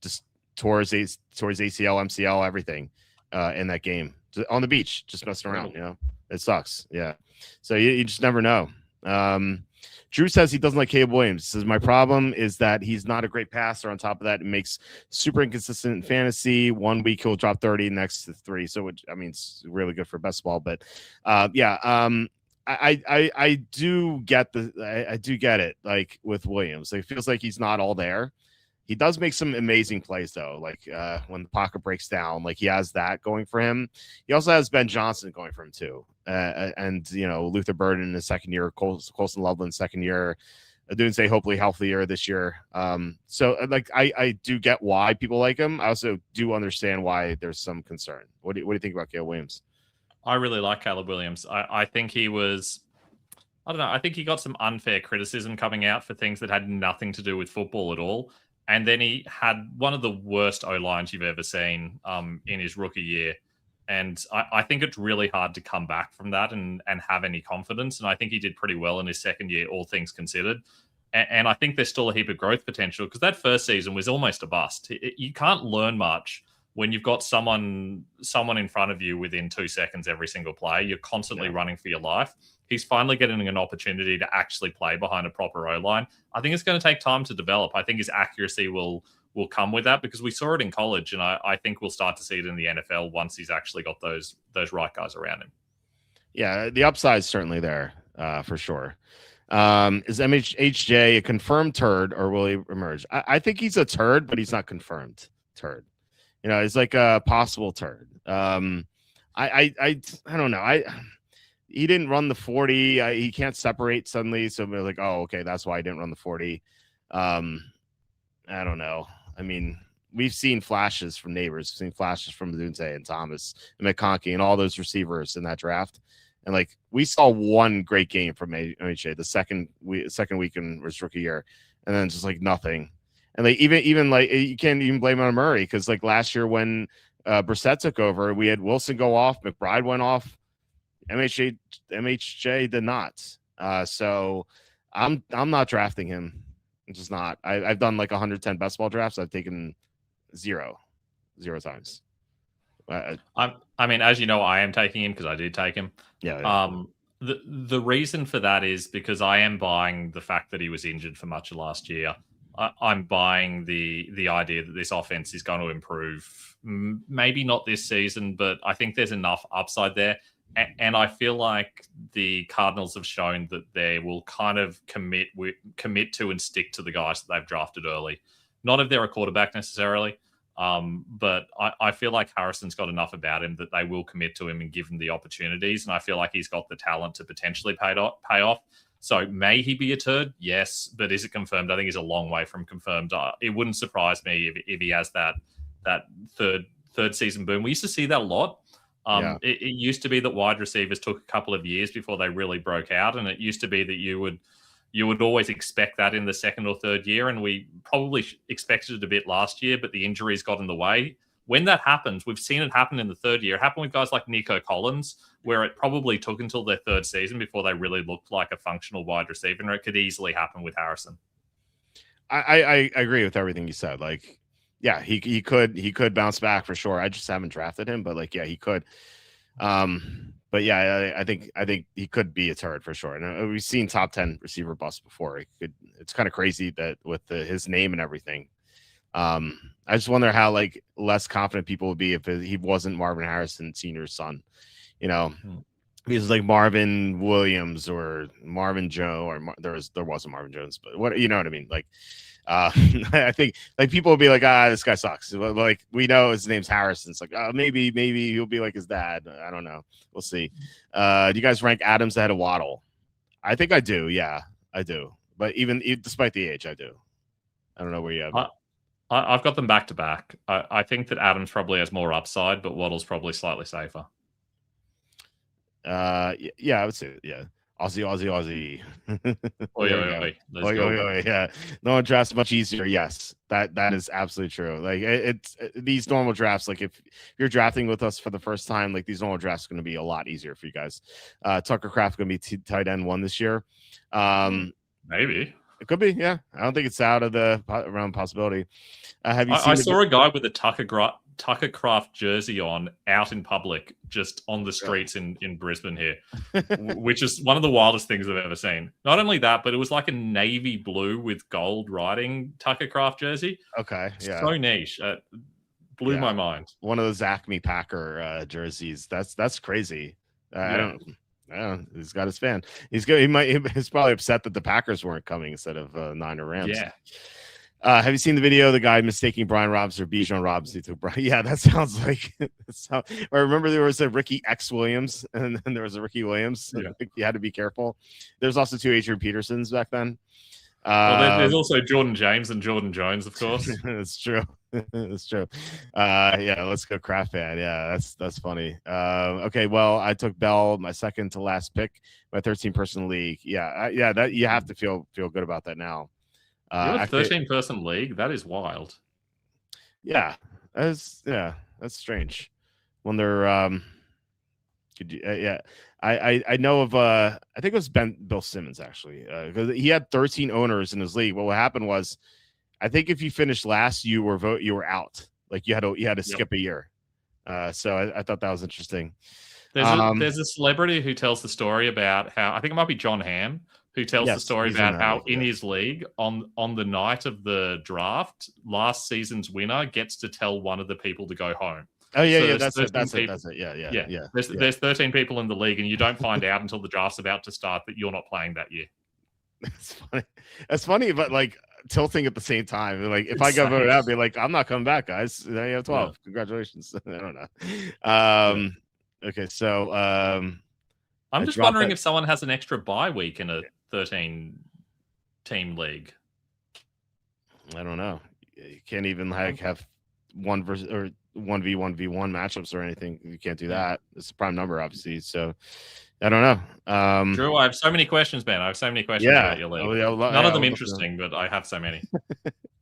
just tore his ACL, MCL, everything in that game on the beach, just messing around. You know, it sucks. Yeah, so you just never know. Drew says he doesn't like Caleb Williams. He says my problem is that he's not a great passer. On top of that, it makes super inconsistent in fantasy. 1 week he'll drop 30, next to 3. So which I mean, it's really good for best ball. But yeah, I do get I do get it. Like with Williams, it feels like he's not all there. He does make some amazing plays though, like when the pocket breaks down, like he has that going for him. He also has Ben Johnson going for him too, and you know Luther Burden in his second year, Colson Loveland second year, Odunze hopefully healthier this year. So like I do get why people like him. I also do understand why there's some concern. What do you think about Caleb Williams? I really like Caleb Williams. I think he was. I don't know. I think he got some unfair criticism coming out for things that had nothing to do with football at all. And then he had one of the worst O-lines you've ever seen in his rookie year. And I think it's really hard to come back from that and have any confidence. And I think he did pretty well in his second year, all things considered. And I think there's still a heap of growth potential because that first season was almost a bust. You can't learn much when you've got someone in front of you within 2 seconds every single play. You're constantly running for your life. He's finally getting an opportunity to actually play behind a proper O-line. I think it's going to take time to develop. I think his accuracy will come with that because we saw it in college, and I think we'll start to see it in the NFL once he's actually got those right guys around him. Yeah, the upside is certainly there for sure. Is MHJ a confirmed turd or will he emerge? I think he's a turd, but he's not confirmed turd. You know, he's like a possible turd. I don't know. He didn't run the 40. He can't separate suddenly. So we're like, oh, okay, that's why I didn't run the 40. I don't know. I mean, we've seen flashes from Neighbors, we've seen flashes from Dunte and Thomas and McConkey and all those receivers in that draft. And like we saw one great game from MHA the second week in his rookie year, and then just like nothing. And like even like you can't even blame on Murray because like last year when Brissett took over, we had Wilson go off, McBride went off. MHJ did not. So I'm not drafting him. I'm just not. I've done like 110 best ball drafts. I've taken zero times. I mean, as you know, I am taking him because I did take him. Yeah. The reason for that is because I am buying the fact that he was injured for much of last year. I'm buying the idea that this offense is going to improve. Maybe not this season, but I think there's enough upside there. And I feel like the Cardinals have shown that they will kind of commit to and stick to the guys that they've drafted early. Not if they're a quarterback necessarily, but I feel like Harrison's got enough about him that they will commit to him and give him the opportunities. And I feel like he's got the talent to potentially pay off. So may he be a turd? Yes. But is it confirmed? I think he's a long way from confirmed. It wouldn't surprise me if he has that third season boom. We used to see that a lot. It used to be that wide receivers took a couple of years before they really broke out, and it used to be that you would always expect that in the second or third year, and we probably expected it a bit last year, but the injuries got in the way. When that happens, we've seen it happen in the third year. It happened with guys like Nico Collins, where it probably took until their third season before they really looked like a functional wide receiver, and it could easily happen with Harrison. I agree with everything you said. Like, yeah, he could bounce back for sure. I just haven't drafted him, but like, yeah, he could. But yeah, I think he could be a turd for sure. And we've seen top 10 receiver busts before. It's kind of crazy that with his name and everything. I just wonder how like less confident people would be if he wasn't Marvin Harrison Sr.'s son. You know, he was like Marvin Williams or Marvin Joe, or there wasn't Marvin Jones, but what, you know what I mean? Like, I think like people will be like, this guy sucks. Like, we know his name's Harrison. It's like, maybe he'll be like his dad. I don't know. We'll see. Do you guys rank Adams ahead of Waddle? I think I do. Yeah, I do. But even despite the age, I do. I don't know where you have. I've got them back to back. I think that Adams probably has more upside, but Waddle's probably slightly safer. Yeah, I would say, yeah. Aussie. Oi. Yeah. No one drafts much easier. Yes, that is absolutely true. Like, it's these normal drafts. Like, if you're drafting with us for the first time, like these normal drafts are going to be a lot easier for you guys. Tucker Kraft going to be tight end 1 this year. Maybe it could be. Yeah, I don't think it's out of the realm possibility. Have you seen? I saw a guy with a Tucker Kraft jersey on out in public, just on the streets in Brisbane here, which is one of the wildest things I've ever seen. Not only that, but it was like a navy blue with gold writing Tucker Kraft jersey. Okay, yeah, so niche. Blew my mind. One of those Acme Packer jerseys. That's crazy. I don't. He's got his fan. He's probably upset that the Packers weren't coming instead of Niner Rams. Yeah. Have you seen the video of the guy mistaking Brian Robinson or Bijan Robinson to Brian? Yeah, that sounds like. I remember there was a Ricky X Williams, and then there was a Ricky Williams. Yeah. I think you had to be careful. There's also 2 Adrian Petersons back then. Well, there's also Jordan James and Jordan Jones, of course. That's true. That's true. Yeah, let's go Kraft fan. Yeah, that's funny. Okay, well, I took Bell, my second to last pick, my 13-person league. Yeah, that you have to feel good about that now. You're a 13-person league. That is wild. Yeah, that's strange. When they're I know of I think it was Bill Simmons actually, because he had 13 owners in his league. Well, what happened was, I think if you finished last, you were out. Like you had to skip a year. So I thought that was interesting. There's a celebrity who tells the story about how, I think it might be John Hamm, who tells the story about how in his league on the night of the draft, last season's winner gets to tell one of the people to go home. Oh yeah, that's it. Yeah. There's 13 people in the league, and you don't find out until the draft's about to start that you're not playing that year. That's funny, but like tilting at the same time. Like if I got voted out, I'd be like, I'm not coming back, guys. Now you have 12. Yeah. Congratulations. I don't know. Okay, so I'm just wondering if someone has an extra bye week in a 13-team league. I don't know. You can't even have 1v1v1 matchups or anything. You can't do that. It's a prime number, obviously. So I don't know. Drew, I have so many questions, man. I have so many questions about your league. None of them interesting, but I have so many.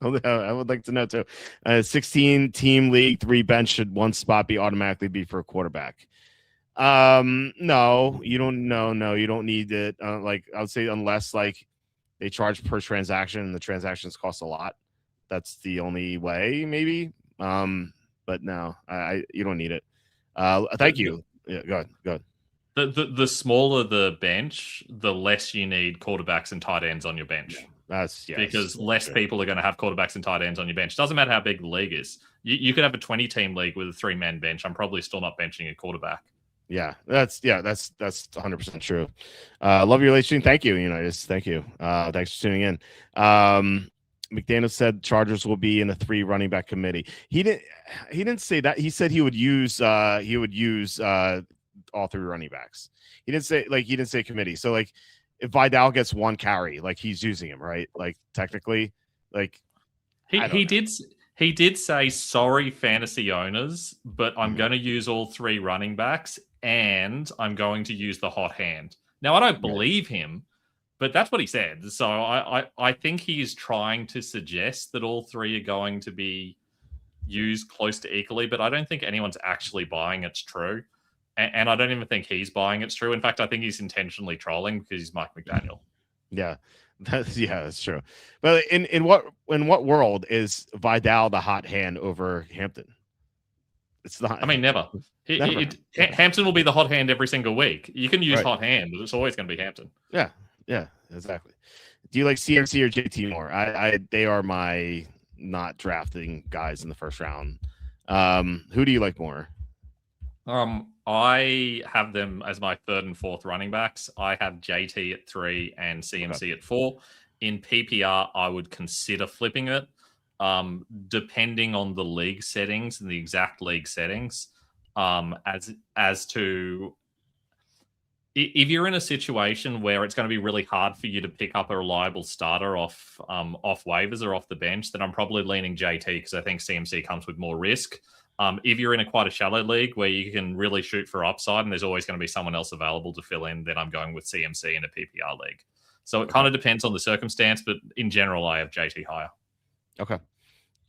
I would like to know too. 16-team league, 3 bench. Should 1 spot automatically be for a quarterback? No, you don't. No, you don't need it. Like I would say, unless like they charge per transaction and the transactions cost a lot. That's the only way, maybe. But no, you don't need it. Thank you. Yeah, go ahead. The smaller the bench, the less you need quarterbacks and tight ends on your bench. Because less people are going to have quarterbacks and tight ends on your bench. Doesn't matter how big the league is. You could have a 20-team league with a 3-man bench. I'm probably still not benching a quarterback. Yeah, that's 100% true. Love your late stream. Thank you, Unitas. Thank you. Thanks for tuning in. McDaniel said Chargers will be in a 3 running back committee. He didn't say that. He said he would use all 3 running backs. He didn't say committee. So like if Vidal gets 1 carry, like he's using him, right? Like technically, like he He did say, sorry, fantasy owners, but I'm going to use all 3 running backs and I'm going to use the hot hand. Now, I don't believe him, but that's what he said. So I think he is trying to suggest that all 3 are going to be used close to equally, but I don't think anyone's actually buying it's true. And I don't even think he's buying it's true. In fact, I think he's intentionally trolling because he's Mike McDaniel. Yeah. That's true. But in what world is Vidal the hot hand over Hampton? It's not. I mean, never. Hampton will be the hot hand every single week. You can use hot hand, but it's always going to be Hampton. Yeah, exactly. Do you like CMC or JT more? They are my not drafting guys in the first round. Who do you like more? I have them as my 3rd and 4th running backs. I have JT at 3 and CMC at 4. In PPR, I would consider flipping it, depending on the league settings and the exact league settings. As to if you're in a situation where it's going to be really hard for you to pick up a reliable starter off waivers or off the bench, then I'm probably leaning JT because I think CMC comes with more risk. If you're in quite a shallow league where you can really shoot for upside and there's always going to be someone else available to fill in, then I'm going with CMC in a PPR league. So it kind of depends on the circumstance, but in general, I have JT higher. Okay.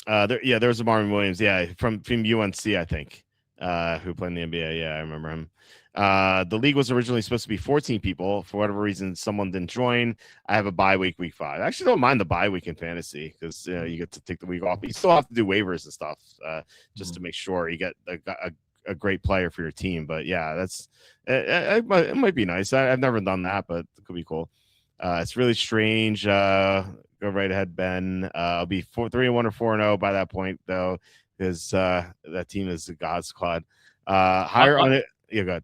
There's a Marvin Williams, from UNC, I think, who played in the NBA. Yeah, I remember him. The league was originally supposed to be 14 people. For whatever reason, someone didn't join. I have a bye week 5. I actually don't mind the bye week in fantasy because you get to take the week off. But you still have to do waivers and stuff just to make sure you get a great player for your team. But yeah, that's it might be nice. I've never done that, but it could be cool. It's really strange. Go right ahead, Ben. I'll be 3-1 or 4-0 by that point, though, because that team is a God squad. Higher on it. Yeah, go ahead.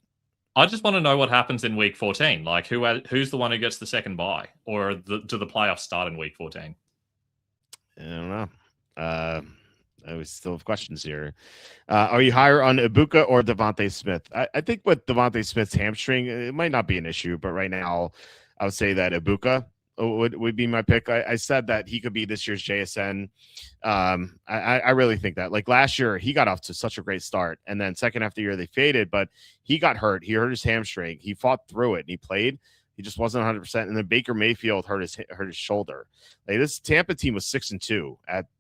I just want to know what happens in week 14. Like, who's the one who gets the second bye, or do the playoffs start in week 14? I don't know. I still have questions here. Are you higher on Ibuka or Devontae Smith? I think with Devontae Smith's hamstring, it might not be an issue, but right now, I would say that Ibuka would be my pick. I said that he could be this year's JSN. I really think that. Like last year, he got off to such a great start, and then second half of the year they faded, but he got hurt. He hurt his hamstring. He fought through it and he played. He just wasn't 100%. And then Baker Mayfield hurt his shoulder. Like this Tampa team was 6-2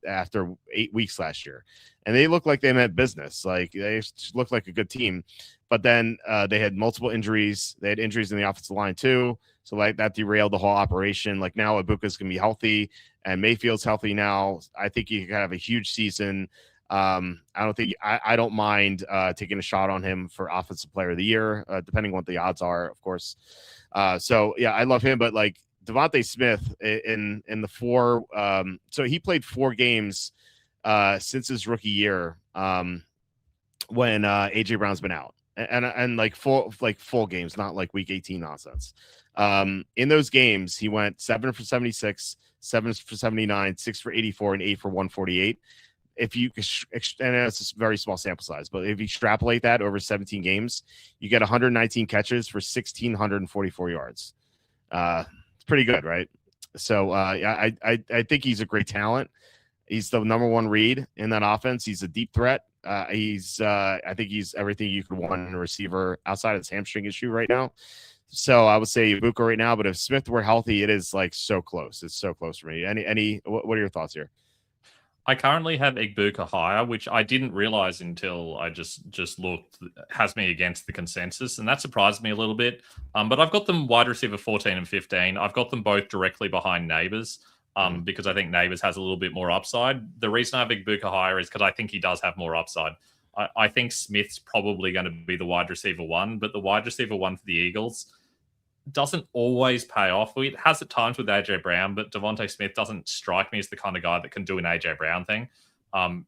after 8 weeks last year, and they looked like they meant business. Like they just looked like a good team, but then they had multiple injuries. They had injuries in the offensive line too. So like that derailed the whole operation. Like now Ibuka's going to be healthy and Mayfield's healthy now. I think he could have a huge season. I don't mind taking a shot on him for offensive player of the year, depending on what the odds are, of course. So yeah, I love him, but like Devontae Smith in the 4, so he played 4 games since his rookie year when AJ Brown's been out. And like full games, not like week 18 nonsense. In those games, he went 7 for 76, 7 for 79, 6 for 84, and 8 for 148. If you, and it's a very small sample size, but if you extrapolate that over 17 games, you get 119 catches for 1,644 yards. It's pretty good, right? So I think he's a great talent. He's the number 1 read in that offense. He's a deep threat. I think he's everything you could want in a receiver outside of his hamstring issue right now. So I would say Ibuka right now, but if Smith were healthy, it is like so close. It's so close for me. What are your thoughts here? I currently have Ibuka higher, which I didn't realize until I just looked, has me against the consensus, and that surprised me a little bit. But I've got them wide receiver 14 and 15. I've got them both directly behind Neighbors. Because I think Neighbors has a little bit more upside. The reason I have Ibuka higher is because I think he does have more upside. I think Smith's probably going to be the wide receiver 1, but the wide receiver 1 for the Eagles doesn't always pay off. It has at times with AJ Brown, but Devontae Smith doesn't strike me as the kind of guy that can do an AJ Brown thing.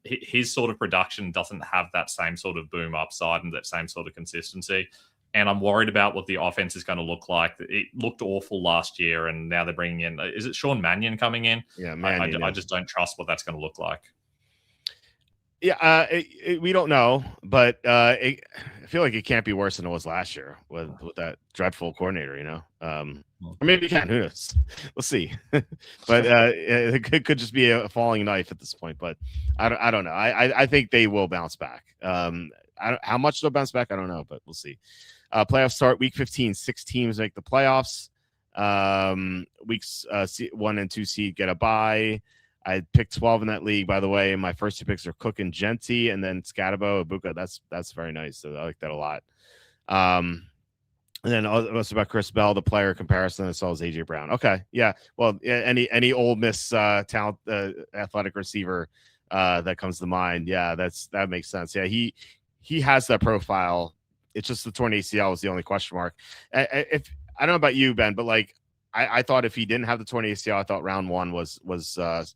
His sort of production doesn't have that same sort of boom upside and that same sort of consistency. And I'm worried about what the offense is going to look like. It looked awful last year, and now they're bringing in, is it Sean Mannion coming in? Yeah, Mannion. I just don't trust what that's going to look like. Yeah, we don't know, but I feel like it can't be worse than it was last year with that dreadful coordinator. Or maybe it can. Who knows? We'll see. But it could just be a falling knife at this point. But I don't know. I think they will bounce back. How much they'll bounce back, I don't know, but we'll see. Playoffs start week 15. 6 teams make the playoffs. Weeks 1 and 2 seed get a bye. I picked 12 in that league, by the way. My first 2 picks are Cook and Genty, and then Scatabo, Ibuka. That's very nice. So I like that a lot. And then also about Chris Bell, the player comparison, as well as AJ Brown. Okay, yeah. Well, any Ole Miss talent, athletic receiver that comes to mind. Yeah, that makes sense. Yeah, he has that profile. It's just the torn ACL was the only question mark. If I don't know about you, Ben, but like I thought if he didn't have the torn ACL, I thought round 1 was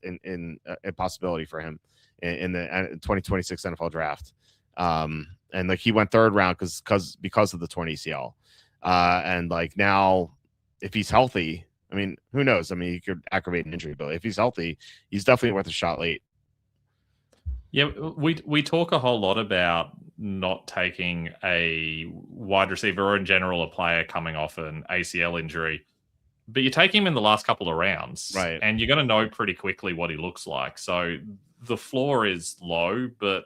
in a possibility for him in the 2026 NFL draft. And like he went 3rd round because of the torn ACL. And like now, if he's healthy, I mean, who knows? I mean, he could aggravate an injury, but if he's healthy, he's definitely worth a shot late. Yeah, we talk a whole lot about not taking a wide receiver or in general a player coming off an ACL injury, but you take him in the last couple of rounds, right? And you're going to know pretty quickly what he looks like. So the floor is low, but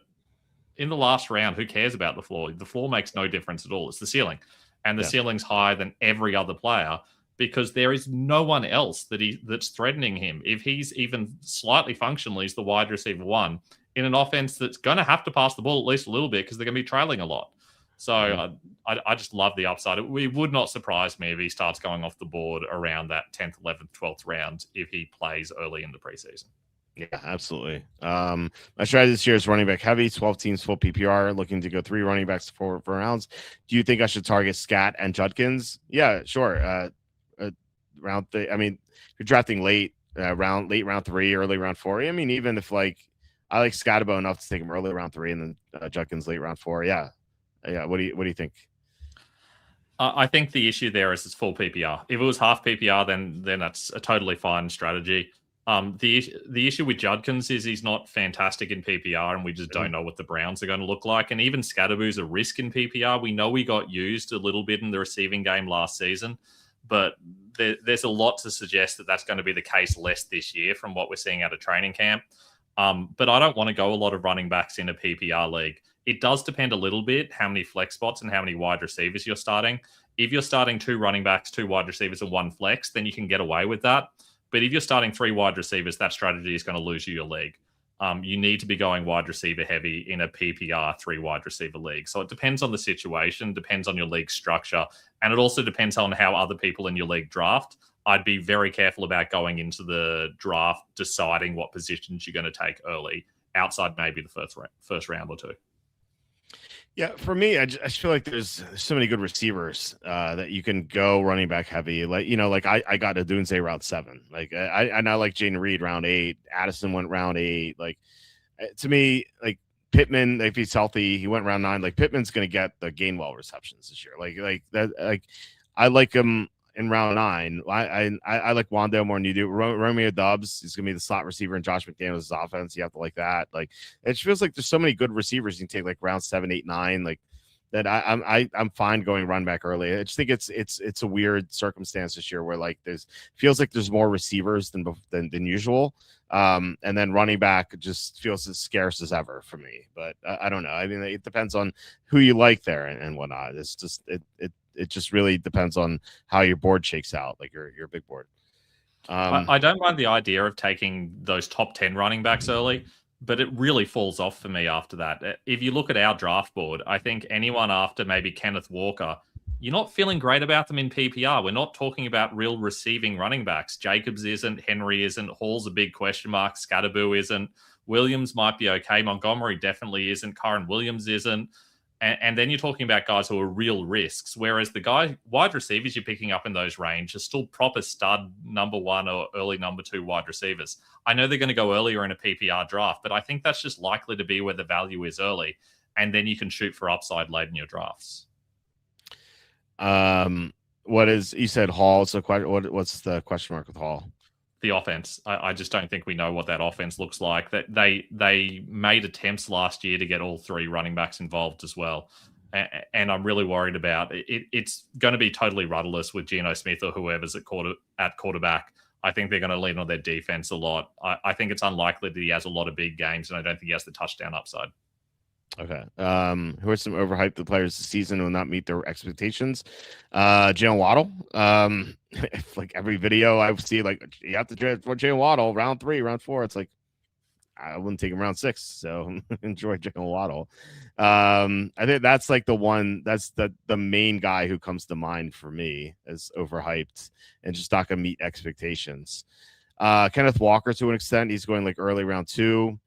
in the last round, who cares about the floor? The floor makes no difference at all. It's the ceiling, and the ceiling's higher than every other player because there is no one else that's threatening him. If he's even slightly functional, he's the wide receiver 1 in an offense that's going to have to pass the ball at least a little bit because they're going to be trailing a lot. So I just love the upside. It would not surprise me if he starts going off the board around that 10th, 11th, 12th round if he plays early in the preseason. Yeah, absolutely. My strategy this year is running back heavy, 12 teams, full PPR, looking to go 3 running backs for rounds. Do you think I should target Scat and Judkins? Yeah, sure. I mean, if you're drafting late round 3, early round 4. I mean, even if like I like Scatabo enough to take him early round 3 and then Judkins late round 4. Yeah. What do you think? I think the issue there is it's full PPR. If it was half PPR, then that's a totally fine strategy. The issue with Judkins is he's not fantastic in PPR, and we just don't know what the Browns are going to look like. And even Scadabu's a risk in PPR. We know he got used a little bit in the receiving game last season, but there's a lot to suggest that that's going to be the case less this year from what we're seeing out of training camp. But I don't want to go a lot of running backs in a PPR league. It does depend a little bit how many flex spots and how many wide receivers you're starting. If you're starting 2 running backs, 2 wide receivers, and 1 flex, then you can get away with that. But if you're starting 3 wide receivers, that strategy is going to lose you your league. You need to be going wide receiver heavy in a PPR 3 wide receiver league. So it depends on the situation, depends on your league structure, and it also depends on how other people in your league draft. I'd be very careful about going into the draft deciding what positions you're going to take early, outside maybe the first round or 2. Yeah, for me, I just feel like there's so many good receivers that you can go running back heavy. Like, like I got a Dunze round 7. Like I like Jaden Reed round 8. Addison went round 8. Like to me, like Pittman, if he's healthy, he went round 9. Like Pittman's going to get the Gainwell receptions this year. Like that. Like I like him in round 9. I like Wando more than you do. Romeo Doubs is going to be the slot receiver in Josh McDaniels' offense. You have to like that. Like it feels like there's so many good receivers you can take like round 7, 8, 9. Like that. I'm fine going run back early. I just think it's a weird circumstance this year where like feels like there's more receivers than usual. And then running back just feels as scarce as ever for me. But I don't know. I mean, it depends on who you like there and whatnot. It's just it just really depends on how your board shakes out, like your big board. I don't mind the idea of taking those top 10 running backs early, but it really falls off for me after that. If you look at our draft board, I think anyone after maybe Kenneth Walker, you're not feeling great about them in PPR. We're not talking about real receiving running backs. Jacobs isn't, Henry isn't, Hall's a big question mark, Scatterbu isn't, Williams might be okay, Montgomery definitely isn't, Kyron Williams isn't. And then you're talking about guys who are real risks, whereas the wide receivers you're picking up in those range are still proper stud number 1 or early number 2 wide receivers. I know they're going to go earlier in a PPR draft, but I think that's just likely to be where the value is early. And then you can shoot for upside late in your drafts. You said Hall. So what's the question mark with Hall? the offense. I just don't think we know what that offense looks like. That they made attempts last year to get all 3 running backs involved as well. And I'm really worried about it. It's going to be totally rudderless with Geno Smith or whoever's at quarterback. I think they're going to lean on their defense a lot. I think it's unlikely that he has a lot of big games, and I don't think he has the touchdown upside. Okay. Who are some overhyped players this season who will not meet their expectations? Jalen Waddle. Like every video I see, like you have to draft for Jalen Waddle round 3, round 4. It's like I wouldn't take him round 6. So enjoy Jalen Waddle. I think that's like the one. That's the main guy who comes to mind for me as overhyped and just not gonna meet expectations. Kenneth Walker to an extent. He's going like early round 2.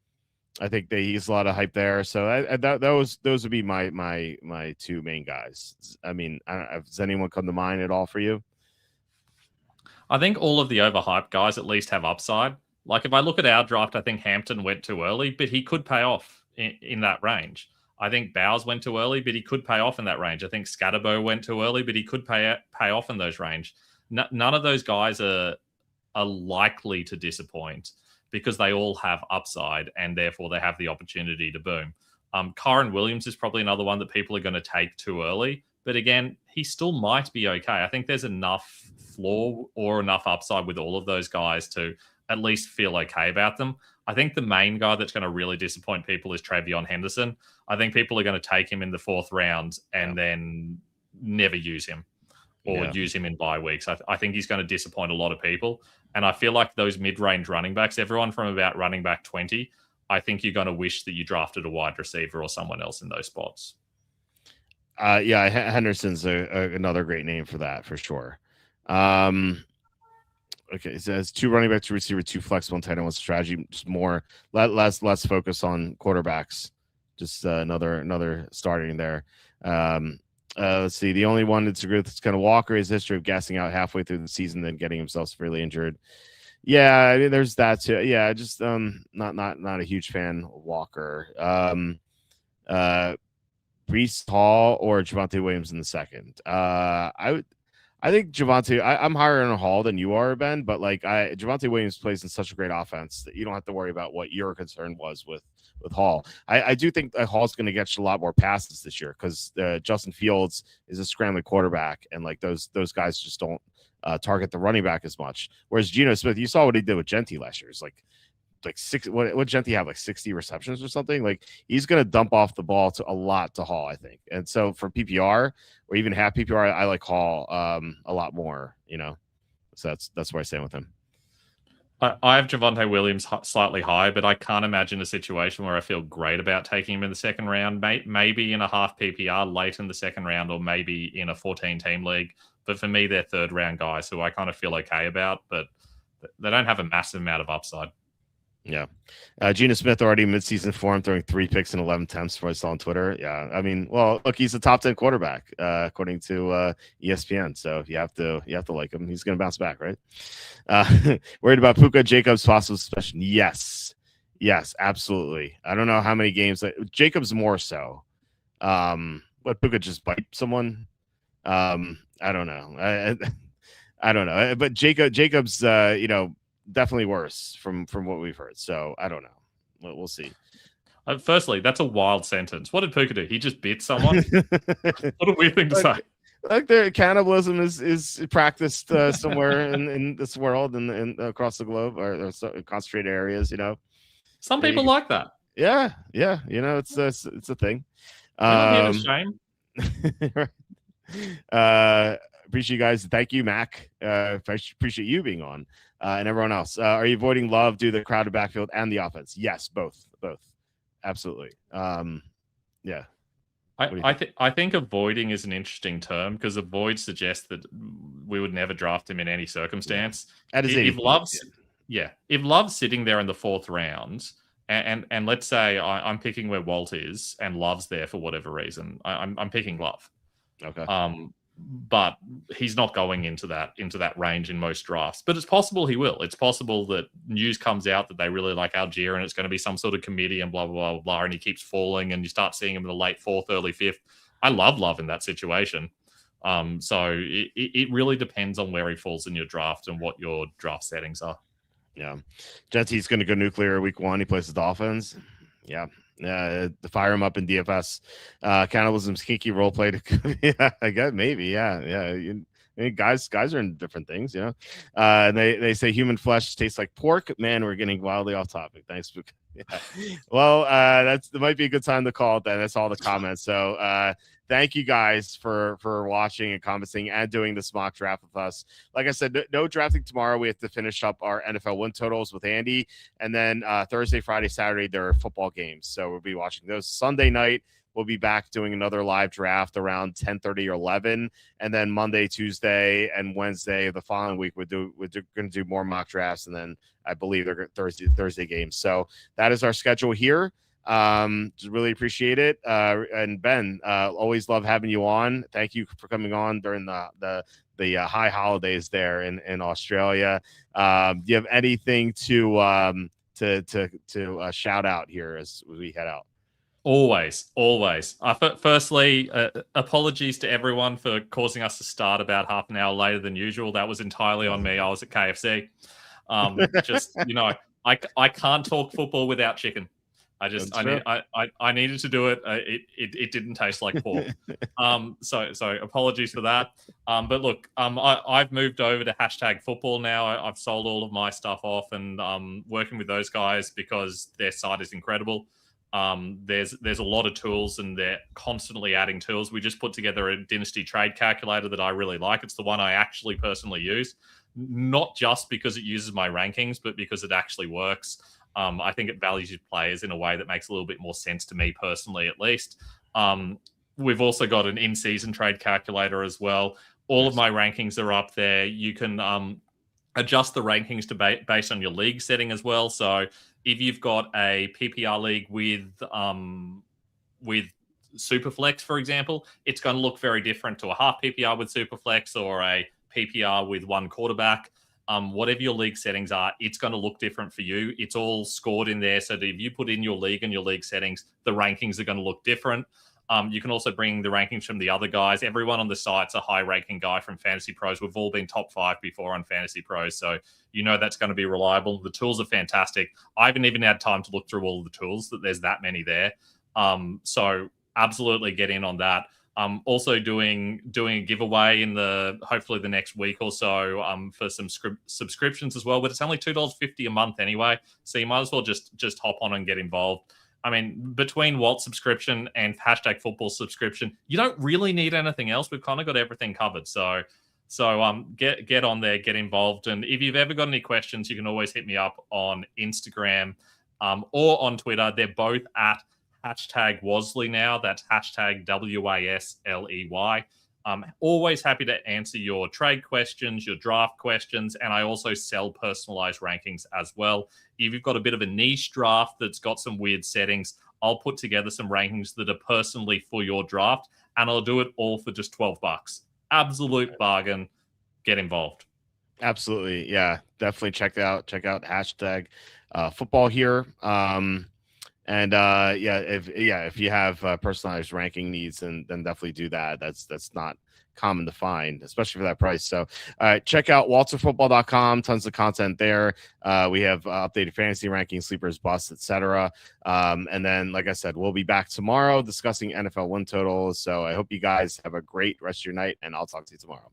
I think he's a lot of hype there. So those would be my 2 main guys. I mean, does anyone come to mind at all for you? I think all of the overhyped guys at least have upside. Like if I look at our draft, I think Hampton went too early, but he could pay off in that range. I think Bowers went too early, but he could pay off in that range. I think Scatterbo went too early, but he could pay off in those range. None of those guys are likely to disappoint, because they all have upside and therefore they have the opportunity to boom. Kyron Williams is probably another one that people are going to take too early. But again, he still might be okay. I think there's enough floor or enough upside with all of those guys to at least feel okay about them. I think the main guy that's going to really disappoint people is Travion Henderson. I think people are going to take him in the 4th round and then never use him or use him in bye weeks. I think he's going to disappoint a lot of people. And I feel like those mid-range running backs, everyone from about running back 20, I think you're going to wish that you drafted a wide receiver or someone else in those spots. Henderson's another great name for that, for sure. Okay, it says 2 running backs, 2 receiver, 2 flexible, and tight end. What's the strategy? Just more, less focus on quarterbacks. Just another starting there. Let's see. The only one that's kind of Walker. His history of gassing out halfway through the season, then getting himself severely injured. Yeah, I mean, there's that too. Yeah, just not a huge fan of Walker. Breece Hall or Javonte Williams in the second. I think Javonte. I'm higher on Hall than you are, Ben. But like Javonte Williams plays in such a great offense that you don't have to worry about what your concern was with Hall. I do think that Hall's going to get a lot more passes this year because Justin Fields is a scrambling quarterback, and like those guys just don't target the running back as much. Whereas Geno Smith, you saw what he did with Genty last year. It's like 6. What Genty have, like 60 receptions or something? Like he's going to dump off the ball to Hall, I think. And so for PPR or even half PPR, I like Hall a lot more. So that's where I stand with him. I have Javonte Williams slightly high, but I can't imagine a situation where I feel great about taking him in the second round. Maybe in a half PPR late in the second round, or maybe in a 14-team league. But for me, they're 3rd round guys who I kind of feel okay about, but they don't have a massive amount of upside. Yeah. Geno Smith already midseason form, throwing 3 picks and 11 attempts, what I saw on Twitter. Yeah. I mean, well, look, he's a top 10 quarterback, according to ESPN. So you have to like him. He's going to bounce back, right? Worried about Puka Jacobs' possible suspension? Yes, absolutely. I don't know how many games Jacobs more so. But Puka just bite someone? I don't know. I don't know. But Jacobs, definitely worse from what we've heard. So I don't know. We'll see. Firstly, that's a wild sentence. What did Puka do? He just bit someone? What a weird thing to say. Like their cannibalism is practiced somewhere in this world and across the globe or concentrated areas. Some people like that. Yeah. It's a thing. Shame. Appreciate you guys. Thank you, Mac. Appreciate you being on. And everyone else. Are you avoiding Love due to the crowded backfield and the offense? Yes, both. Absolutely. Yeah. I think avoiding is an interesting term because avoid suggests that we would never draft him in any circumstance. If Love's sitting there in the 4th round, and let's say I'm picking where Walt is, and Love's there for whatever reason, I'm picking Love. Okay. But he's not going into that range in most drafts. But it's possible he will. It's possible that news comes out that they really like Algier and it's going to be some sort of committee and blah, blah, blah, blah, and he keeps falling and you start seeing him in the late 4th, early 5th. I love Love in that situation. So it really depends on where he falls in your draft and what your draft settings are. Yeah. Jetsy's going to go nuclear week 1. He plays the Dolphins. Yeah. To fire him up in DFS. Cannibalism's kinky role play. Yeah, I guess maybe. Yeah. Yeah. I mean, guys are in different things, you know. And they say human flesh tastes like pork. Man, we're getting wildly off topic. Thanks. Yeah. Well, that might be a good time to call it then. That's all the comments. So thank you guys for watching and commenting and doing this mock draft with us. Like I said, no drafting tomorrow. We have to finish up our NFL win totals with Andy, and then Thursday, Friday, Saturday there are football games. So we'll be watching those. Sunday night we'll be back doing another live draft around 10:30 or 11, and then Monday, Tuesday, and Wednesday of the following week we're going to do more mock drafts, and then I believe they're Thursday games. So that is our schedule here. Just really appreciate it. And Ben, always love having you on. Thank you for coming on during the high holidays there in Australia. Do you have anything to shout out here as we head out? Always. Firstly, apologies to everyone for causing us to start about half an hour later than usual. That was entirely on me. I was at KFC. I can't talk football without chicken. I needed to do it. It didn't taste like pork. So apologies for that. But look, I've moved over to #football now. I've sold all of my stuff off, and working with those guys because their site is incredible. There's a lot of tools, and they're constantly adding tools. We just put together a dynasty trade calculator that I really like. It's the one I actually personally use, not just because it uses my rankings, but because it actually works. I think it values your players in a way that makes a little bit more sense to me personally, at least. We've also got an in-season trade calculator as well. All of my rankings are up there. You can adjust the rankings to based on your league setting as well. So if you've got a PPR league with Superflex, for example, it's going to look very different to a half PPR with Superflex or a PPR with one quarterback. Whatever your league settings are, it's going to look different for you. It's all scored in there. So that if you put in your league and your league settings, the rankings are going to look different. You can also bring the rankings from the other guys. Everyone on the site's a high-ranking guy from Fantasy Pros. We've all been top 5 before on Fantasy Pros, so you know that's going to be reliable. The tools are fantastic. I haven't even had time to look through all of the tools. There's that many there. So absolutely get in on that. Also doing a giveaway in hopefully the next week or so for some subscriptions as well. But it's only $2.50 a month anyway, so you might as well just hop on and get involved. I mean, between Walt subscription and #football subscription, you don't really need anything else. We've kind of got everything covered. So get on there, get involved. And if you've ever got any questions, you can always hit me up on Instagram or on Twitter. They're both at #Wasley now. That's #WASLEY. Always happy to answer your trade questions, your draft questions, and I also sell personalized rankings as well. If you've got a bit of a niche draft that's got some weird settings, I'll put together some rankings that are personally for your draft, and I'll do it all for just $12. Absolute bargain. Get involved. Absolutely. Yeah, definitely check out #football here. And if you have personalized ranking needs, then definitely do that. That's not common to find, especially for that price. So check out walterfootball.com. Tons of content there. We have updated fantasy rankings, sleepers, busts, etc. And then, like I said, we'll be back tomorrow discussing NFL win totals. So I hope you guys have a great rest of your night, and I'll talk to you tomorrow.